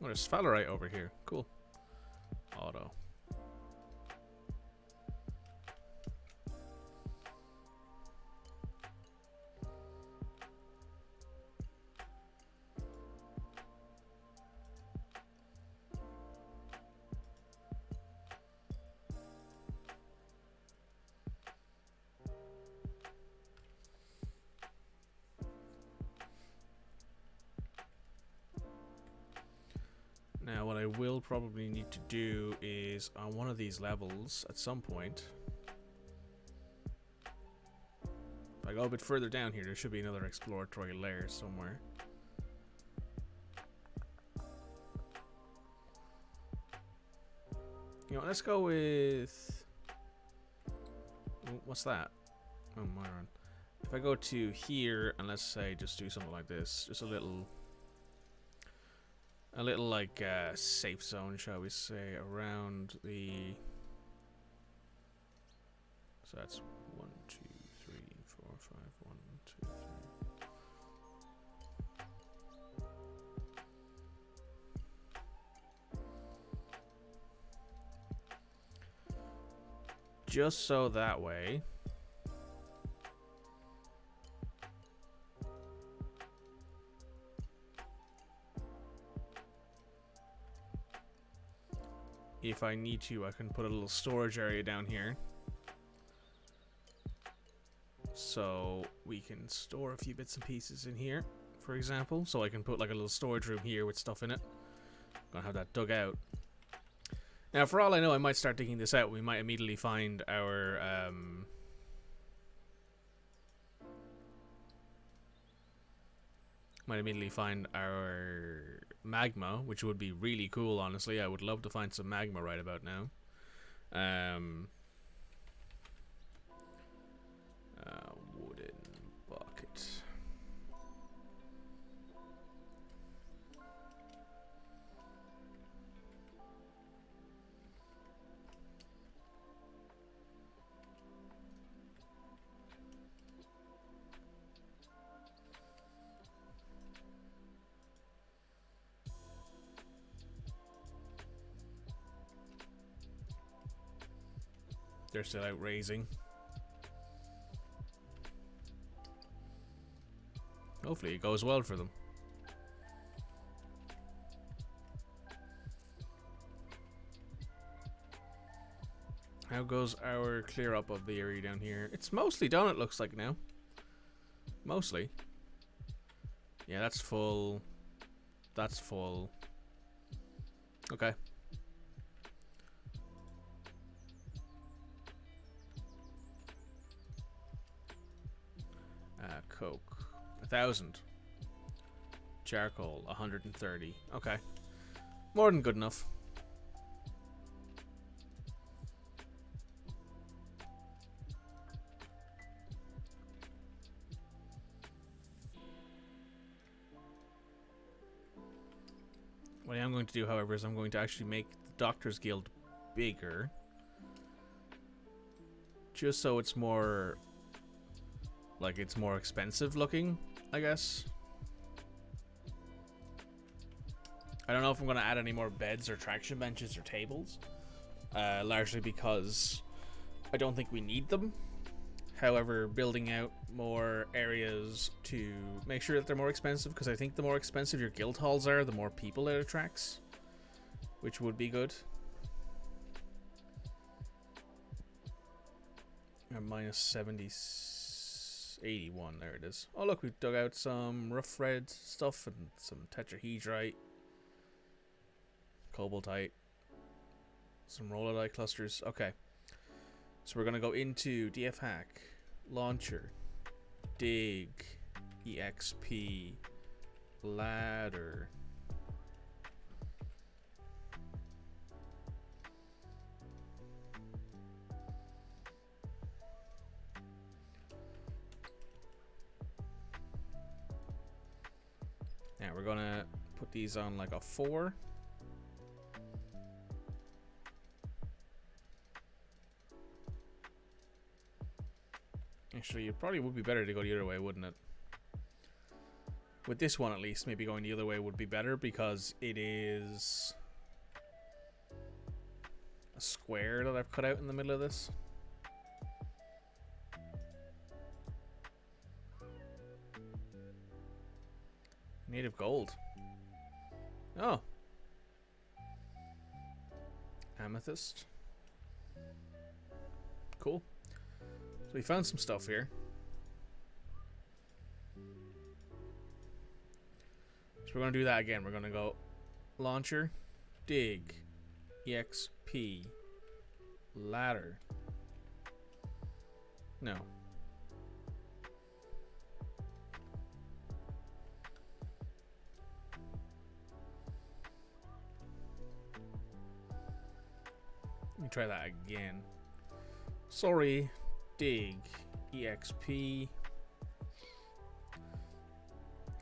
Oh, there's sphalerite over here. Cool. Auto. Now, what I will probably need to do is on one of these levels at some point. If I go a bit further down here, there should be another exploratory layer somewhere. You know, let's go with. Oh, what's that? Oh, Myron. If I go to here and let's say just do something like this, just a little like safe zone, shall we say, around the. So that's 1, 2, 3, 4, 5, 1, 2, 3. Just so that way. If I need to, I can put a little storage area down here. So we can store a few bits and pieces in here, for example. So I can put like a little storage room here with stuff in it. Gonna have that dug out. Now, for all I know, I might start digging this out. We might immediately find our magma, which would be really cool, honestly. I would love to find some magma right about now. Wooden bucket. They're still out raising. Hopefully it goes well for them. How goes our clear up of the area down here? It's mostly done, it looks like now. Mostly. Yeah, that's full. That's full. Okay. Coke, 1,000. Charcoal, 130. Okay. More than good enough. What I am going to do, however, is I'm going to actually make the Doctor's Guild bigger. Just so it's more... like, it's more expensive looking, I guess. I don't know if I'm going to add any more beds or traction benches or tables. Largely because I don't think we need them. However, building out more areas to make sure that they're more expensive, because I think the more expensive your guild halls are, the more people it attracts, which would be good. Minus 70, 81, there it is. Oh look, we've dug out some rough red stuff and some tetrahedrite, cobaltite, some rholodite clusters. Okay, so we're gonna go into DF hack, launcher, dig, exp, ladder. Now we're gonna put these on like a 4. Actually, it probably would be better to go the other way, wouldn't it? With this one, at least, maybe going the other way would be better because it is a square that I've cut out in the middle of this. Native gold. Oh. Amethyst. Cool. So we found some stuff here. So we're going to do that again. We're going to go launcher, dig, EXP, ladder. No. Let me try that again. Sorry, dig, EXP.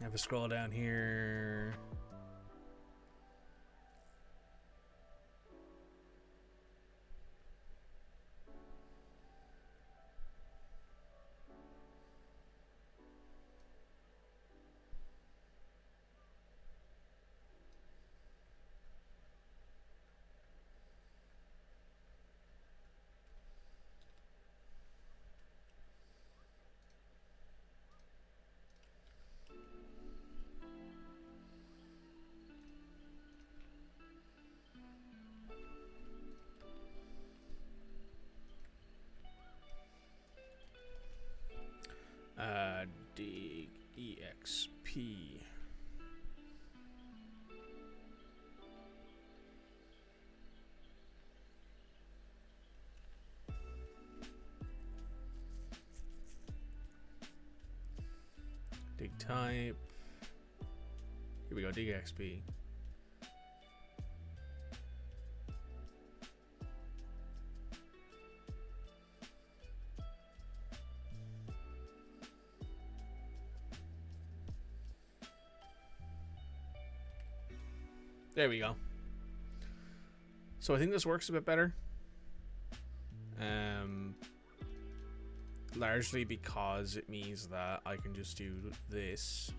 Have a scroll down here. Dig EXP. Dig type. Here we go, dig XP. There we go. So I think this works a bit better. Largely because it means that I can just do this.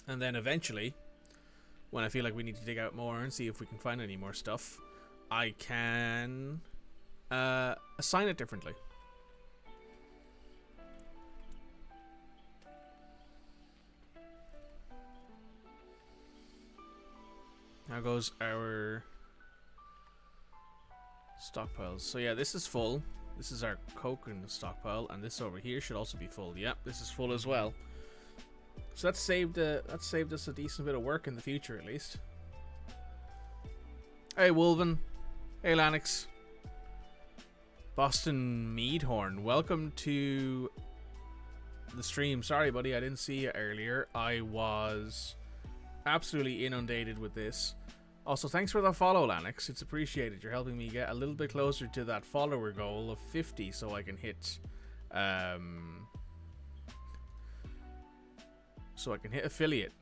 And then eventually, when I feel like we need to dig out more and see if we can find any more stuff, I can assign it differently. How goes our stockpiles? So yeah, this is full. This is our coke in the stockpile, and this over here should also be full. Yep, this is full as well. So that saved us a decent bit of work in the future, at least. Hey, Wolven. Hey, Lanix. Boston Meadhorn. Welcome to the stream. Sorry, buddy, I didn't see you earlier. I was absolutely inundated with this. Also, thanks for the follow, Lanix. It's appreciated. You're helping me get a little bit closer to that follower goal of 50 so I can hit affiliate.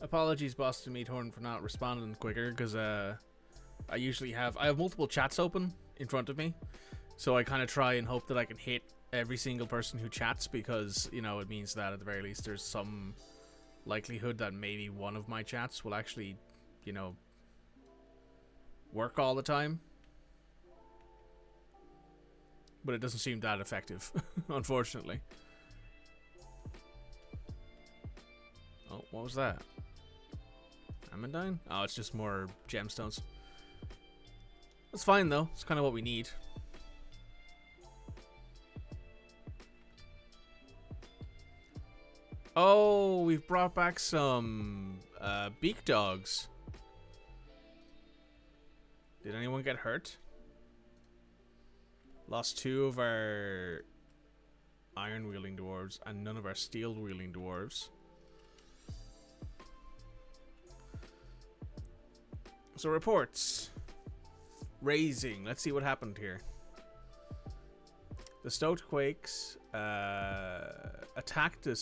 Apologies, Boston Meathorn, for not responding quicker, because I have multiple chats open in front of me, so I kind of try and hope that I can hit every single person who chats, because, you know, it means that at the very least there's some likelihood that maybe one of my chats will actually, you know, work all the time. But it doesn't seem that effective, unfortunately. Oh, what was that? Amandine? Oh, it's just more gemstones. That's fine, though. It's kind of what we need. Oh, we've brought back some Beak dogs. Did anyone get hurt? Lost 2 of our iron wielding dwarves and none of our steel wielding dwarves. So reports. Raising. Let's see what happened here. The Stoked Quakes attacked the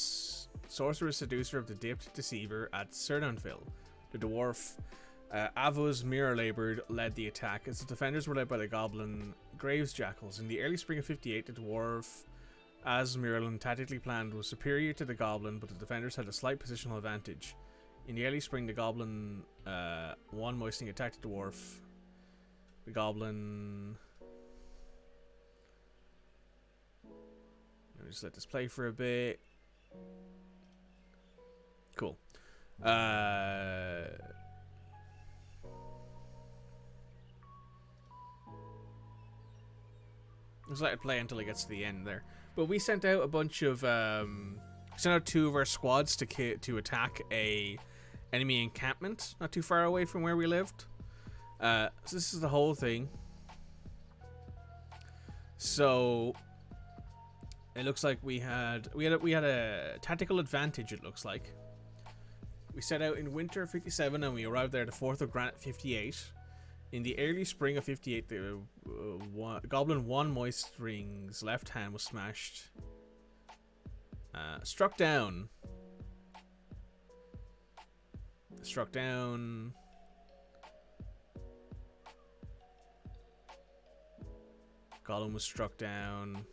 Sorcerer Seducer of the Dipped Deceiver at Cernonville. The dwarf Avos Mirror Labored led the attack as the defenders were led by the goblin Graves Jackals. In the early spring of 58, the dwarf, as Mirrolin tactically planned, was superior to the goblin, but the defenders had a slight positional advantage. In the early spring, the goblin one moistening attacked the dwarf. The goblin... Let me just let this play for a bit. Cool. Just let it play until it gets to the end there. But we sent out a bunch of sent out 2 of our squads to attack a enemy encampment not too far away from where we lived. So this is the whole thing. So it looks like we had a tactical advantage. It looks like we set out in winter 57 and we arrived there the 4th of Granite 58. In the early spring of 58, the Goblin 1 Moistering's left hand was smashed. Struck down. Struck down. Goblin was struck down.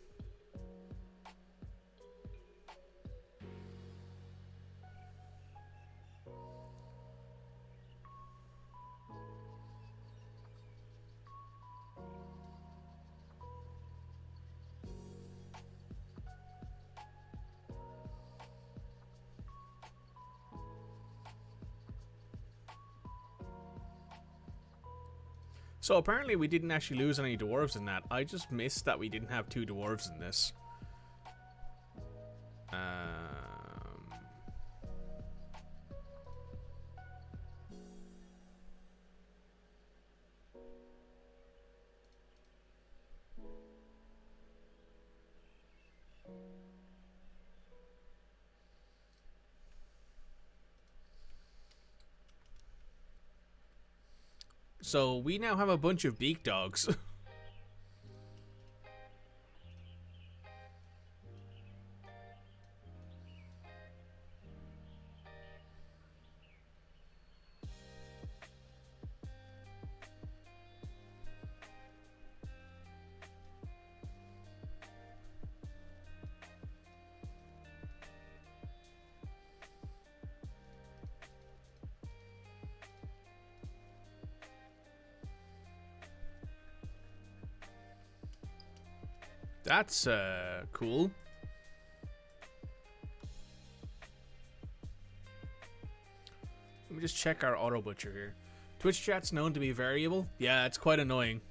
So apparently we didn't actually lose any dwarves in that. I just missed that we didn't have 2 dwarves in this. So we now have a bunch of beak dogs. That's cool. Let me just check our auto butcher here. Twitch chat's known to be variable. Yeah, it's quite annoying.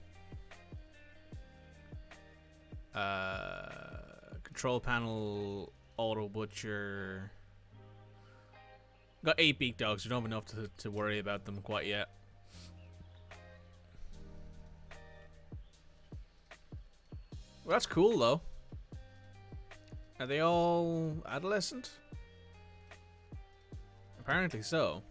Control panel, auto butcher. Got 8 beak dogs. We don't have enough to worry about them quite yet. Well, that's cool, though. Are they all adolescent? Apparently so.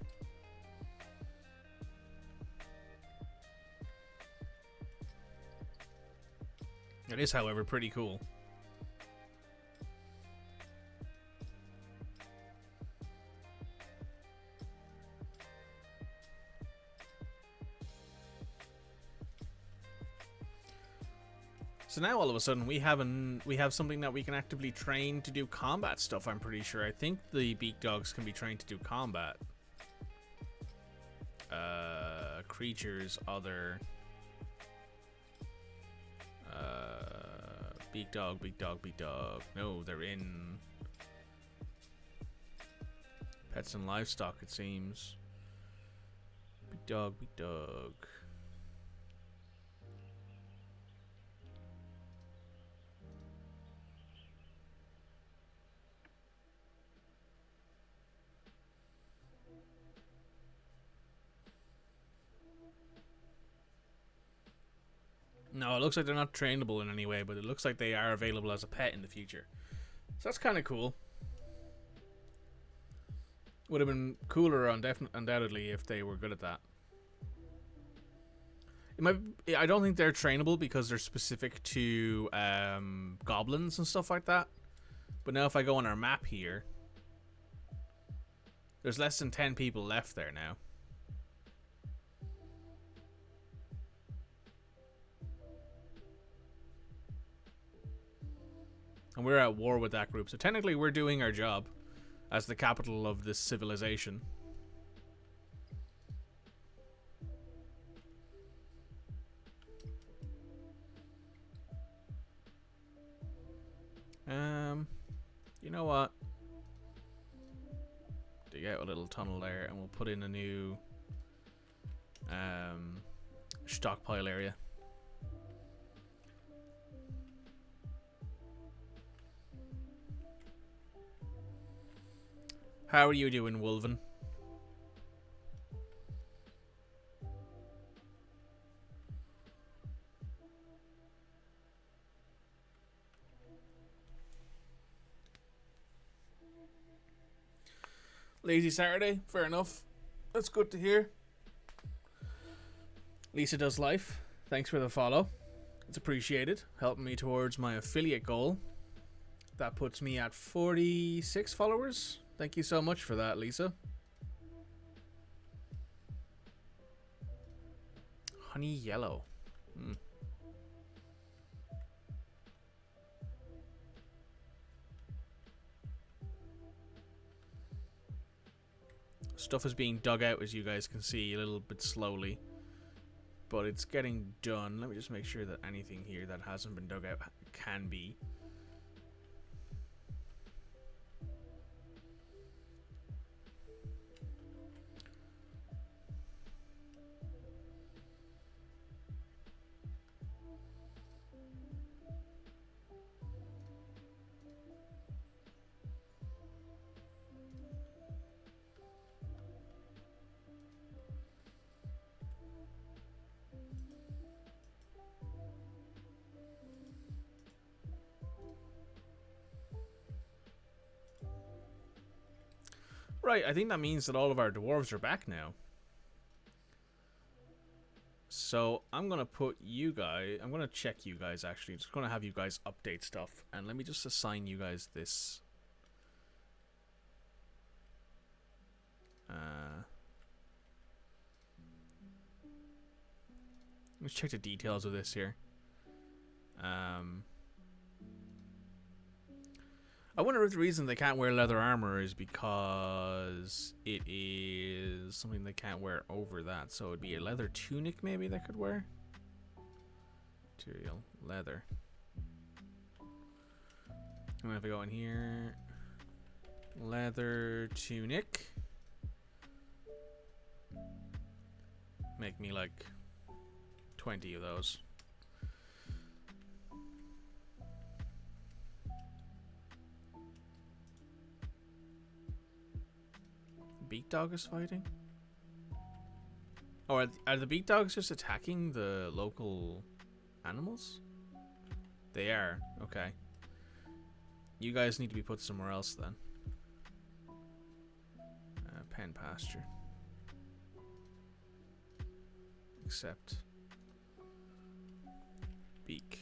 It is, however, pretty cool. So now all of a sudden we have something that we can actively train to do combat stuff. I'm pretty sure. I think the beak dogs can be trained to do combat. Creatures, other. Beak dog, beak dog, beak dog. No, they're in pets and livestock, it seems. Beak dog, beak dog. No, it looks like they're not trainable in any way, but it looks like they are available as a pet in the future. So that's kind of cool. Would have been cooler, undoubtedly, if they were good at that. It might. I don't think they're trainable because they're specific to goblins and stuff like that. But now if I go on our map here, there's less than 10 people left there now. And we're at war with that group. So technically we're doing our job as the capital of this civilization. You know what? Dig out a little tunnel there and we'll put in a new stockpile area. How are you doing, Wolven? Lazy Saturday, fair enough. That's good to hear. Lisa Does Life, thanks for the follow. It's appreciated, helping me towards my affiliate goal. That puts me at 46 followers. Thank you so much for that, Lisa. Honey Yellow. Stuff is being dug out, as you guys can see, a little bit slowly. But it's getting done. Let me just make sure that anything here that hasn't been dug out can be. Right, I think that means that all of our dwarves are back now. So I'm going to put you guys... I'm going to check you guys, actually. I'm just going to have you guys update stuff. And let me just assign you guys this. Let's check the details of this here. I wonder if the reason they can't wear leather armor is because it is something they can't wear over that. So it'd be a leather tunic maybe they could wear. Material, leather. And then if I go in here, leather tunic. Make me like 20 of those. Beak dog is fighting? Oh, are the beak dogs just attacking the local animals? They are. Okay. You guys need to be put somewhere else then. Pen pasture. Except beak.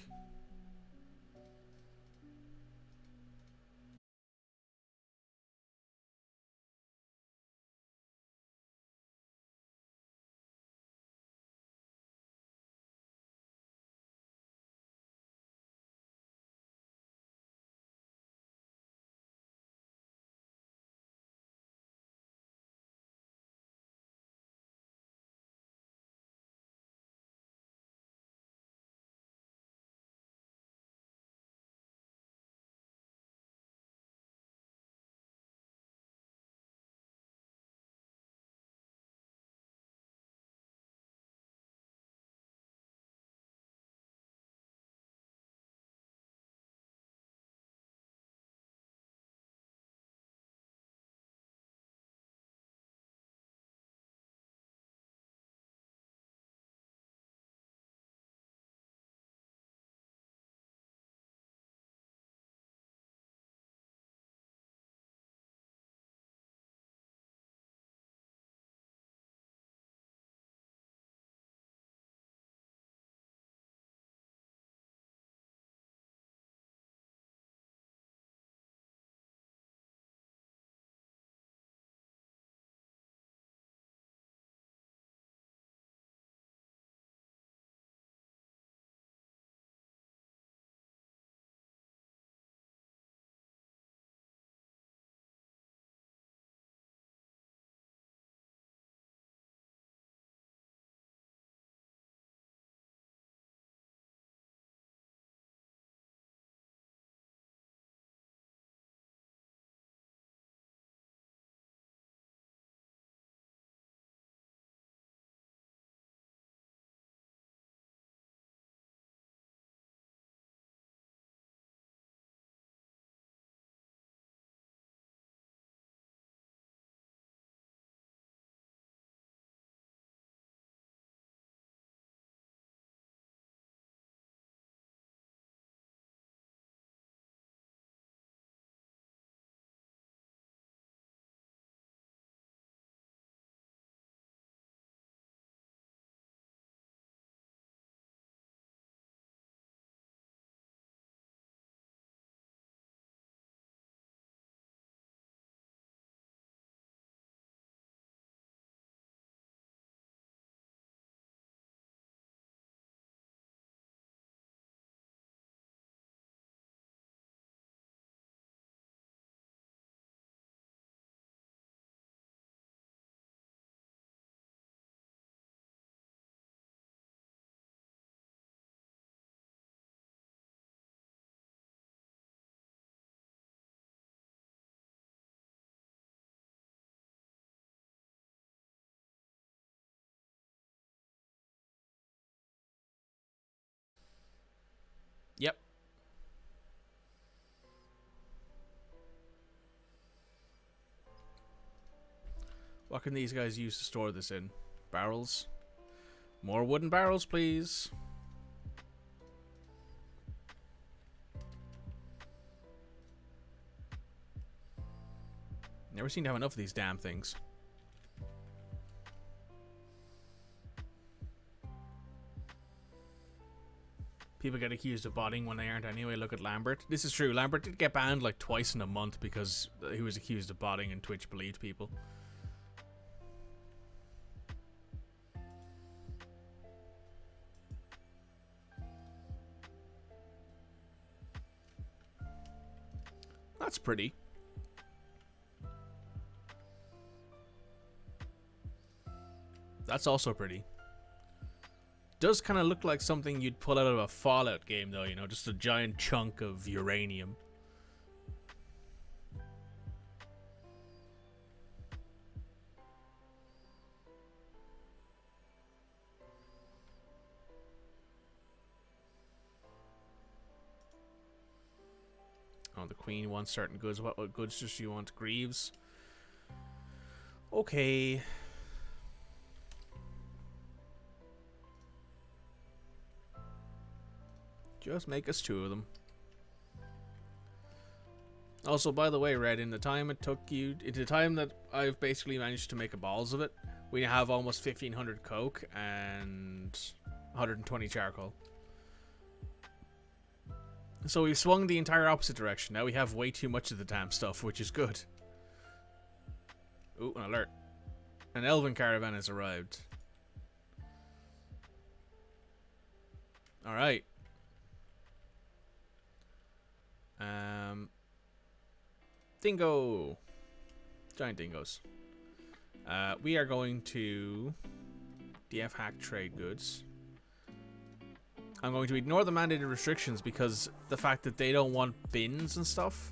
What can these guys use to store this in? Barrels? More wooden barrels, please. Never seem to have enough of these damn things. People get accused of botting when they aren't anyway. Look at Lambert. This is true. Lambert did get banned like twice in a month because he was accused of botting and Twitch believed people. That's pretty. That's also pretty. Does kind of look like something you'd pull out of a Fallout game, though, you know, just a giant chunk of uranium. Oh, the Queen wants certain goods. What goods does she want? Greaves? Okay. Just make us 2 of them. Also, by the way, Red, in the time it took you, in the time that I've basically managed to make a balls of it, we have almost 1,500 coke and 120 charcoal. So we've swung the entire opposite direction. Now we have way too much of the damn stuff, which is good. Ooh, an alert. An elven caravan has arrived. Alright. Dingo. Giant dingoes. We are going to DF hack trade goods. I'm going to ignore the mandated restrictions because the fact that they don't want bins and stuff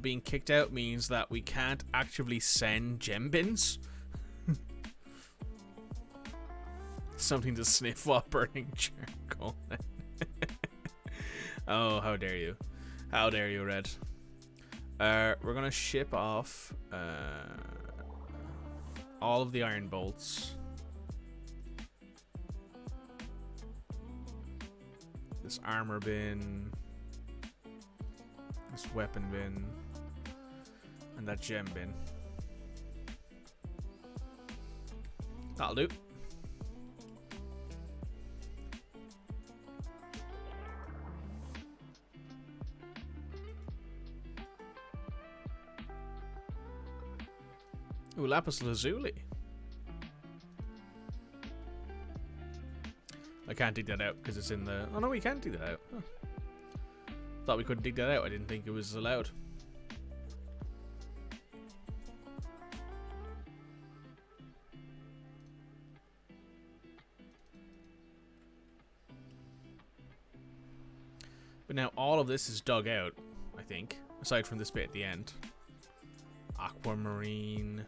being kicked out means that we can't actively send gem bins. Something to sniff while burning charcoal. Oh, how dare you. How dare you, Red. We're gonna ship off all of the iron bolts. This armor bin. This weapon bin. And that gem bin. That'll do. Ooh, lapis lazuli. I can't dig that out because it's in the... Oh no, we can dig that out. Huh. Thought we couldn't dig that out. I didn't think it was allowed. But now all of this is dug out, I think. Aside from this bit at the end. Aquamarine.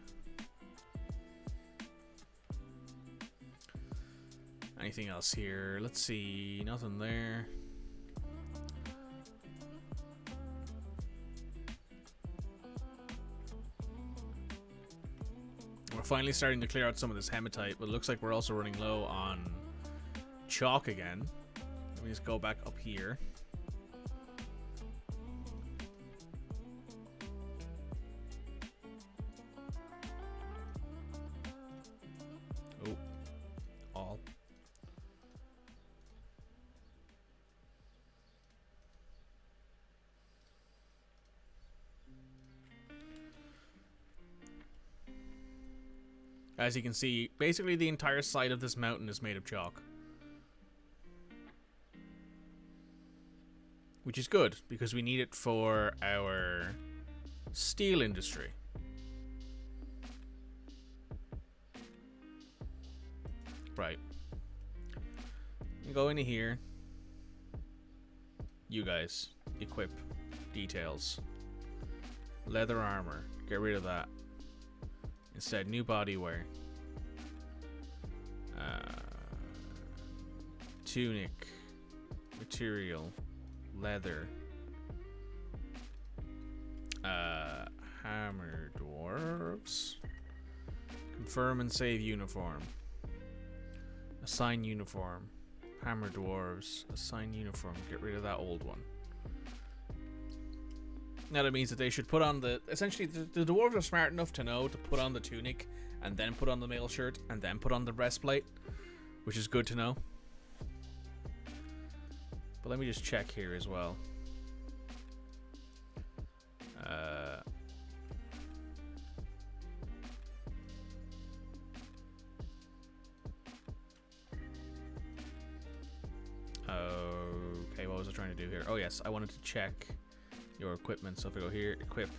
Anything else here? Let's see. Nothing there. We're finally starting to clear out some of this hematite, but it looks like we're also running low on chalk again. Let me just go back up here. As you can see, basically the entire side of this mountain is made of chalk. Which is good, because we need it for our steel industry. Right. Go into here. You guys. Equip. Details. Leather armor. Get rid of that. Instead, new bodywear. Tunic. Material. Leather. Hammer dwarves. Confirm and save uniform. Assign uniform. Hammer dwarves. Assign uniform. Get rid of that old one. Now that means that they should put on the... Essentially, the dwarves are smart enough to know to put on the tunic, and then put on the mail shirt, and then put on the breastplate, which is good to know. But let me just check here as well. Okay, what was I trying to do here? Oh yes, I wanted to check your equipment. So if I go here, equip,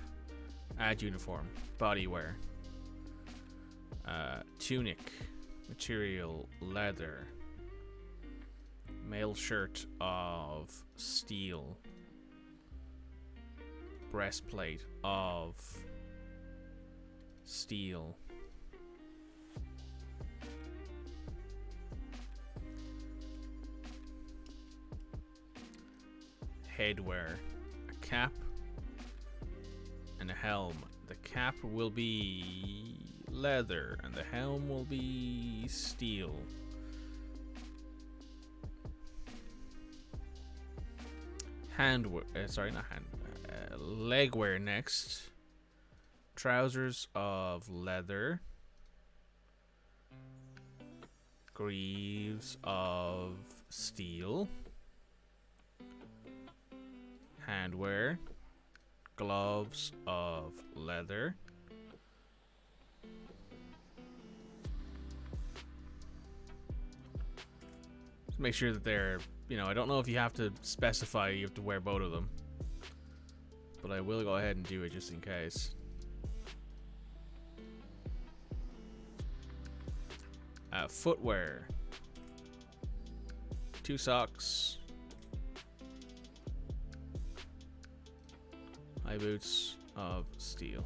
add uniform, body wear, tunic, material, leather, mail shirt of steel, breastplate of steel, headwear, a cap, and a helm. The cap will be leather, and the helm will be steel. Leg wear next. Trousers of leather. Greaves of steel. Handwear. Gloves of leather. Just make sure that they're, you know, I don't know if you have to specify you have to wear both of them, but I will go ahead and do it just in case. Footwear. 2 socks. High boots of steel.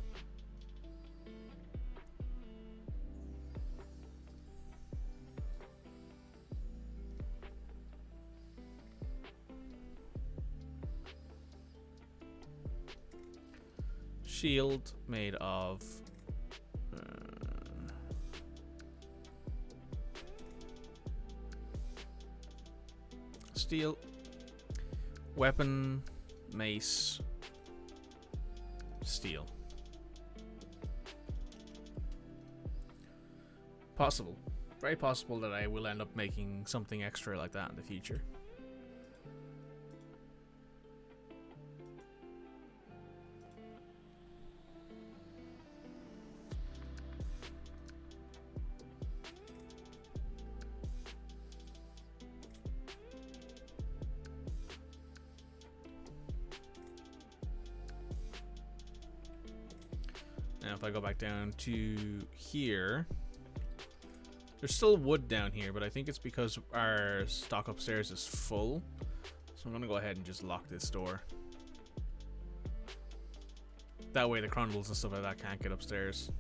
Shield made of steel. Weapon, mace, steel. Possible. Very possible that I will end up making something extra like that in the future. Now if I go back down to here, there's still wood down here, but I think it's because our stock upstairs is full. So I'm gonna go ahead and just lock this door. That way the crundles and stuff like that can't get upstairs.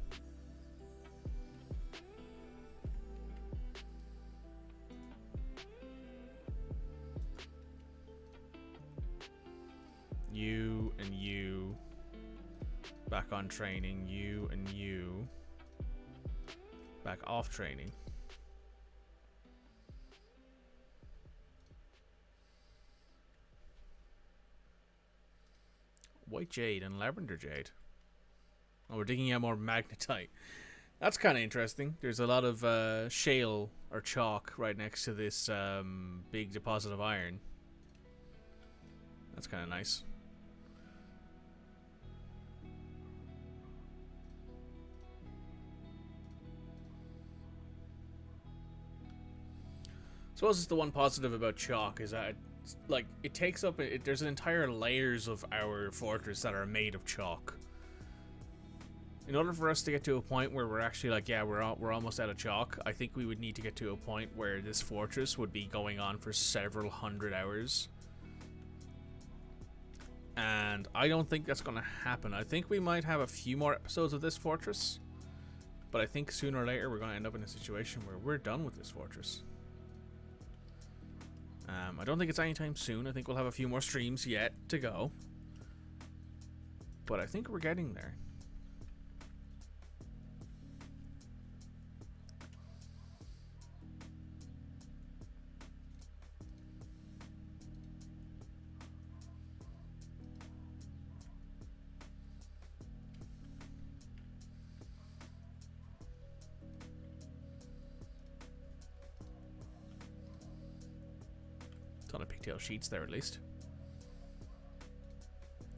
You and you back on training. You and you back off training. White jade and lavender jade. Oh, we're digging out more magnetite. That's kind of interesting. There's a lot of shale or chalk right next to this big deposit of iron. That's kind of nice. I suppose it's the one positive about chalk is that it takes up there's entire layers of our fortress that are made of chalk. In order for us to get to a point where we're actually like, yeah, we're almost out of chalk, I think we would need to get to a point where this fortress would be going on for several hundred hours. And I don't think that's going to happen. I think we might have a few more episodes of this fortress, but I think sooner or later we're going to end up in a situation where we're done with this fortress. I don't think it's anytime soon. I think we'll have a few more streams yet to go. But I think we're getting there. pigtail sheets there at least.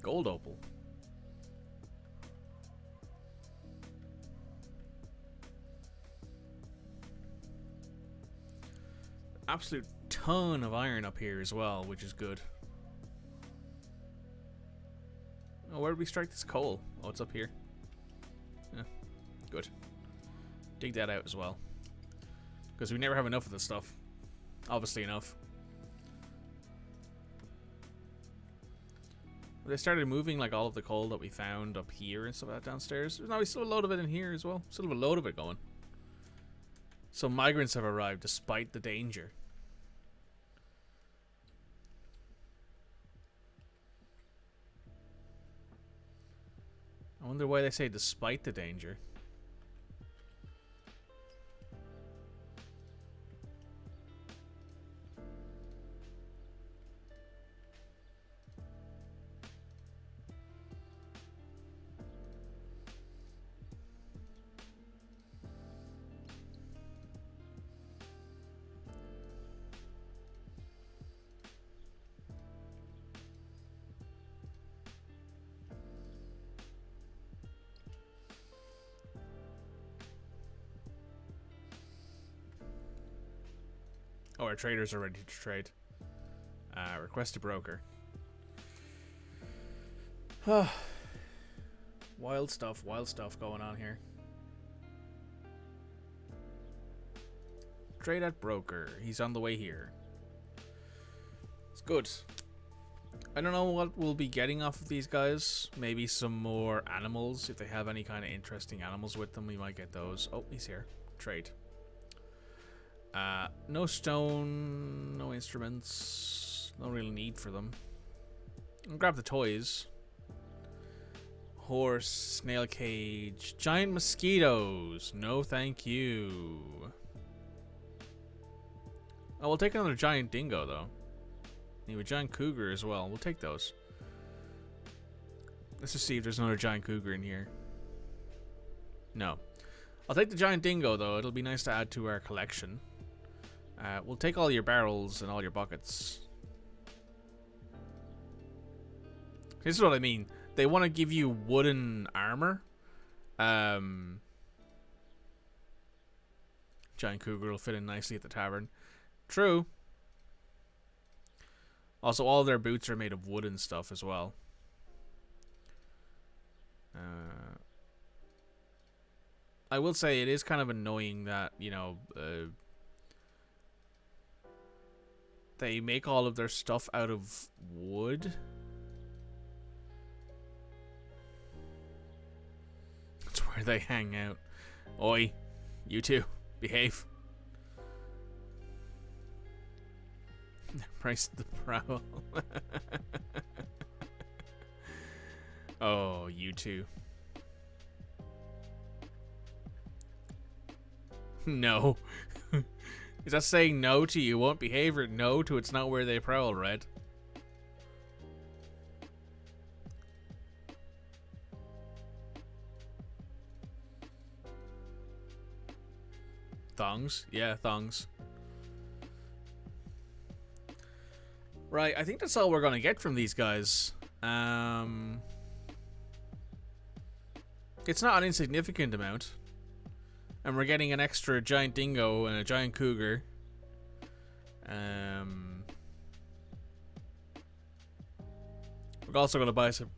Gold opal. Absolute ton of iron up here as well, which is good. Oh, where did we strike this coal? Oh, it's up here. Yeah, good. Dig that out as well. Because we never have enough of this stuff. Obviously enough. They started moving like all of the coal that we found up here and stuff like that downstairs. No, we still have a load of it in here as well. Still have a load of it going. So migrants have arrived despite the danger. I wonder why they say despite the danger. Oh, our traders are ready to trade. Request a broker. Wild stuff going on here. Trade at broker. He's on the way here. It's good. I don't know what we'll be getting off of these guys. Maybe some more animals. If they have any kind of interesting animals with them, we might get those. Oh, he's here. Trade. No stone, no instruments, no real need for them. I'll grab the toys. Horse, snail cage, giant mosquitoes. No thank you. Oh, we'll take another giant dingo though. Need a giant cougar as well. We'll take those. Let's just see if there's another giant cougar in here. No. I'll take the giant dingo though. It'll be nice to add to our collection. We'll take all your barrels and all your buckets. This is what I mean. They want to give you wooden armor. Giant cougar will fit in nicely at the tavern. True. Also, all their boots are made of wood and stuff as well. I will say it is kind of annoying that, you know, they make all of their stuff out of wood. That's where they hang out. Oi, you two, behave. Price the prowl. Oh, you two. No. Is that saying no to you won't behave or no to it's not where they prowl, Red? Thongs? Yeah, thongs. Right, I think that's all we're gonna get from these guys. It's not an insignificant amount. And we're getting an extra giant dingo and a giant cougar. We're also going to buy some...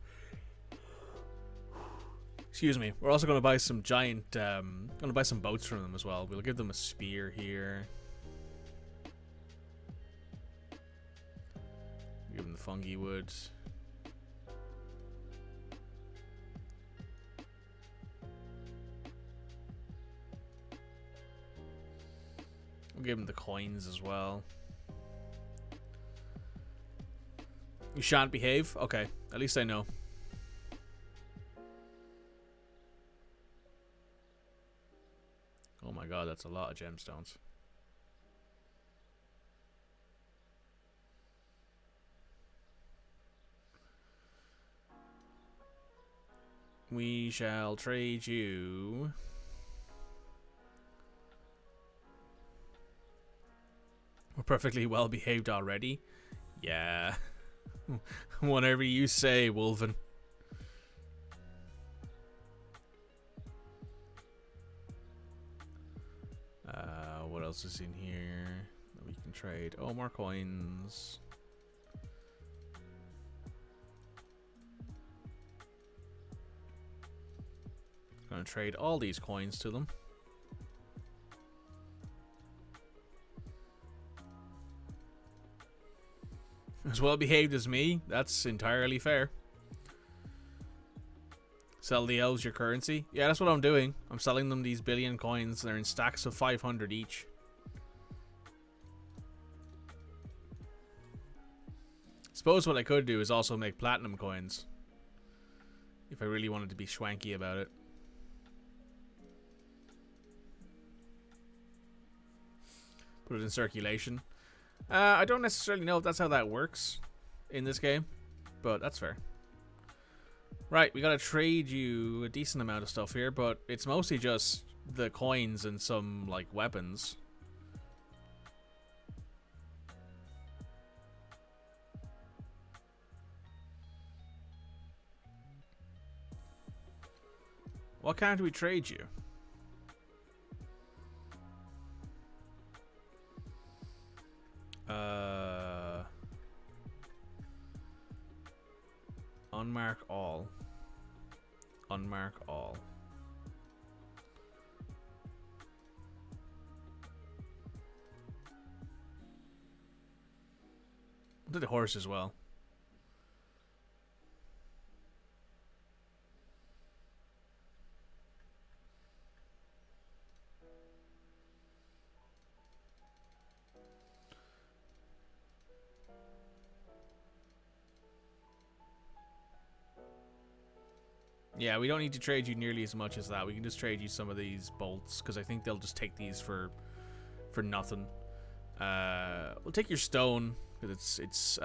Excuse me. We're also going to buy some giant... going to buy some boats from them as well. We'll give them a spear here. Give them the fungi wood. We'll give him the coins as well. You shan't behave? Okay, at least I know. Oh my god, that's a lot of gemstones. We shall trade you... We're perfectly well behaved already. Yeah. Whatever you say, Wolven. What else is in here that we can trade? Oh, more coins. Gonna trade all these coins to them. As well behaved as me, that's entirely fair. Sell the elves your currency. Yeah, that's what I'm doing. I'm selling them these billion coins. They're in stacks of 500 each. Suppose what I could do is also make platinum coins. If I really wanted to be schwanky about it. Put it in circulation. I don't necessarily know if that's how that works in this game, but that's fair. Right, we gotta trade you a decent amount of stuff here, but it's mostly just the coins and some, like, weapons. What can't we trade you? Unmark all. Unmark all. Did the horse as well. Yeah, we don't need to trade you nearly as much as that. We can just trade you some of these bolts, because I think they'll just take these for nothing. We'll take your stone, because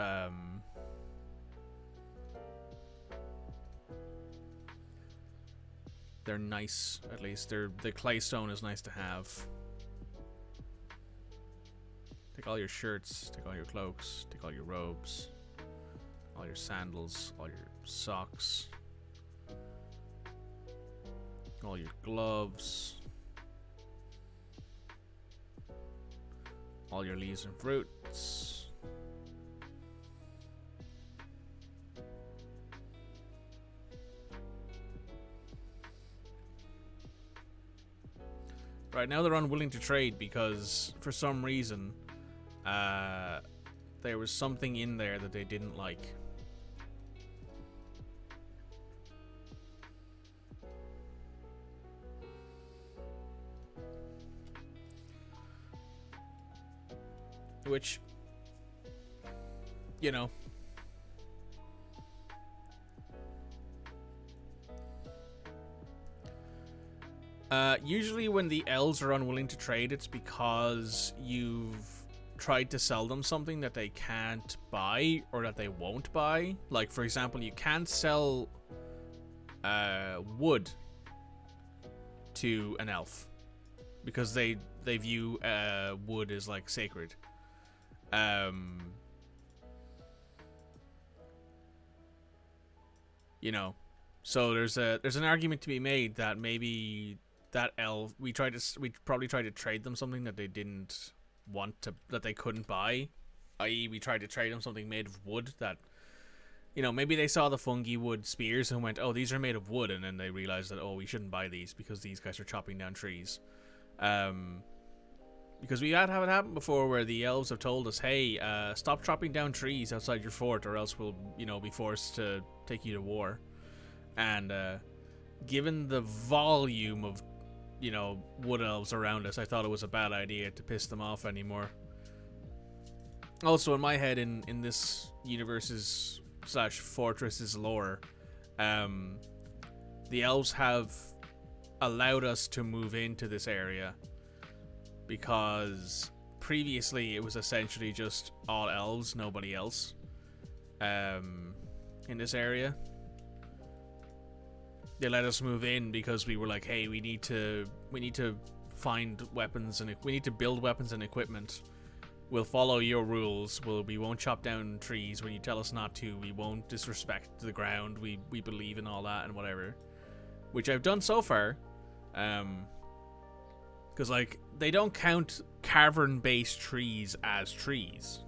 they're nice, at least. The clay stone is nice to have. Take all your shirts, take all your cloaks, take all your robes, all your sandals, all your socks, all your gloves, all your leaves and fruits. Right, now they're unwilling to trade because for some reason there was something in there that they didn't like. Which, you know, usually when the elves are unwilling to trade, it's because you've tried to sell them something that they can't buy or that they won't buy. Like, for example, you can't sell wood to an elf because they view wood as like sacred. You know, so there's an argument to be made that maybe that elf we probably tried to trade them something that they didn't want to, that they couldn't buy, i.e. we tried to trade them something made of wood that, you know, maybe they saw the fungi wood spears and went, oh, these are made of wood, and then they realized that, oh, we shouldn't buy these because these guys are chopping down trees. Because we had have it happen before where the elves have told us, hey, stop chopping down trees outside your fort or else we'll, you know, be forced to take you to war. And given the volume of, you know, wood elves around us, I thought it was a bad idea to piss them off anymore. Also, in my head, in this universe's / fortress's lore, the elves have allowed us to move into this area because previously it was essentially just all elves, nobody else, in this area. They let us move in because we were like, hey, we need to find weapons and we need to build weapons and equipment we'll follow your rules. We won't chop down trees when you tell us not to. We won't disrespect the ground. We believe in all that and whatever. Which I've done so far. Because, like, they don't count cavern-based trees as trees.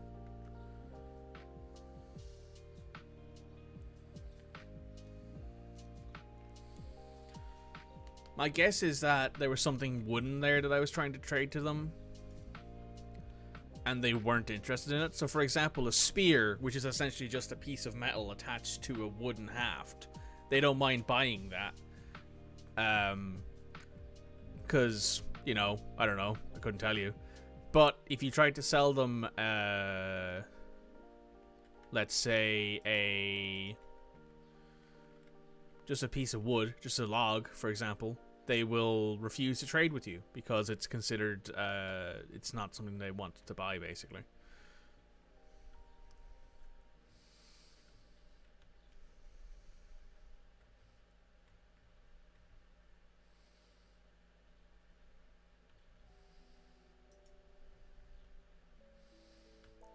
My guess is that there was something wooden there that I was trying to trade to them, and they weren't interested in it. So, for example, a spear, which is essentially just a piece of metal attached to a wooden haft, they don't mind buying that. Because, you know, I don't know, I couldn't tell you. But if you tried to sell them, let's say just a piece of wood, just a log, for example, they will refuse to trade with you because it's considered, it's not something they want to buy, basically.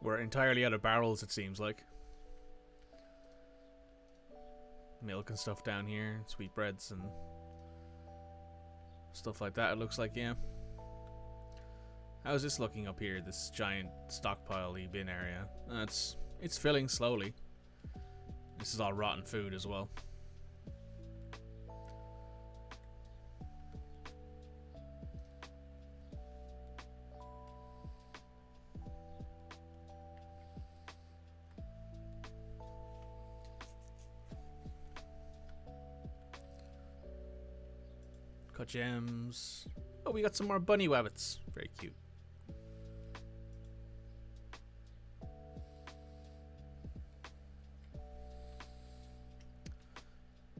We're entirely out of barrels, it seems like. Milk and stuff down here, sweetbreads and stuff like that, it looks like, yeah. How's this looking up here, this giant stockpile-y bin area? It's filling slowly. This is all rotten food as well. Cut gems. Oh, we got some more bunny wabbits. Very cute.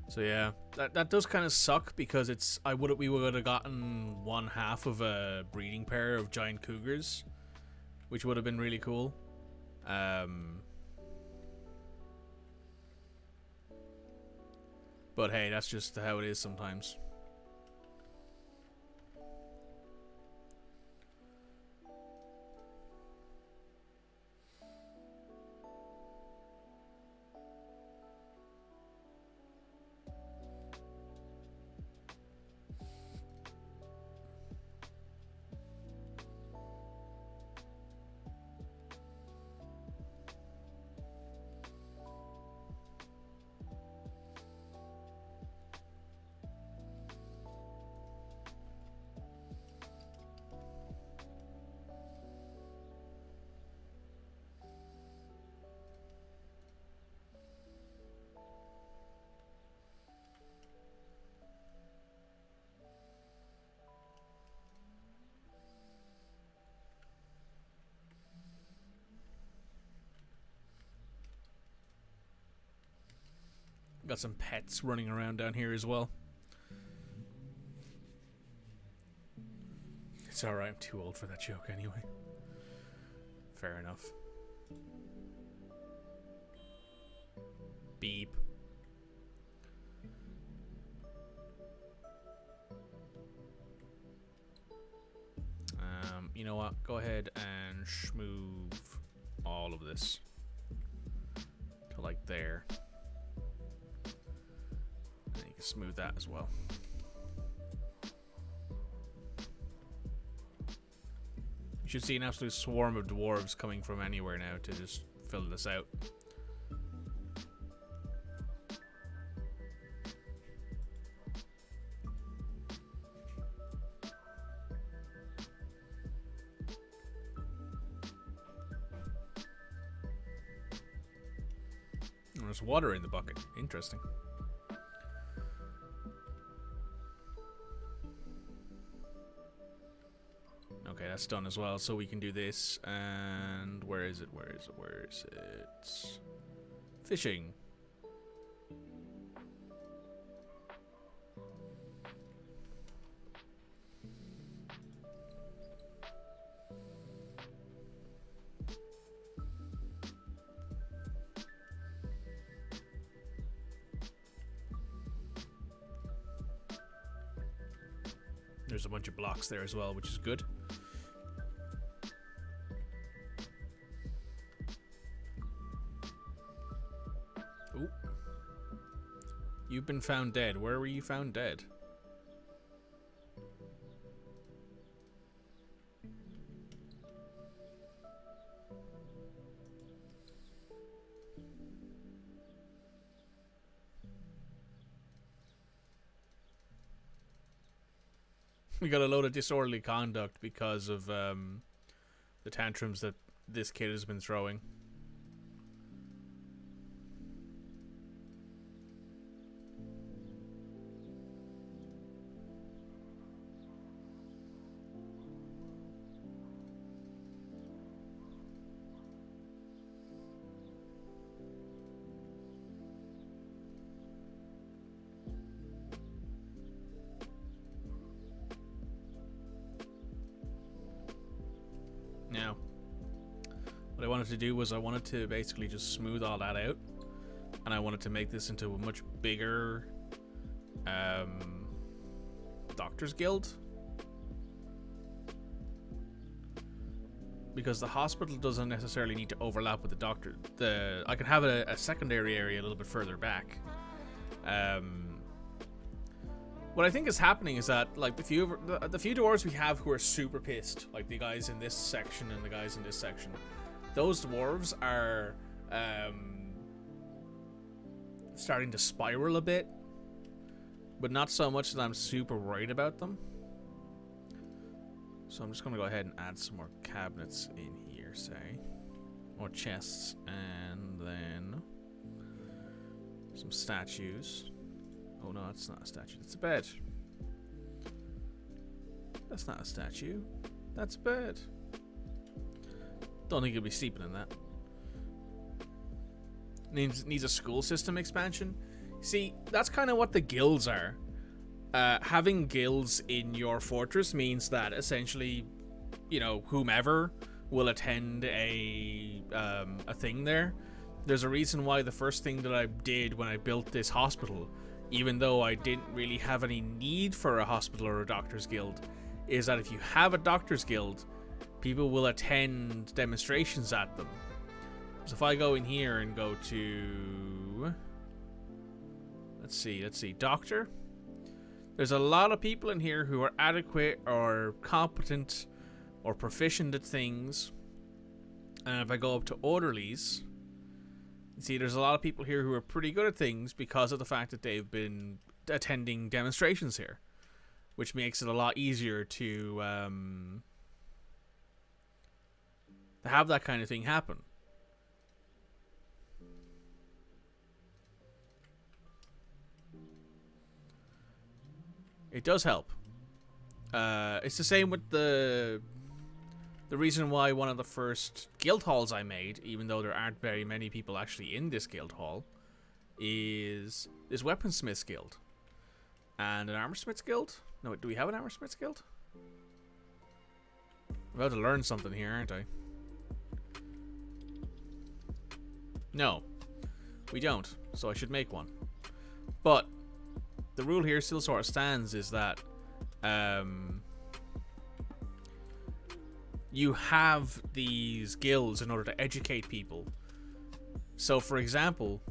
So yeah, that does kind of suck because it's we would have gotten one half of a breeding pair of giant cougars, which would have been really cool. But hey, that's just how it is sometimes. Got some pets running around down here as well. It's alright, I'm too old for that joke anyway. Fair enough. Beep. You know what? Go ahead and schmoove all of this to like there. And you can smooth that as well. You should see an absolute swarm of dwarves coming from anywhere now to just fill this out. There's water in the bucket. Interesting. Okay, that's done as well. So we can do this. And where is it? Where is it? Where is it? Fishing. There's a bunch of blocks there as well, which is good. You've been found dead. Where were you found dead? We got a load of disorderly conduct because of the tantrums that this kid has been throwing. Now, what I wanted to do was I wanted to basically just smooth all that out, and I wanted to make this into a much bigger Doctors Guild, because the hospital doesn't necessarily need to overlap with the doctor. I can have a secondary area a little bit further back. What I think is happening is that, like, the few dwarves we have who are super pissed, like the guys in this section and the guys in this section, those dwarves are starting to spiral a bit, but not so much that I'm super worried about them. So I'm just going to go ahead and add some more cabinets in here, say, more chests, and then some statues. Oh no, it's not a statue. It's a bed. That's not a statue. That's a bed. Don't think you'll be sleeping in that. Needs a school system expansion. See, that's kind of what the guilds are. Having guilds in your fortress means that essentially, you know, whomever will attend a thing there. There's a reason why the first thing that I did when I built this hospital, even though I didn't really have any need for a hospital or a doctor's guild, is that if you have a doctor's guild, people will attend demonstrations at them. So if I go in here and go to, let's see, doctor, there's a lot of people in here who are adequate or competent or proficient at things. And if I go up to orderlies, see, there's a lot of people here who are pretty good at things because of the fact that they've been attending demonstrations here, which makes it a lot easier to have that kind of thing happen. It does help. It's the same with the reason why one of the first guild halls I made, even though there aren't very many people actually in this guild hall, is this weaponsmiths guild and an armorsmiths guild. No, do we have an armorsmiths guild? I'm about to learn something here, aren't I? No, we don't. So I should make one. But the rule here still sort of stands, is that you have these guilds in order to educate people. So, for example,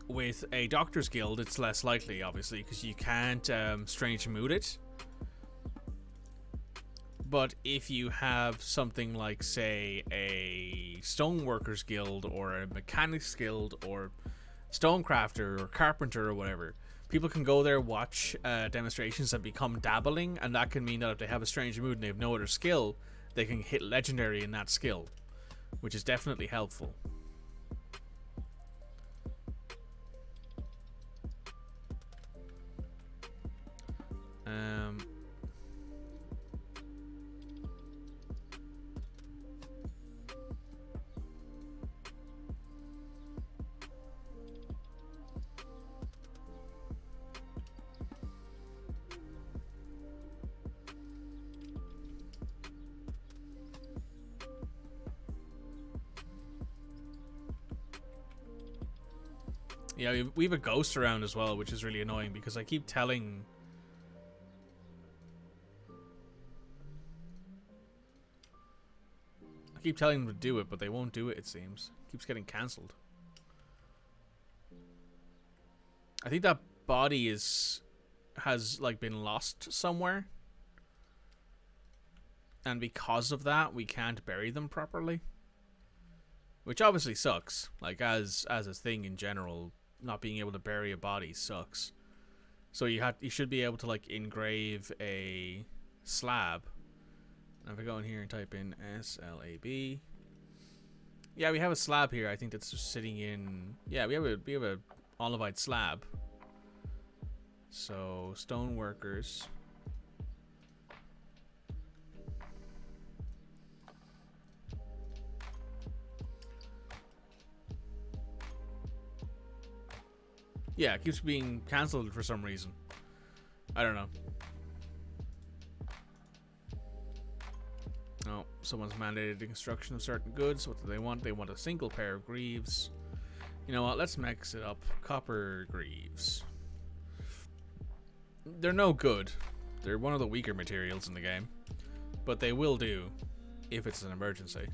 with a doctor's guild, it's less likely, obviously, because you can't strange mood it. But if you have something like, say, a stoneworkers guild or a mechanics guild or stonecrafter or carpenter or whatever, people can go there, watch demonstrations and become dabbling, and that can mean that if they have a strange mood and they have no other skill, they can hit legendary in that skill, which is definitely helpful. Yeah, we have a ghost around as well, which is really annoying because I keep telling... them to do it, but they won't do it, it seems. It keeps getting cancelled. I think that body has like been lost somewhere, and because of that, we can't bury them properly, which obviously sucks. Like as a thing in general, not being able to bury a body sucks. So you should be able to like engrave a slab. And if I go in here and type in SLAB, yeah, we have a slab here. I think that's just sitting in. Yeah, we have a olivite slab. So stone workers. Yeah, it keeps being cancelled for some reason. I don't know. Oh, someone's mandated the construction of certain goods. What do they want? They want a single pair of greaves. You know what? Let's mix it up. Copper greaves. They're no good. They're one of the weaker materials in the game. But they will do if it's an emergency.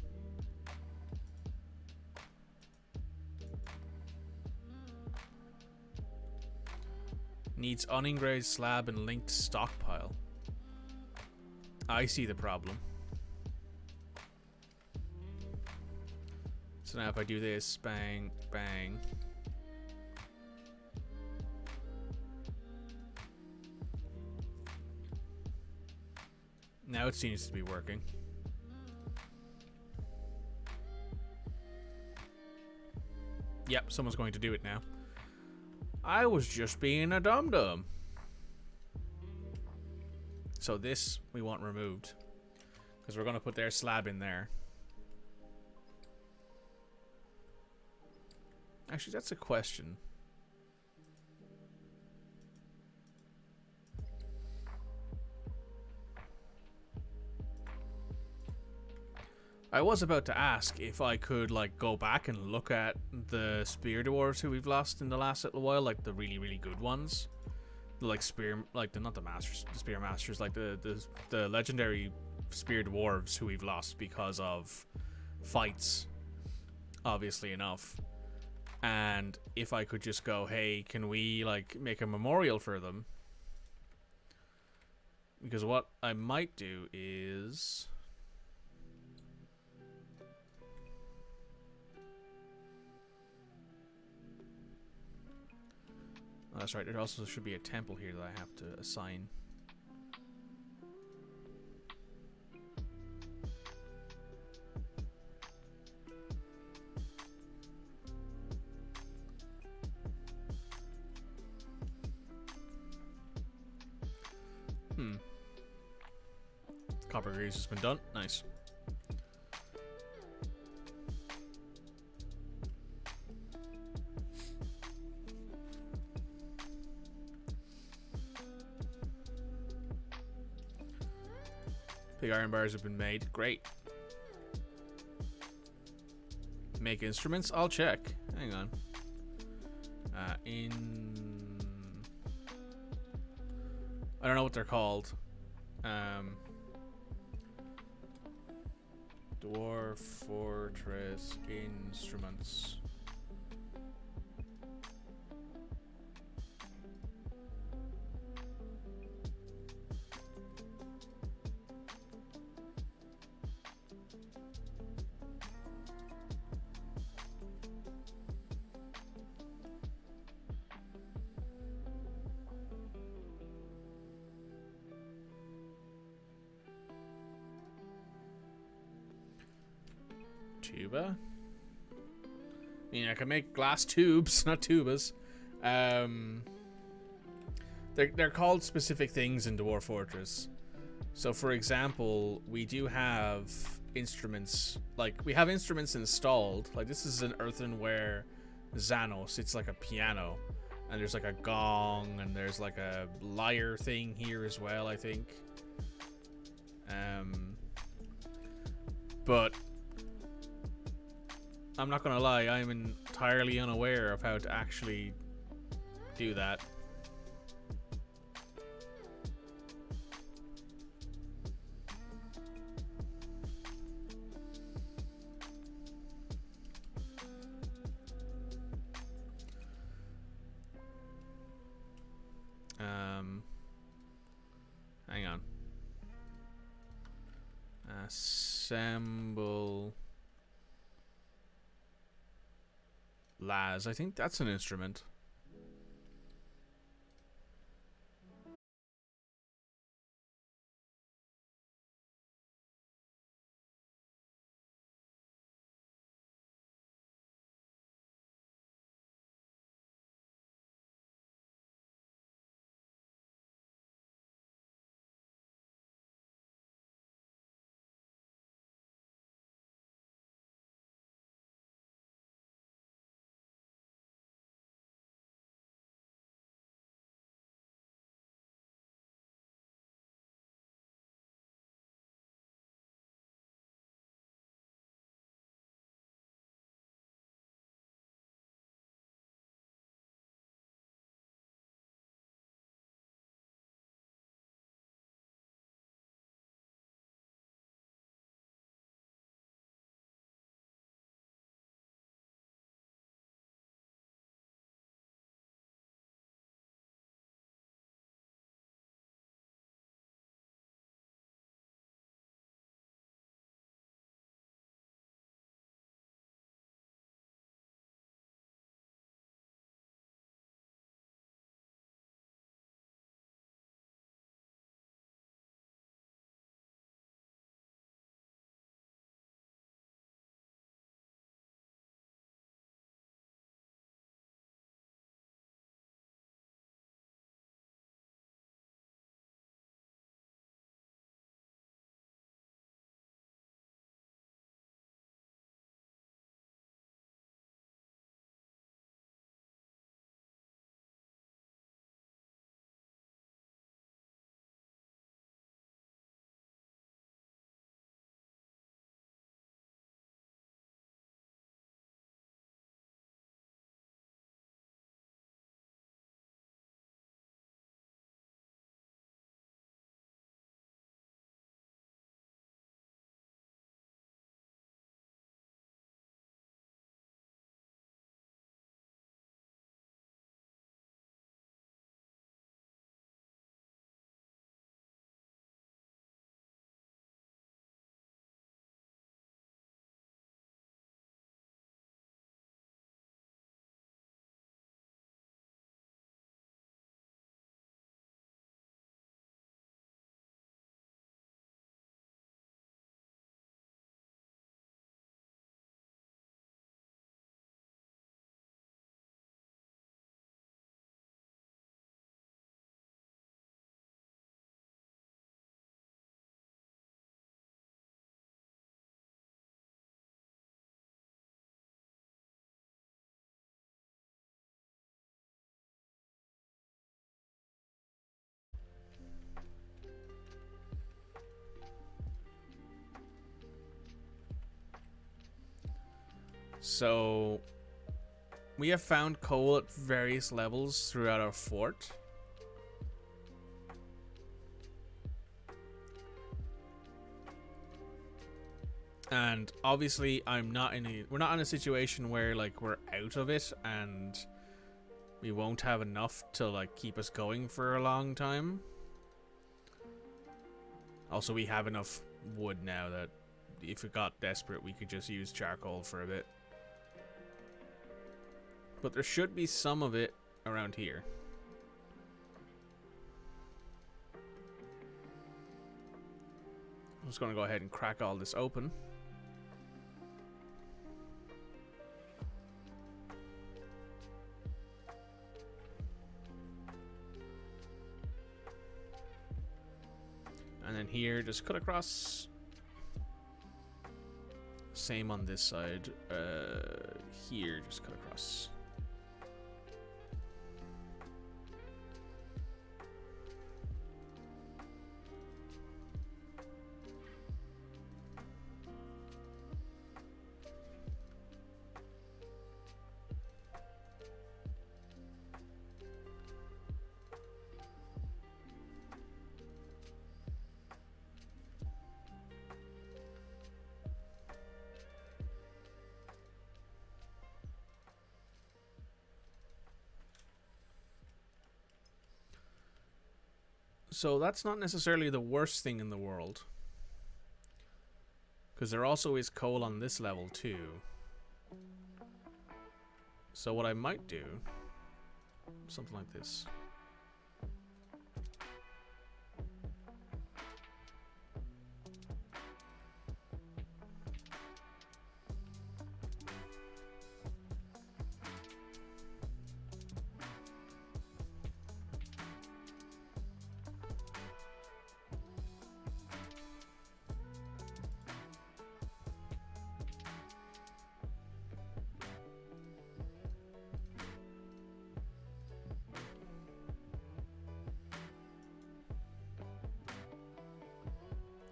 Needs unengraved slab and linked stockpile. I see the problem. So now if I do this, bang, bang. Now it seems to be working. Yep, someone's going to do it now. I was just being a dum-dum. So this we want removed, because we're going to put their slab in there. Actually, that's a question. I was about to ask if I could like go back and look at the spear dwarves who we've lost in the last little while, like the really, really good ones. Like spear, like not the masters, the spear masters, like the legendary spear dwarves who we've lost because of fights, obviously enough. And if I could just go, hey, can we like make a memorial for them? Because what I might do is, oh, that's right, there also should be a temple here that I have to assign. Copper grease has been done. Nice. Big iron bars have been made. Great. Make instruments? I'll check. Hang on. I don't know what they're called. Dwarf Fortress Instruments. Tuba. I mean, I can make glass tubes, not tubas. They're called specific things in Dwarf Fortress. So, for example, we do have instruments. Like, we have instruments installed. Like, this is an earthenware Xanos. It's like a piano. And there's like a gong, and there's like a lyre thing here as well, I think. But I'm not gonna lie, I'm entirely unaware of how to actually do that. Hang on. Assemble. Laz. I think that's an instrument. So we have found coal at various levels throughout our fort. And obviously we're not in a situation where like we're out of it and we won't have enough to like keep us going for a long time. Also, we have enough wood now that if it got desperate, we could just use charcoal for a bit. But there should be some of it around here. I'm just going to go ahead and crack all this open. And then here, just cut across. Same on this side. Here, just cut across. So that's not necessarily the worst thing in the world. Because there also is coal on this level too. So what I might do, something like this.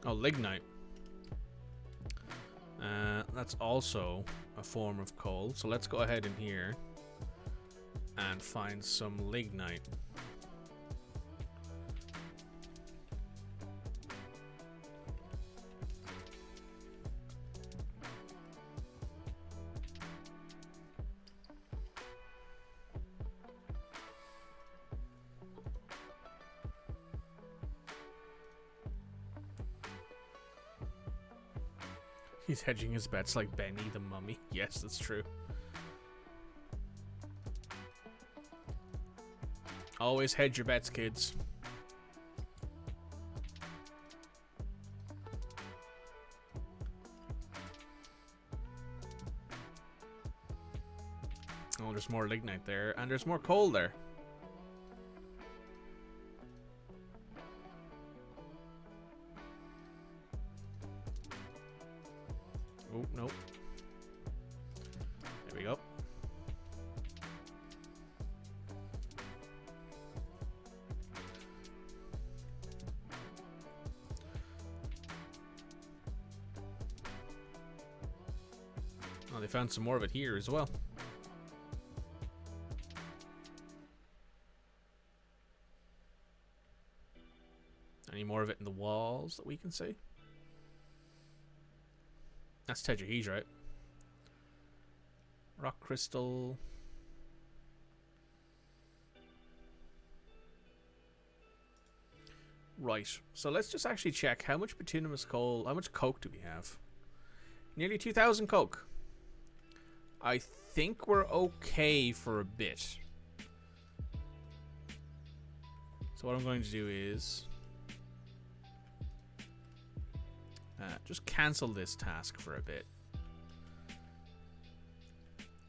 Oh, lignite. That's also a form of coal. So let's go ahead in here and find some lignite. He's hedging his bets like Benny the Mummy. Yes, that's true. Always hedge your bets, kids. Oh, there's more lignite there, and there's more coal there. Oh, nope. There we go. Oh, they found some more of it here as well. Any more of it in the walls that we can see? That's Tetrahedrite, right? Rock crystal. Right. So let's just actually check how much bituminous coal, how much coke do we have? Nearly 2,000 coke. I think we're okay for a bit. So what I'm going to do is just cancel this task for a bit.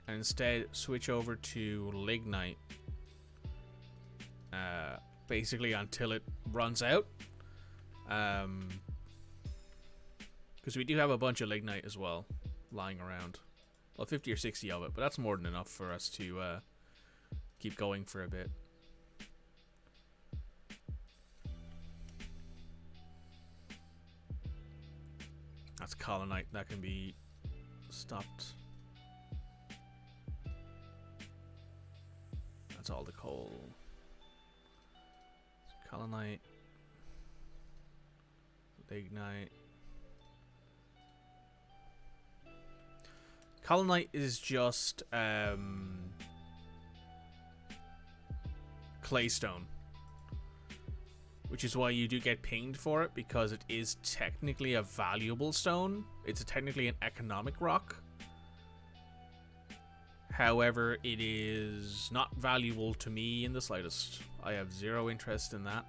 And instead switch over to lignite. Basically until it runs out. Because we do have a bunch of lignite as well lying around. Well, 50 or 60 of it, but that's more than enough for us to keep going for a bit. That's colonite. That can be stopped. That's all the coal. Colonite. Lignite. Colonite is just claystone. Which is why you do get pinged for it, because it is technically a valuable stone. It's technically an economic rock. However, it is not valuable to me in the slightest. I have zero interest in that.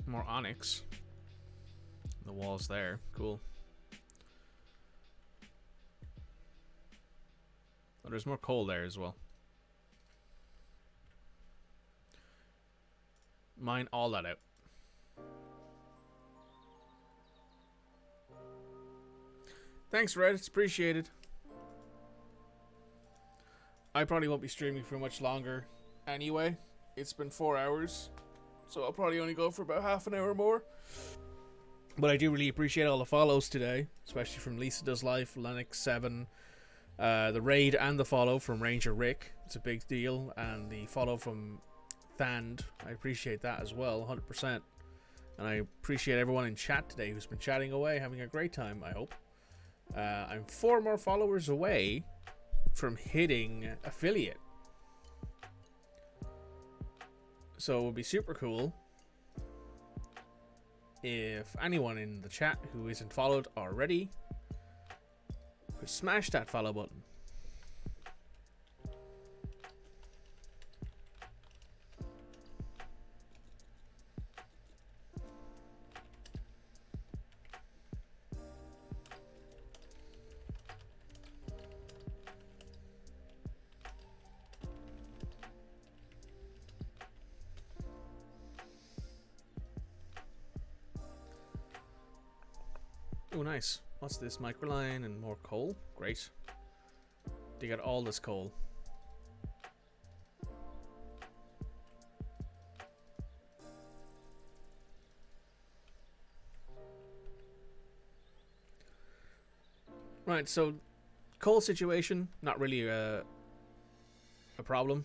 More onyx. The wall's there. Cool. Oh, there's more coal there as well. Mine all that out. Thanks, Red. It's appreciated. I probably won't be streaming for much longer anyway. It's been 4 hours, so I'll probably only go for about half an hour more. But I do really appreciate all the follows today, especially from Lisa Does Life, Lennox7, the raid and the follow from Ranger Rick. It's a big deal. And the follow from Thand, I appreciate that as well, 100%. And I appreciate everyone in chat today who's been chatting away, having a great time, I hope. I'm 4 more followers away from hitting affiliate. So it would be super cool if anyone in the chat who isn't followed already could smash that follow button. Oh, nice. What's this? Microline and more coal? Great. They got all this coal. Right, so coal situation, not really a problem.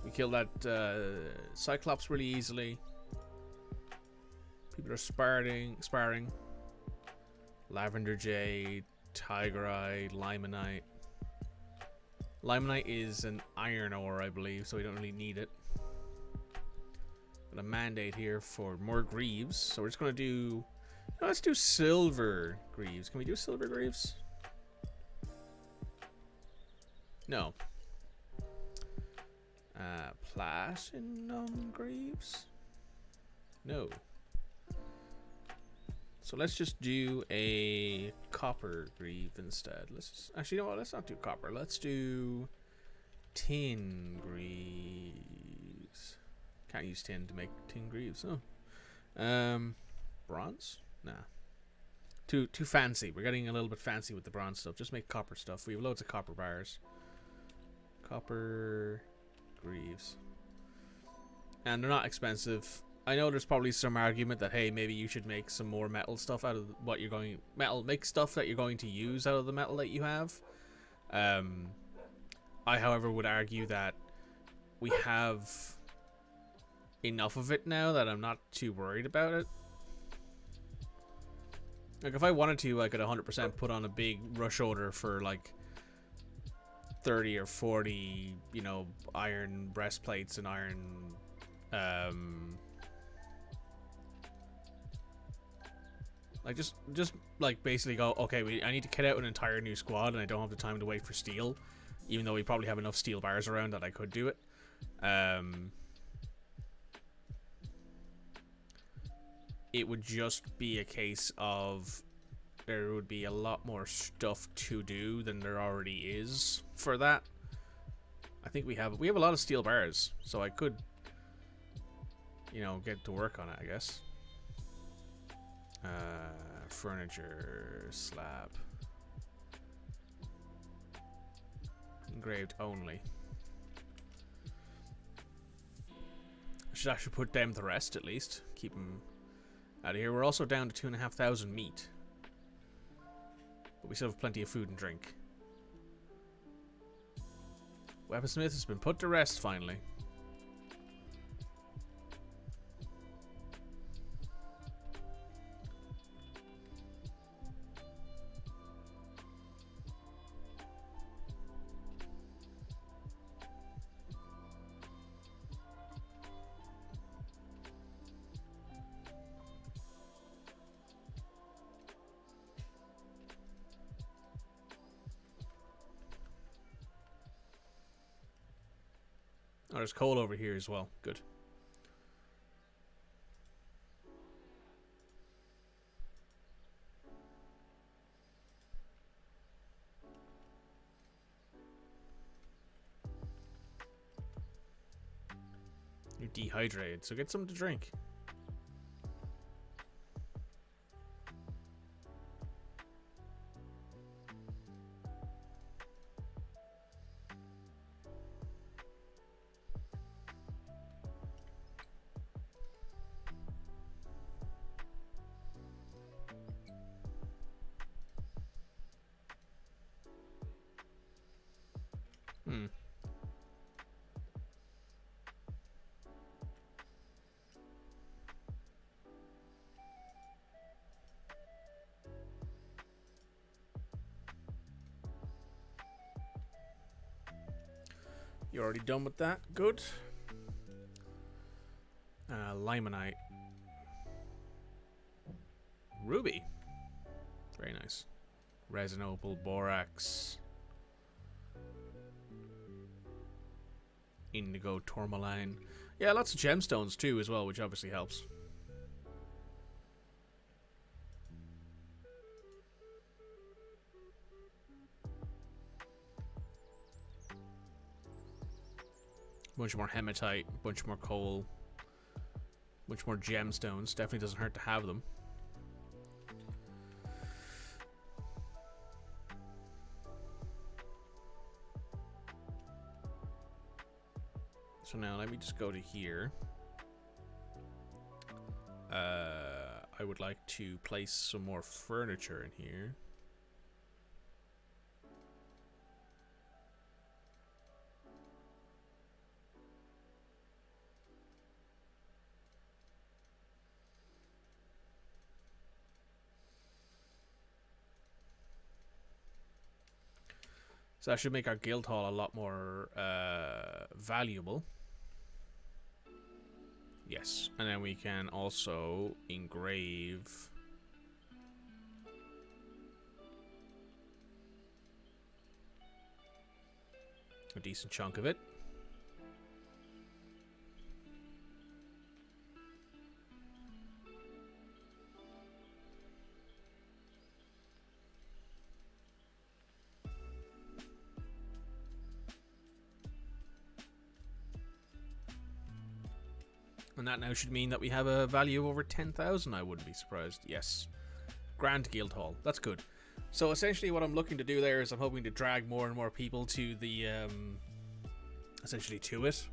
We killed that Cyclops really easily. People are sparring. Lavender Jade, Tiger Eye, Limonite. Limonite is an iron ore, I believe, so we don't really need it. Got a mandate here for more Greaves, so we're just gonna do. No, let's do silver Greaves. Can we do silver Greaves? No. Platinum Greaves? No. So let's just do a copper Greave instead. Let's just, actually, you know what? Let's not do copper. Let's do tin Greaves. Can't use tin to make tin Greaves. Oh. Bronze? Nah. Too fancy. We're getting a little bit fancy with the bronze stuff. Just make copper stuff. We have loads of copper bars. Copper Greaves. And they're not expensive. I know there's probably some argument that, hey, maybe you should make some more metal stuff out of what you're going... Make stuff that you're going to use out of the metal that you have. I, however, would argue that we have enough of it now that I'm not too worried about it. Like, if I wanted to, I could 100% put on a big rush order for, like, 30 or 40, you know, iron breastplates and iron... like, just like, basically go, okay, I need to kit out an entire new squad, and I don't have the time to wait for steel, even though we probably have enough steel bars around that I could do it. It would just be a case of there would be a lot more stuff to do than there already is for that. I think we have a lot of steel bars, so I could, you know, get to work on it, I guess. Furniture slab. Engraved only. I should actually put them to rest at least. Keep them out of here. We're also down to 2,500 meat. But we still have plenty of food and drink. Weaponsmith has been put to rest finally. Oh, there's coal over here as well. Good. You're dehydrated, so get something to drink. You're already done with that. Good. Limonite. Ruby. Very nice. Resin opal, borax. Indigo, tourmaline. Yeah, lots of gemstones too as well, which obviously helps. Bunch more hematite, bunch more coal, bunch more gemstones. Definitely doesn't hurt to have them. So now let me just go to here. I would like to place some more furniture in here. So that should make our guild hall a lot more valuable. Yes, and then we can also engrave a decent chunk of it. And that now should mean that we have a value of over 10,000, I wouldn't be surprised. Yes. Grand Guild Hall. That's good. So essentially what I'm looking to do there is I'm hoping to drag more and more people to the, essentially to it.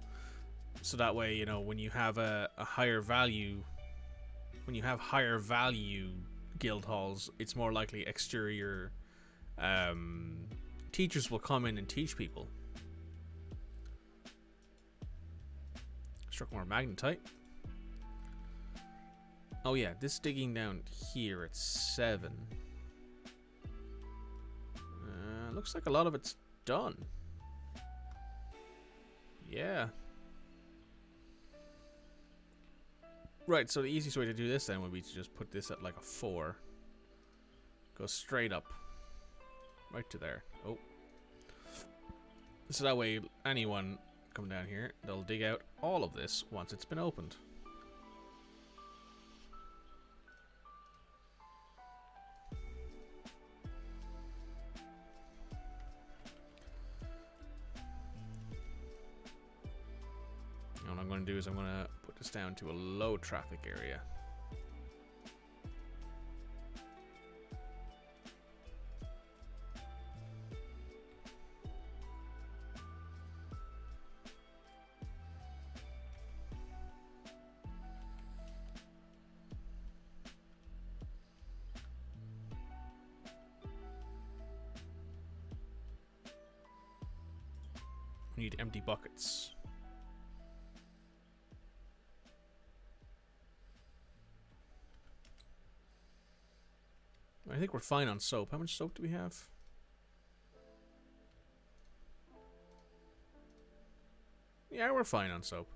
So that way, you know, when you have a higher value, when you have higher value guild halls, it's more likely exterior teachers will come in and teach people. Struck more magnetite. Oh yeah, this digging down here at 7. Looks like a lot of it's done. Yeah. Right, so the easiest way to do this then would be to just put this at like a 4. Go straight up. Right to there. Oh. So that way anyone come down here, they'll dig out all of this once it's been opened. And what I'm going to do is I'm going to put this down to a low traffic area. We need empty buckets. I think we're fine on soap. How much soap do we have? Yeah, we're fine on soap.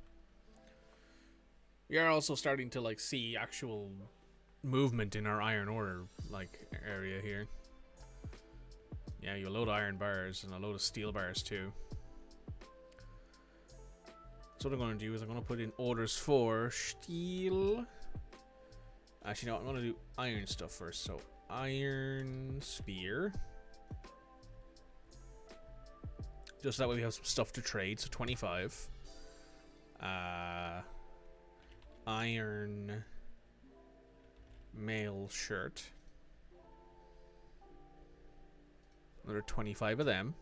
We are also starting to like see actual movement in our iron ore like area here. Yeah, you load iron bars and a load of steel bars too. So what I'm going to do is I'm going to put in orders for steel. Actually, no, I'm going to do iron stuff first. So iron spear. Just that way we have some stuff to trade. So 25. Iron mail shirt. Another 25 of them.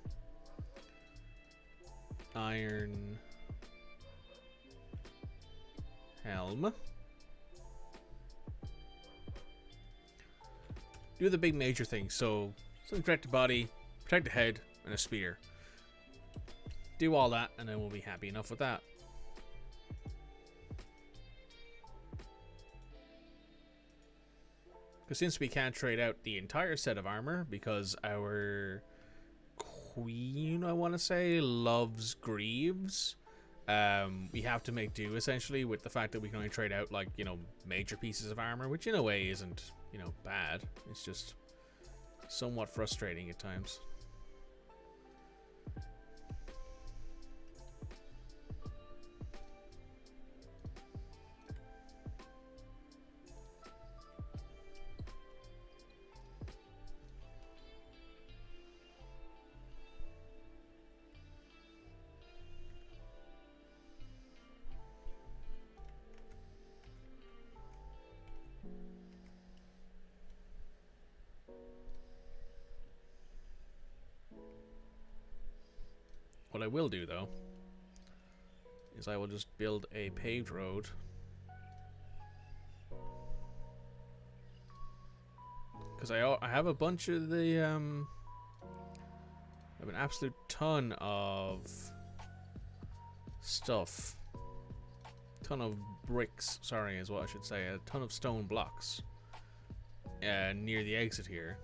Iron helm. Do the big major things. So something protect the body, protect the head, and a spear. Do all that, and then we'll be happy enough with that. Because since we can't trade out the entire set of armor because our queen, I want to say, loves greaves. We have to make do essentially with the fact that we can only trade out, like, you know, major pieces of armor, which in a way isn't, you know, bad. It's just somewhat frustrating at times. What I will do, though, is I will just build a paved road. Because I have a bunch of the, I have an absolute ton of stuff. Ton of bricks, sorry, is what I should say. A ton of stone blocks near the exit here.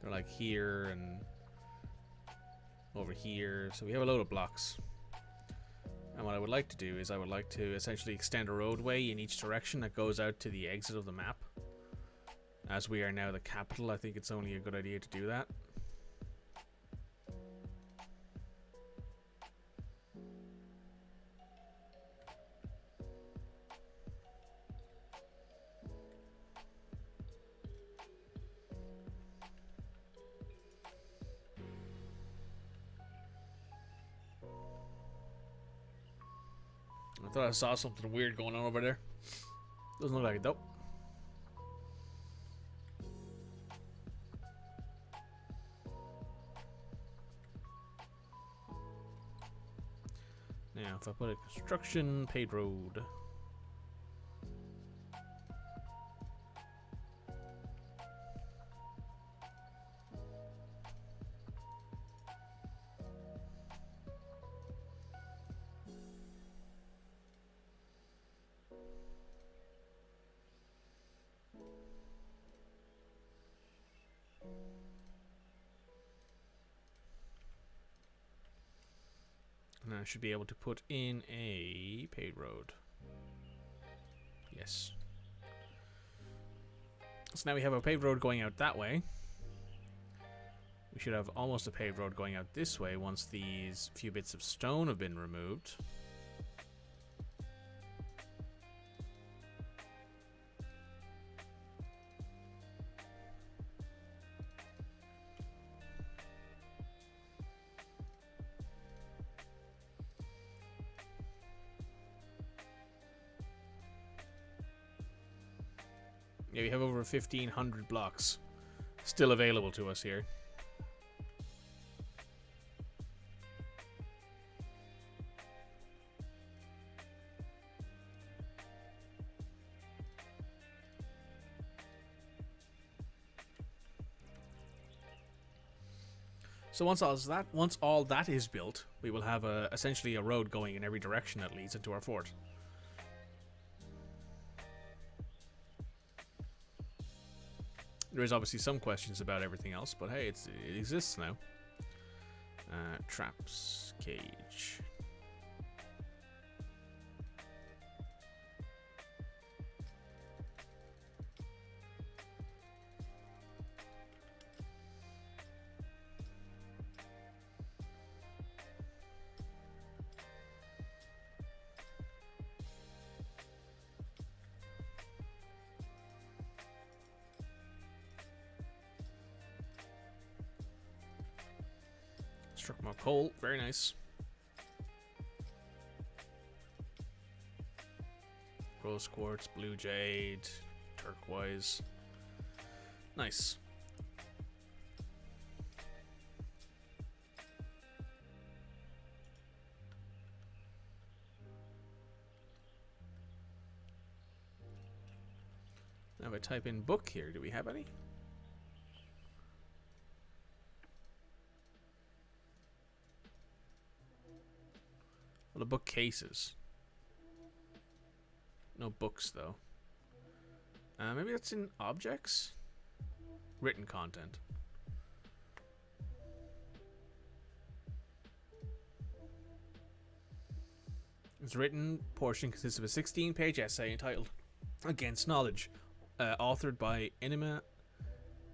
They're like here and over here, so we have a load of blocks. And what I would like to do is I would like to essentially extend a roadway in each direction that goes out to the exit of the map. As we are now the capital, I think it's only a good idea to do that. I thought I saw something weird going on over there. Doesn't look like it though. Now, if I put a construction paved road. And I should be able to put in a paved road. Yes. So now we have a paved road going out that way. We should have almost a paved road going out this way once these few bits of stone have been removed. Yeah, we have over 1,500 blocks still available to us here. So once all that is built, we will have essentially a road going in every direction that leads into our fort. There is obviously some questions about everything else, but hey, it exists now. Traps, cage. Struck more coal, very nice. Rose quartz, blue jade, turquoise. Nice. Now if I type in book here, do we have any? Well, the bookcases. No books, though. Maybe that's in objects? Written content. Its written portion consists of a 16-page essay entitled Against Knowledge, authored by Enima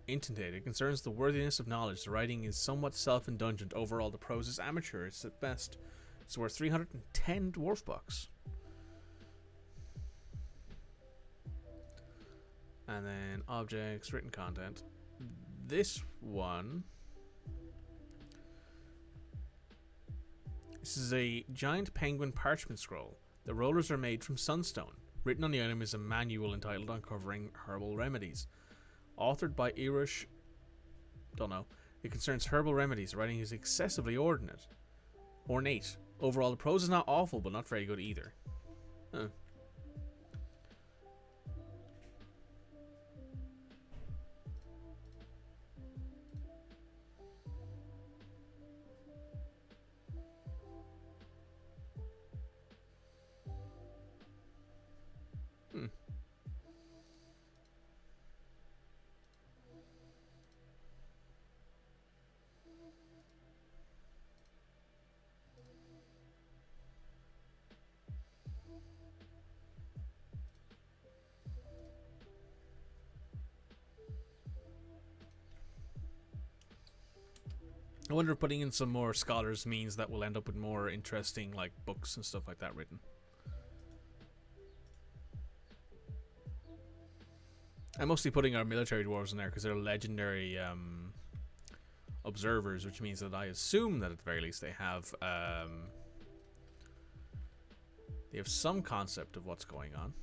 Intentate. It concerns the worthiness of knowledge. The writing is somewhat self-indulgent. Overall, the prose is amateurish at best. It's worth 310 dwarf bucks. And then objects, written content. This one. This is a giant penguin parchment scroll. The rollers are made from sunstone. Written on the item is a manual entitled Uncovering Herbal Remedies. Authored by Irish. Don't know. It concerns herbal remedies. The writing is excessively ornate. Overall, the prose is not awful, but not very good either. Huh. I wonder if putting in some more scholars means that we'll end up with more interesting like books and stuff like that written. I'm mostly putting our military dwarves in there because they're legendary observers, which means that I assume that at the very least they have some concept of what's going on.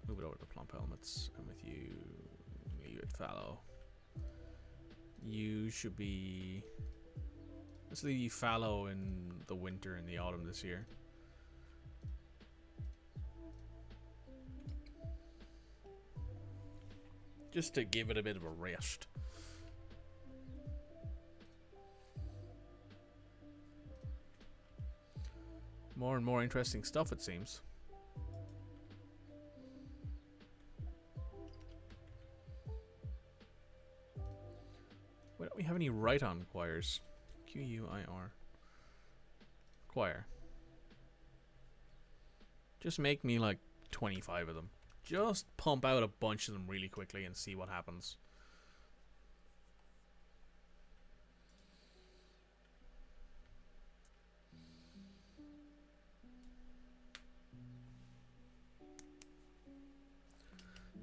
Move it over to plump helmets. I'm with you. You at fallow. You should be. Let's leave you fallow in the winter and the autumn this year. Just to give it a bit of a rest. More and more interesting stuff, it seems. Why don't we have any write-on choirs? Q-U-I-R. Choir. Just make me like 25 of them. Just pump out a bunch of them really quickly and see what happens.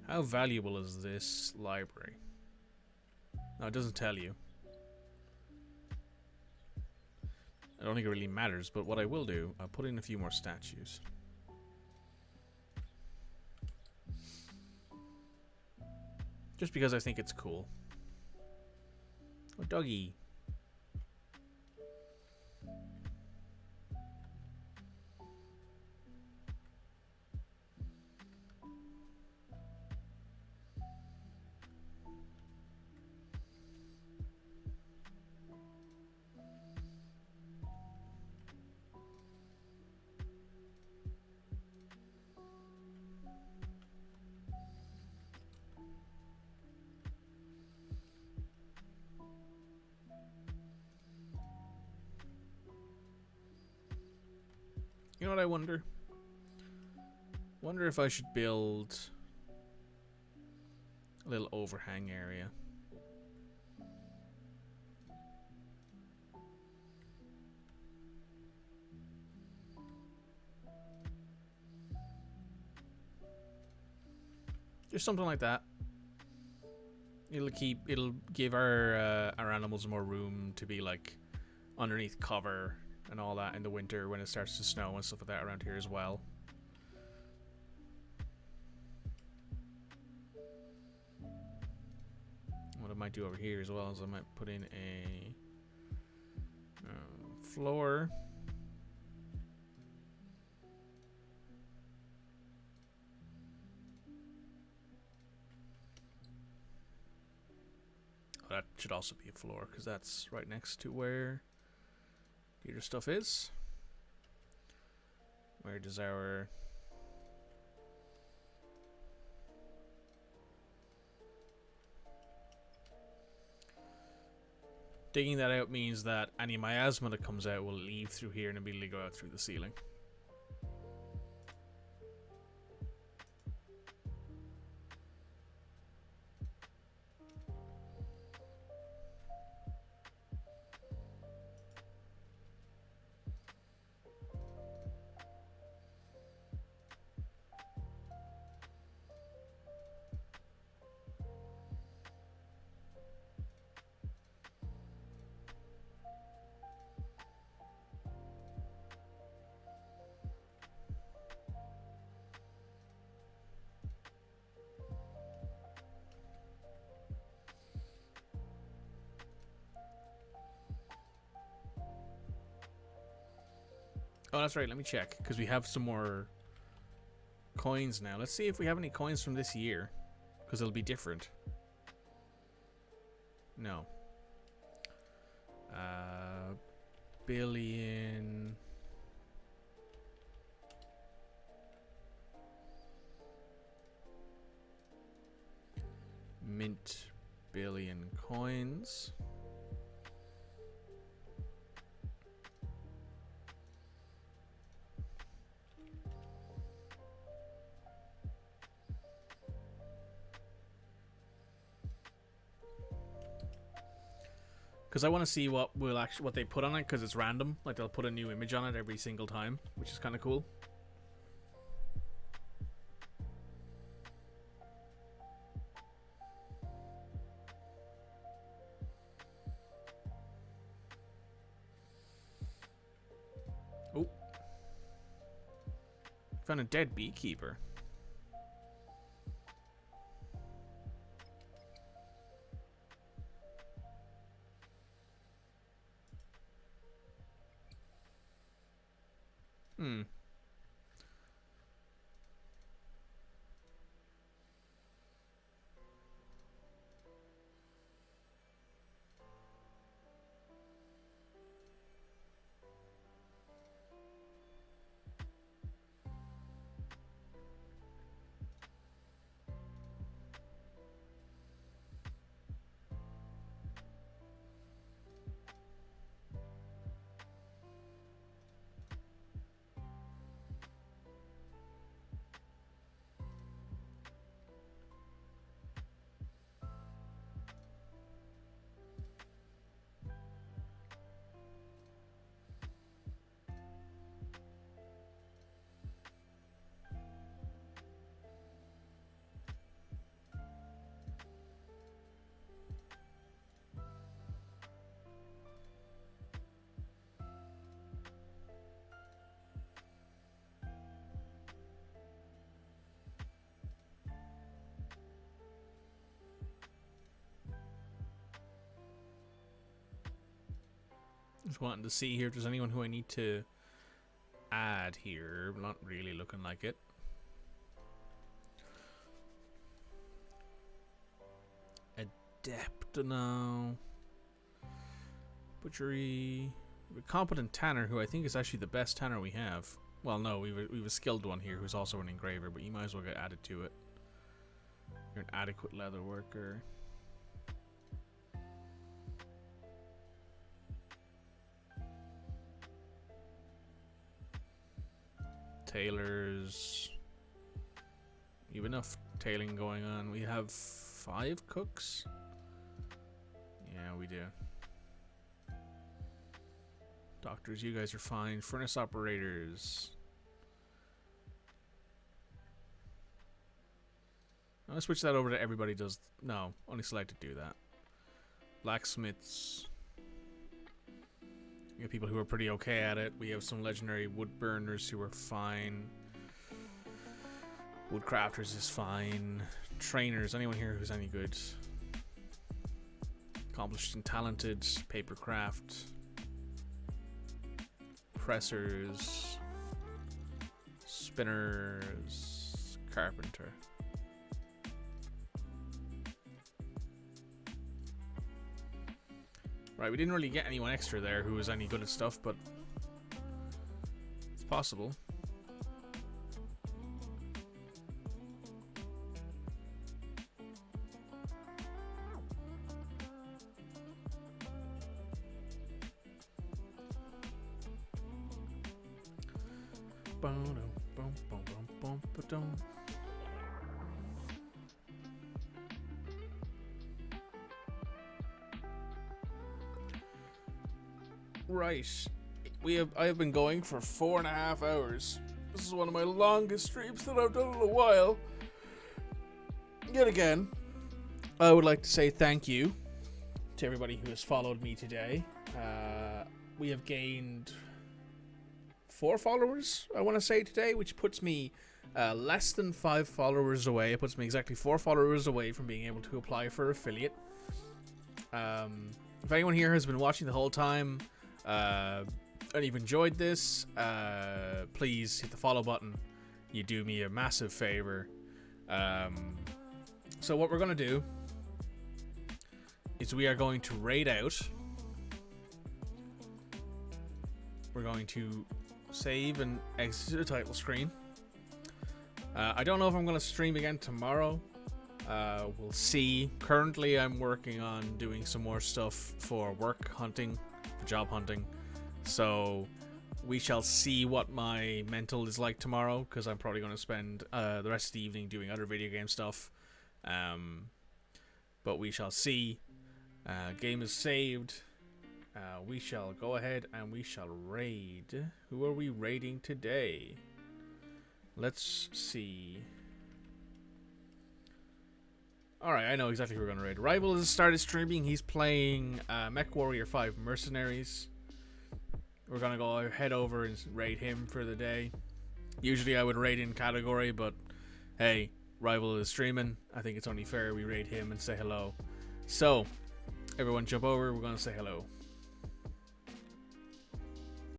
How valuable is this library? No, it doesn't tell you. I don't think it really matters, but what I will do, I'll put in a few more statues. Just because I think it's cool. Oh, doggy. You know what I wonder? Wonder if I should build a little overhang area. Just something like that. It'll give our animals more room to be like underneath cover and all that in the winter when it starts to snow and stuff like that around here as well. What I might do over here as well is I might put in a floor. Oh, that should also be a floor because that's right next to where the other stuff is. Where does our Digging that out means that any miasma that comes out will leave through here and immediately go out through the ceiling. Oh, that's right. Let me check, because we have some more coins now. Let's see if we have any coins from this year, because it'll be different. No. Billion. Mint billion coins. Because I want to see what they put on it, because it's random. Like, they'll put a new image on it every single time, which is kind of cool. Oh. Found a dead beekeeper. Hmm. Just wanting to see here if there's anyone who I need to add here. Not really looking like it. Adept now. Butchery. A competent tanner, who I think is actually the best tanner we have. Well, no, we've a skilled one here who's also an engraver, but you might as well get added to it. You're an adequate leather worker. Tailors. You have enough tailing going on. We have 5 cooks. Yeah, we do. Doctors, you guys are fine. Furnace operators. I'm gonna switch that over to everybody does. No, only selected do that. Blacksmiths. We have people who are pretty okay at it. We have some legendary wood burners who are fine. Woodcrafters is fine. Trainers, anyone here who's any good. Accomplished and talented. Papercraft. Pressers. Spinners. Carpenter. Right, we didn't really get anyone extra there who was any good at stuff, but it's possible. Boom, boom, boom, boom, ba-dum. Right. I have been going for 4.5 hours. This is one of my longest streams that I've done in a while. Yet again, I would like to say thank you to everybody who has followed me today. We have gained 4 followers, I want to say, today, which puts me less than 5 followers away. It puts me exactly 4 followers away from being able to apply for affiliate. If anyone here has been watching the whole time and you've enjoyed this, please hit the follow button. You do me a massive favor. So what we're going to do is we are going to raid out. We're going to save and exit the title screen. I don't know if I'm going to stream again tomorrow. We'll see. Currently, I'm working on doing some more stuff for work hunting, for job hunting. So we shall see what my mental is like tomorrow, because I'm probably going to spend the rest of the evening doing other video game stuff. But we shall see. Game is saved. We shall go ahead and we shall raid. Who are we raiding today? Let's see. Alright, I know exactly who we're going to raid. Rival has started streaming. He's playing Mech Warrior 5 Mercenaries. We're going to go head over and raid him for the day. Usually I would raid in category, but hey, Rival is streaming. I think it's only fair we raid him and say hello. So, everyone jump over. We're going to say hello.